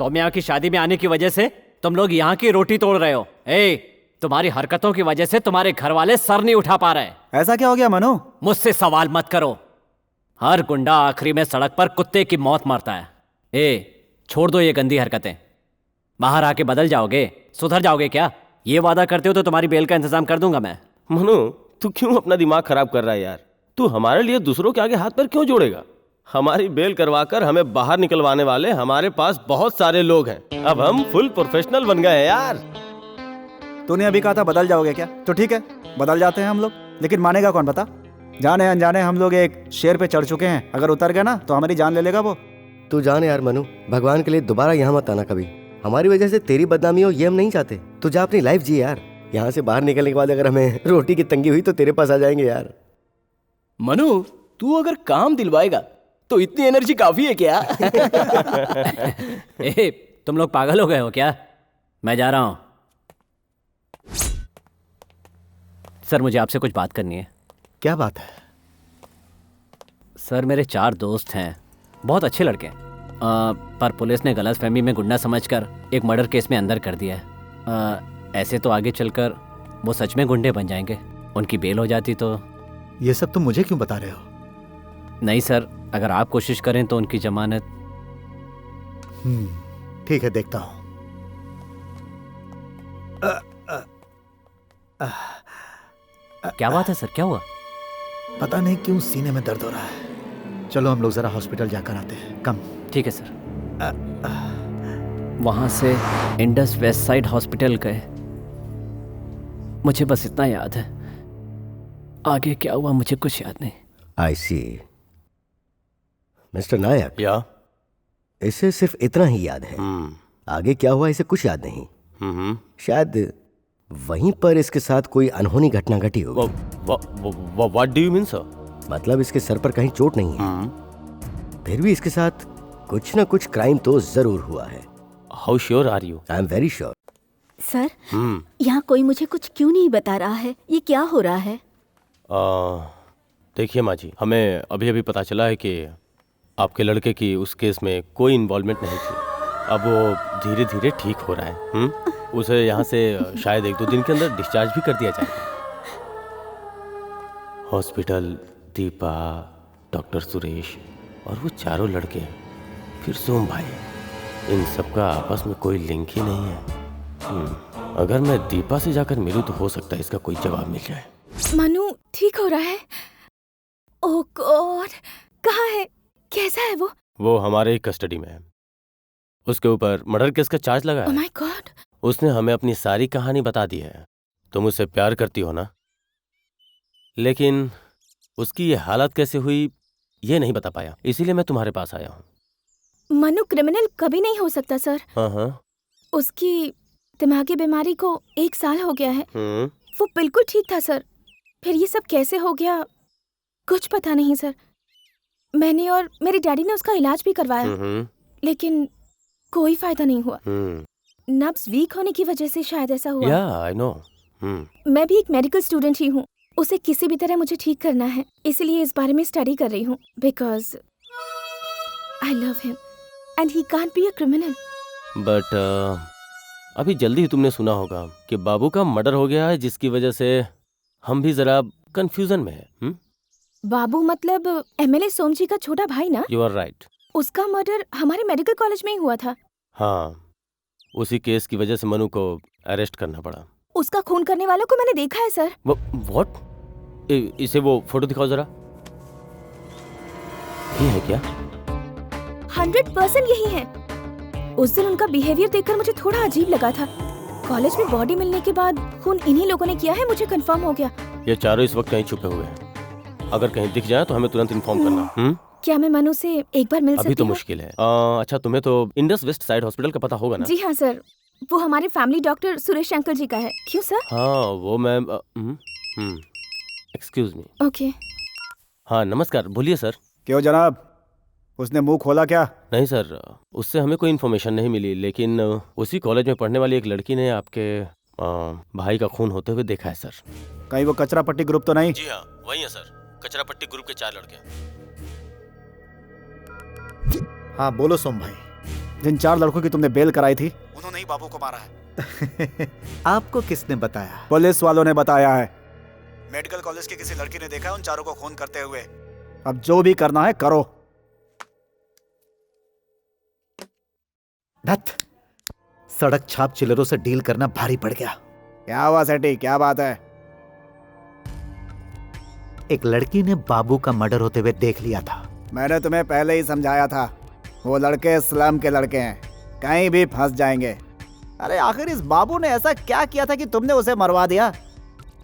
Saumya की शादी में आने की वजह से तुम लोग यहाँ की रोटी तोड़ रहे हो। तुम्हारी हरकतों की वजह से तुम्हारे घर वाले सर नहीं उठा पा रहे। ऐसा क्या हो गया मनु? मुझसे सवाल मत करो। हर गुंडा आखिरी में सड़क पर कुत्ते की मौत मरता है। छोड़ दो ये गंदी हरकतें। बाहर आके बदल जाओगे, सुधर जाओगे क्या? ये वादा करते हो तो तुम्हारी बेल का इंतजाम कर दूंगा मैं। मनु, तू क्यों अपना दिमाग खराब कर रहा है यार? तू हमारे लिए दूसरों के आगे हाथ पैर क्यों जोड़ेगा? हमारी बेल करवाकर हमें बाहर निकलवाने वाले हमारे पास बहुत सारे लोग हैं। अब हम फुल प्रोफेशनल बन गए हैं यार। तूने अभी कहा था बदल जाओगे क्या? तो ठीक है, बदल जाते हैं हम लोग, लेकिन मानेगा कौन बता? जाने अनजाने हम लोग एक शेर पे चढ़ चुके हैं, अगर उतर गया ना तो हमारी जान ले लेगा वो। तू जाने यार मनु, भगवान के लिए दोबारा यहाँ मत आना कभी। हमारी वजह से तेरी बदनामी हो ये हम नहीं चाहते। तू जा अपनी लाइफ जी यार। यहाँ से बाहर निकलने के बाद अगर हमें रोटी की तंगी हुई तो तेरे पास आ जाएंगे यार। मनु, तू अगर काम दिलवाएगा तो इतनी एनर्जी काफी है क्या? तुम लोग पागल हो गए हो क्या? मैं जा रहा हूं। सर, मुझे आपसे कुछ बात करनी है। क्या बात है? सर, मेरे 4 दोस्त हैं, बहुत अच्छे लड़के हैं, पर पुलिस ने गलतफहमी में गुंडा समझकर एक मर्डर केस में अंदर कर दिया है। ऐसे तो आगे चलकर वो सच में गुंडे बन जाएंगे। उनकी बेल हो जाती तो। ये सब तुम मुझे क्यों बता रहे हो? नहीं सर, अगर आप कोशिश करें तो उनकी जमानत। ठीक है, देखता हूं। क्या बात है सर, क्या हुआ? पता नहीं क्यों सीने में दर्द हो रहा है। चलो हम लोग जरा हॉस्पिटल जाकर आते हैं। कम। ठीक है सर। वहां से इंडस वेस्ट साइड हॉस्पिटल गए। मुझे बस इतना याद है, आगे क्या हुआ मुझे कुछ याद नहीं। आई सी। मिस्टर नायक, या? इसे सिर्फ इतना ही याद है। आगे क्या हुआ इसे कुछ याद नहीं। शायद वहीं पर इसके साथ कोई अनहोनी घटना घटी होगी। What do you mean sir? मतलब इसके सर पर कहीं चोट नहीं है, फिर भी इसके साथ कुछ ना कुछ क्राइम तो जरूर हुआ है। How sure are you? I am very sure. Sir, यहाँ कोई मुझे कुछ क्यों नहीं बता रहा है? ये क्या हो रहा है? देखिए माँ जी, हमें अभी अभी पता चला है कि आपके लड़के की उस केस में कोई इन्वॉल्वमेंट नहीं थी। अब वो धीरे धीरे ठीक हो रहा है। उसे यहाँ से शायद 1-2 दिन के अंदर डिस्चार्ज भी कर दिया जाएगा। हॉस्पिटल, दीपा, डॉक्टर सुरेश और वो चारों लड़के, फिर सोम भाई, इन सबका आपस में कोई लिंक ही नहीं है। अगर मैं दीपा से जाकर मिलूं तो हो सकता है इसका कोई जवाब मिल जाए। मनु ठीक हो रहा है? ओह गॉड, कहाँ है? कैसा है वो? वो हमारे ही कस्टडी में है। उसके ऊपर मर्डर केस का चार्ज लगा है। ओह माय गॉड। उसने हमें अपनी सारी कहानी बता दी है। तुम उससे प्यार करती हो ना, लेकिन उसकी ये हालत कैसे हुई ये नहीं बता पाया, इसीलिए मैं तुम्हारे पास आया हूँ। मनु क्रिमिनल कभी नहीं हो सकता सर। हाँ। उसकी दिमागी बीमारी को 1 साल हो गया है। वो बिल्कुल ठीक था सर, फिर ये सब कैसे हो गया कुछ पता नहीं सर। मैंने और मेरे डैडी ने उसका इलाज भी करवाया, लेकिन कोई फायदा नहीं हुआ। नब्ज वीक होने की वजह से शायद ऐसा हुआ। या आई नो। मैं भी एक मेडिकल स्टूडेंट ही हूँ, उसे किसी भी तरह मुझे ठीक करना है, इसलिए इस बारे में स्टडी कर रही हूँ। Because I love him and he can't be a criminal. But अभी जल्दी ही तुमने सुना होगा कि बाबू का मर्डर हो गया है, जिसकी वजह से हम भी जरा कंफ्यूजन में हैं। बाबू मतलब एमएलए सोमजी का छोटा भाई ना? You are right. उसका मर्डर हमारे मेडिकल कॉलेज में ही हुआ था। हाँ, उसी केस की वजह से मनु को अरेस्ट करना पड़ा। उसका खून करने वालों को मैंने देखा है सर। व्हाट? इसे वो फोटो दिखाओ जरा। ये है क्या? 100% यही है। उस दिन उनका बिहेवियर देखकर मुझे थोड़ा अजीब लगा था। कॉलेज में बॉडी मिलने के बाद खून इन्हीं लोगों ने किया है, मुझे कंफर्म हो गया। ये चारों इस वक्त कहीं छुपे हुए हैं। अगर कहीं दिख जाए तो हमें तुरंत इन्फॉर्म करना। क्या मैं मनु से एक बार मिल सकती हूँ? अभी तो मुश्किल है। अच्छा, तुम्हें तो इंडस वेस्ट साइड हॉस्पिटल का पता होगा ना? जी हाँ सर, वो हमारे फैमिली डॉक्टर सुरेश अंकल जी का है। क्यों सर? हाँ, वो मैं एक्सक्यूज मी। ओके। हाँ नमस्कार, बोलिए सर। क्यों जनाब, उसने मुंह खोला क्या? नहीं सर, उससे हमें कोई इन्फॉर्मेशन नहीं मिली, लेकिन उसी कॉलेज में पढ़ने वाली एक लड़की ने आपके भाई का खून होते हुए देखा है सर। कहीं वो कचरा पट्टी ग्रुप तो नहीं? जी हाँ, वही है सर, कचरा पट्टी ग्रुप के 4 लड़के। हाँ बोलो सोम भाई, जिन 4 लड़कों की तुमने बेल कराई थी उन्होंने ही बाबू को मारा है। आपको किसने बताया? पुलिस वालों ने बताया है। मेडिकल कॉलेज की किसी लड़की ने देखा है उन चारों को खून करते हुए। अब जो भी करना है करो। धत, सड़क छाप चिल्लरों से डील करना भारी पड़ गया। क्या हुआ सेठी, क्या बात है? एक लड़की ने बाबू का मर्डर होते हुए देख लिया था। मैंने तुम्हें पहले ही समझाया था, वो लड़के स्लम के लड़के हैं, कहीं भी फंस जाएंगे। अरे आखिर इस बाबू ने ऐसा क्या किया था कि तुमने उसे मरवा दिया?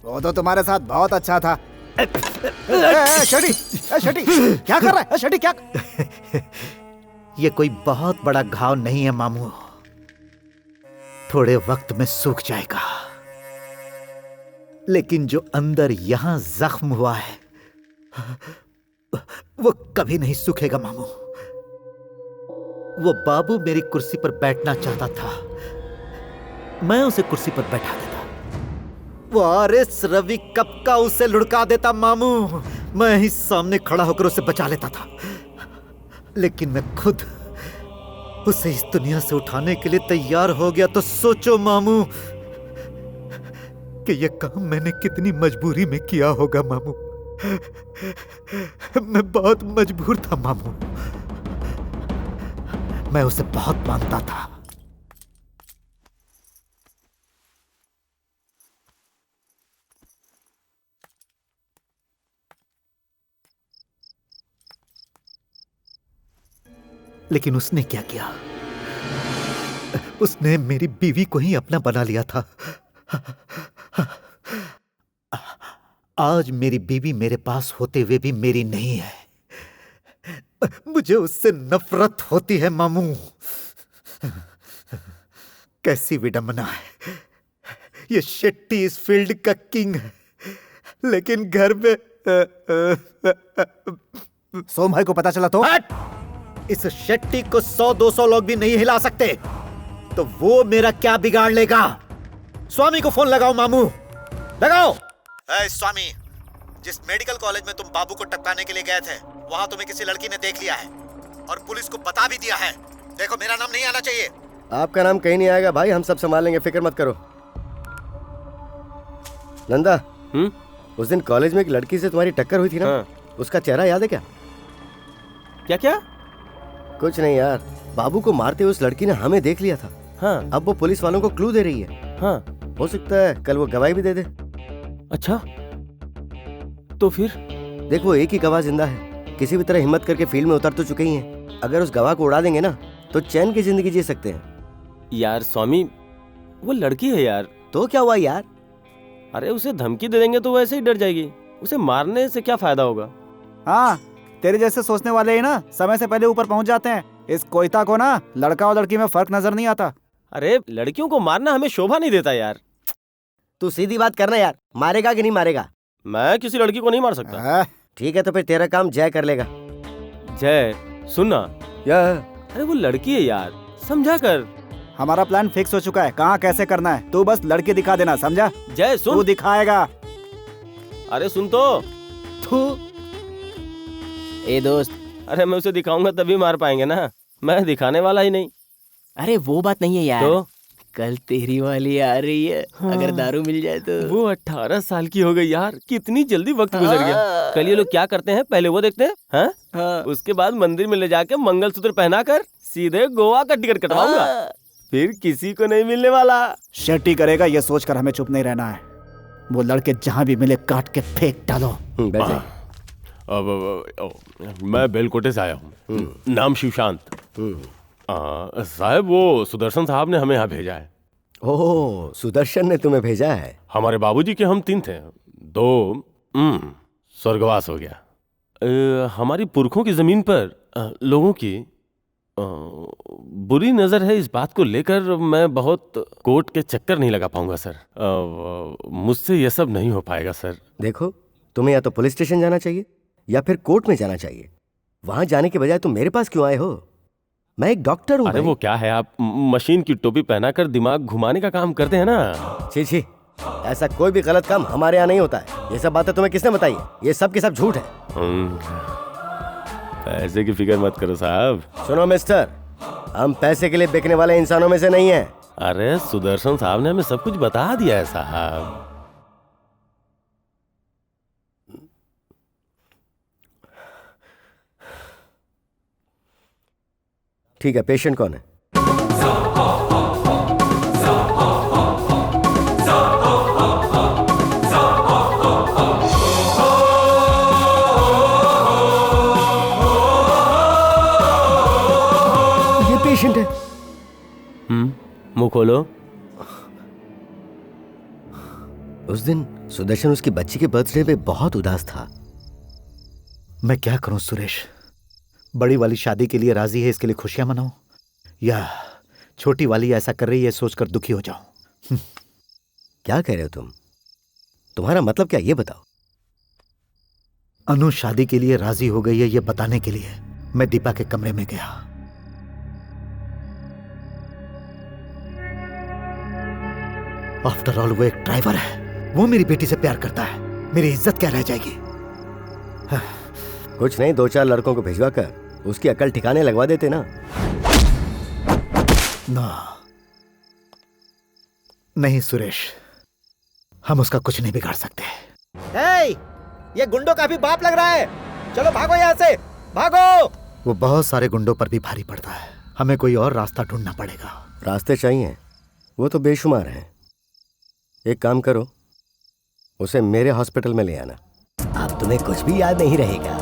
वो तो तुम्हारे साथ बहुत अच्छा था। शेठी, शेठी, क्या कर रहा है? शेठी क्या? ये कोई बहुत बड़ा घाव नहीं है मामू, थोड़े वक्त में सूख जाएगा। लेकिन जो अंदर यहां जख्म हुआ है वो कभी नहीं सूखेगा मामू। वो बाबू मेरी कुर्सी पर बैठना चाहता था, मैं उसे कुर्सी पर बैठा देता। वो आरएस रवि कब का उसे लुढ़का देता मामू, मैं ही सामने खड़ा होकर उसे बचा लेता था। लेकिन मैं खुद उसे इस दुनिया से उठाने के लिए तैयार हो गया तो सोचो मामू कि यह काम मैंने कितनी मजबूरी में किया होगा मामू। मैं बहुत मजबूर था मामू, मैं उसे बहुत मानता था। लेकिन उसने क्या किया? उसने मेरी बीवी को ही अपना बना लिया था। आज मेरी बीवी मेरे पास होते हुए भी मेरी नहीं है। मुझे उससे नफरत होती है मामू। कैसी विडंबना है। ये शेट्टी इस फील्ड का किंग है, लेकिन घर में सोम भाई को पता चला तो? इस शेट्टी को 100-200 लोग भी नहीं हिला सकते, तो वो मेरा क्या बिगाड़ लेगा? स्वामी को फोन लगाओ मामू, लगाओ। स्वामी, जिस मेडिकल कॉलेज में तुम बाबू को टपकाने के लिए गए थे, वहां तुम्हें किसी लड़की ने देख लिया है और पुलिस को बता भी दिया है। देखो, मेरा नाम नहीं आना चाहिए। आपका नाम कहीं नहीं आएगा भाई, हम सब संभाल लेंगे, फिक्र मत करो। नंदा, उस दिन कॉलेज में एक लड़की से तुम्हारी टक्कर हुई थी ना? उसका चेहरा याद है क्या? क्या क्या? कुछ नहीं यार, बाबू को मारते हुए उस लड़की ने हमें देख लिया था। हाँ। अब वो पुलिस वालों को क्लू दे रही है। हाँ। हो सकता है कल वो गवाही भी दे दे। अच्छा, तो फिर? देखो, एक ही गवाह जिंदा है, किसी भी तरह हिम्मत करके फील्ड में उतर तो चुके ही हैं। अगर उस गवाह को उड़ा देंगे ना तो चैन की जिंदगी जी सकते हैं। यार स्वामी, वो लड़की है यार। तो क्या हुआ यार? अरे उसे धमकी दे देंगे तो वैसे ही डर जाएगी, उसे मारने से क्या फायदा होगा? हाँ, तेरे जैसे सोचने वाले ही ना समय से पहले ऊपर पहुंच जाते हैं। इस कोयता को ना लड़का और लड़की में फर्क नजर नहीं आता। अरे लड़कियों को मारना हमें शोभा नहीं देता यार। तू सीधी बात करना यार, मारेगा कि नहीं मारेगा? मैं किसी लड़की को नहीं मार सकता। ठीक है, तो फिर तेरा काम जय कर लेगा। जय, सुनना यार, अरे वो लड़की है यार, समझा कर। हमारा प्लान फिक्स हो चुका है, कहाँ कैसे करना है, तू बस लड़की दिखा देना, समझा? जय सुन। तू दिखाएगा। अरे सुन तो। ए दोस्त, अरे मैं उसे दिखाऊंगा तभी मार पाएंगे ना, मैं दिखाने वाला ही नहीं। अरे वो बात नहीं है यार। तो कल तेरी वाली आ रही है। हाँ। अगर दारू मिल जाए तो। वो 18 साल की हो गई यार, कितनी जल्दी वक्त गुजर गया। कल ये लोग क्या करते हैं, पहले वो देखते हैं। हाँ? हाँ। उसके बाद मंदिर में ले जाके मंगलसूत्र पहना कर सीधे गोवा का टिकट कटवाऊंगा। फिर किसी को नहीं मिलने वाला। शेट्टी करेगा ये सोचकर हमें चुप नहीं रहना है। वो लड़के जहाँ भी मिले काट के फेंक डालो। मैं बेलकोटे से आया हूँ, नाम शिवशांत। साहब, वो सुदर्शन साहब ने हमें यहाँ भेजा है। ओह, सुदर्शन ने तुम्हें भेजा है? हमारे बाबूजी के हम 3 थे, 2 स्वर्गवास हो गया। हमारी पुरखों की जमीन पर लोगों की बुरी नजर है, इस बात को लेकर मैं बहुत कोर्ट के चक्कर नहीं लगा पाऊंगा सर। मुझसे यह सब नहीं हो पाएगा सर। देखो, तुम्हें या तो पुलिस स्टेशन जाना चाहिए या फिर कोर्ट में जाना चाहिए। वहां जाने के बजाय तुम मेरे पास क्यों आए हो? मैं एक डॉक्टर हूँ। अरे वो क्या है, आप मशीन की टोपी पहनाकर दिमाग घुमाने का काम करते हैं ना। छी छी, ऐसा कोई भी गलत काम हमारे यहाँ नहीं होता है। ये सब बातें तुम्हें किसने बताई है? ये सब के सब झूठ है। ऐसे की फिक्र मत करो साहब। सुनो मिस्टर, हम पैसे के लिए बिकने वाले इंसानों में से नहीं हैं। अरे सुदर्शन साहब ने हमें सब कुछ बता दिया है साहब। ठीक है, पेशेंट कौन है? ये पेशेंट है। मुंह खोलो। उस दिन सुदर्शन उसकी बच्ची के बर्थडे पे बहुत उदास था। मैं क्या करूं सुरेश? बड़ी वाली शादी के लिए राजी है, इसके लिए खुशियां मनाऊं, या छोटी वाली ऐसा कर रही है सोचकर दुखी हो जाऊं? क्या कह रहे हो तुम? तुम्हारा मतलब क्या, ये बताओ। अनु शादी के लिए राजी हो गई है, ये बताने के लिए मैं दीपा के कमरे में गया। आफ्टर ऑल वो एक ड्राइवर है, वो मेरी बेटी से प्यार करता है, मेरी इज्जत क्या रह जाएगी? कुछ नहीं, 2-4 लड़कों को भिजवा कर उसकी अकल ठिकाने लगवा देते ना। नहीं सुरेश, हम उसका कुछ नहीं बिगाड़ सकते। ये गुंडों का भी बाप लग रहा है, चलो भागो यहाँ से, भागो। वो बहुत सारे गुंडों पर भी भारी पड़ता है, हमें कोई और रास्ता ढूंढना पड़ेगा। रास्ते चाहिए, वो तो बेशुमार हैं। एक काम करो, उसे मेरे हॉस्पिटल में ले आना। अब तुम्हें कुछ भी याद नहीं रहेगा।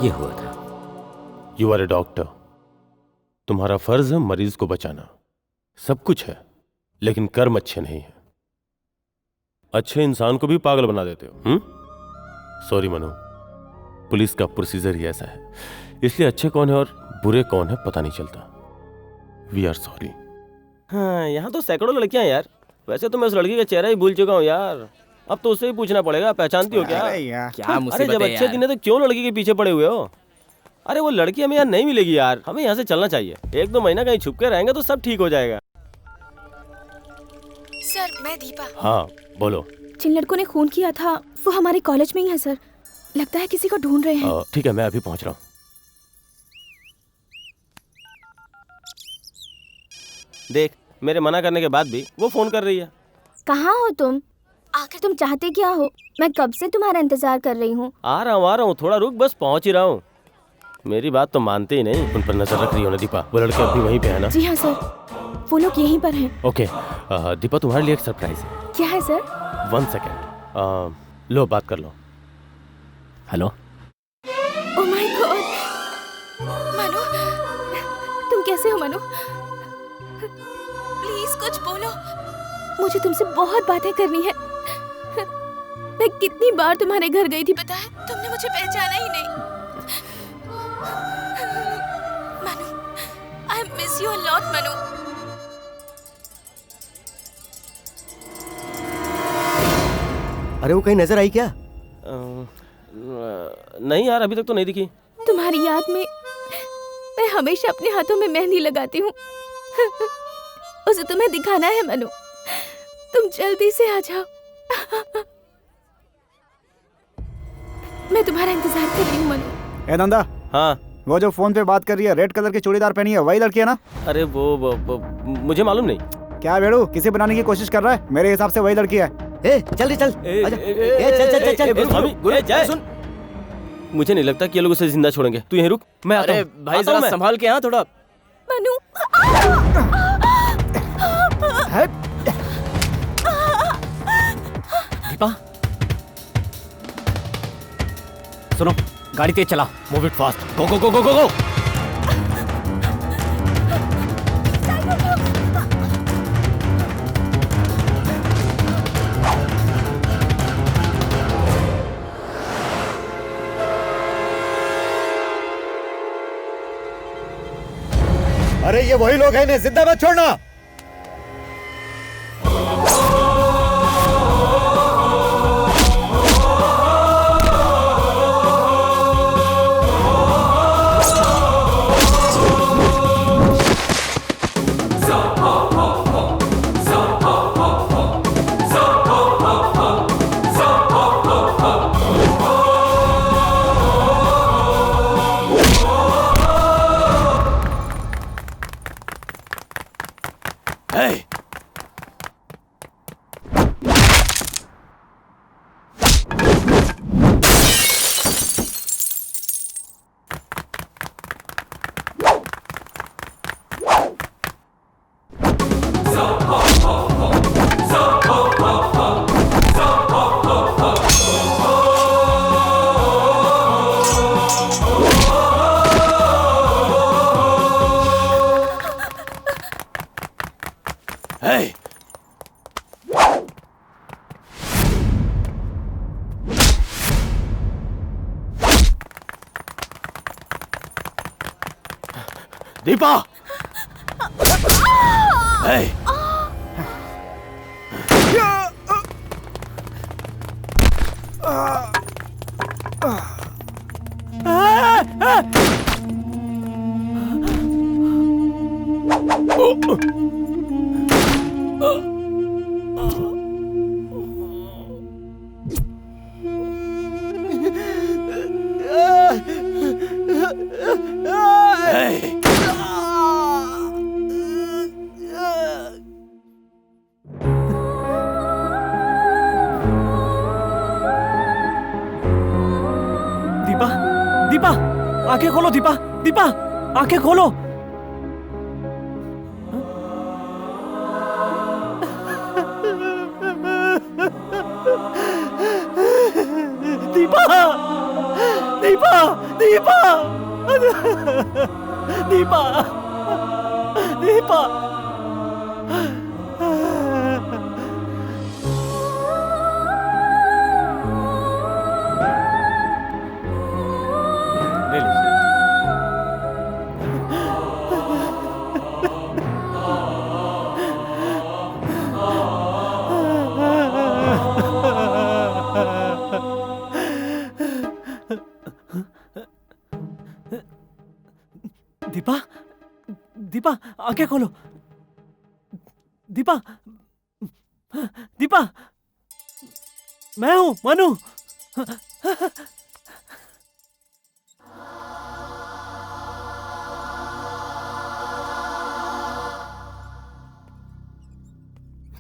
ये हुआ था। यू आर ए डॉक्टर, तुम्हारा फर्ज है मरीज को बचाना। सब कुछ है, लेकिन कर्म अच्छे नहीं है। अच्छे इंसान को भी पागल बना देते हो। सॉरी मनु, पुलिस का प्रोसीजर ही ऐसा है, इसलिए अच्छे कौन है और बुरे कौन है पता नहीं चलता। We are sorry. हाँ, यहाँ तो सैकड़ों लड़कियां यार। वैसे तो मैं उस लड़की का चेहरा ही भूल चुका हूँ यार। अब तो उससे ही पूछना पड़ेगा, पहचानती हो क्या? क्या मुसीबत अरे जब है अच्छे यार। दिन है तो क्यों लड़की के पीछे पड़े हुए हो? अरे वो लड़की हमें यहाँ नहीं मिलेगी यार, हमें यहाँ से चलना चाहिए। 1-2 महीना कहीं छुप के रहेंगे तो सब ठीक हो जाएगा। सर, मैं दीपा। हाँ बोलो। जिन लड़कों ने खून किया था वो हमारे कॉलेज में ही है सर। लगता है किसी को ढूंढ रहे हैं। ठीक है, मैं अभी पहुंच रहा हूँ। देख, मेरे मना करने के बाद भी वो फोन कर रही है। कहाँ हो तुम? आखिर तुम चाहते क्या हो? मैं कब से तुम्हारा इंतजार कर रही हूँ। आ रहा हूँ, थोड़ा रुक, बस पहुँच ही रहा हूँ। मेरी बात तो मानते ही नहीं। उन पर नजर रख रही हो ना दीपा? वो लड़के अभी वहीं पे है ना? जी हाँ सर, वो लोग यहीं पर हैं। ओके दीपा, तुम्हारे लिए एक सरप्राइज है। क्या है सर? 1 सेकेंड। लो, बात कर लो। Hello. Oh my God, Manu, तुम कैसे हो मनु? प्लीज कुछ बोलो, मुझे तुमसे बहुत बातें करनी है। मैं कितनी बार तुम्हारे घर गई थी पता है, तुमने मुझे पहचाना ही नहीं। Manu, I miss you a lot Manu. अरे वो कहीं नजर आई क्या? नहीं यार, अभी तक तो नहीं दिखी। तुम्हारी याद में मैं हमेशा अपने हाथों में मेहंदी लगाती हूँ। उसे तुम्हें दिखाना है मनु, तुम जल्दी से आ जाओ। मैं तुम्हारा इंतजार कर रही हूँ मनु। ए नंदा। हाँ, वो जो फोन पे बात कर रही है, रेड कलर की चूड़ीदार पहनी है, वही लड़की है ना? अरे वो मुझे मालूम नहीं। क्या बेड़ू, किसे बनाने की कोशिश कर रहा है? मेरे हिसाब से वही लड़की है। चल आजा। चल सुन, मुझे नहीं लगता कि ये लोग उसे जिंदा छोड़ेंगे। तू यहीं रुक, मैं आता हूं। अरे भाई जरा संभाल के, हाँ थोड़ा। मनु, दीपा सुनो, गाड़ी तेज चला। Move it fast. Go go go go go go. अरे ये वही लोग हैं, इन्हें जिंदा मत छोड़ना। Hey! Hey! Deepa! Hey! Hey! Deepa, Deepa, आंखें खोलो दीपा, दीपा, आंखें खोलो। दीपा, दीपा, दीपा, दीपा, दीपा। ले लीजिए। दीपा, दीपा, आंखें खोलो। दीपा, दीपा, मैं हूं मनु।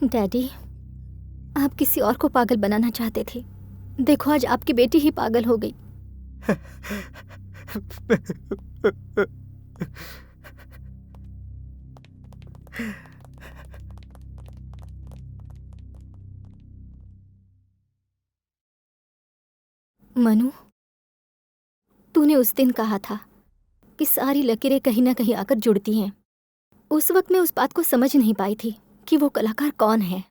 डैडी, आप किसी और को पागल बनाना चाहते थे। देखो आज आपकी बेटी ही पागल हो गई। मनु, तूने उस दिन कहा था कि सारी लकीरें कहीं ना कहीं आकर जुड़ती हैं। उस वक्त मैं उस बात को समझ नहीं पाई थी कि वो कलाकार कौन है।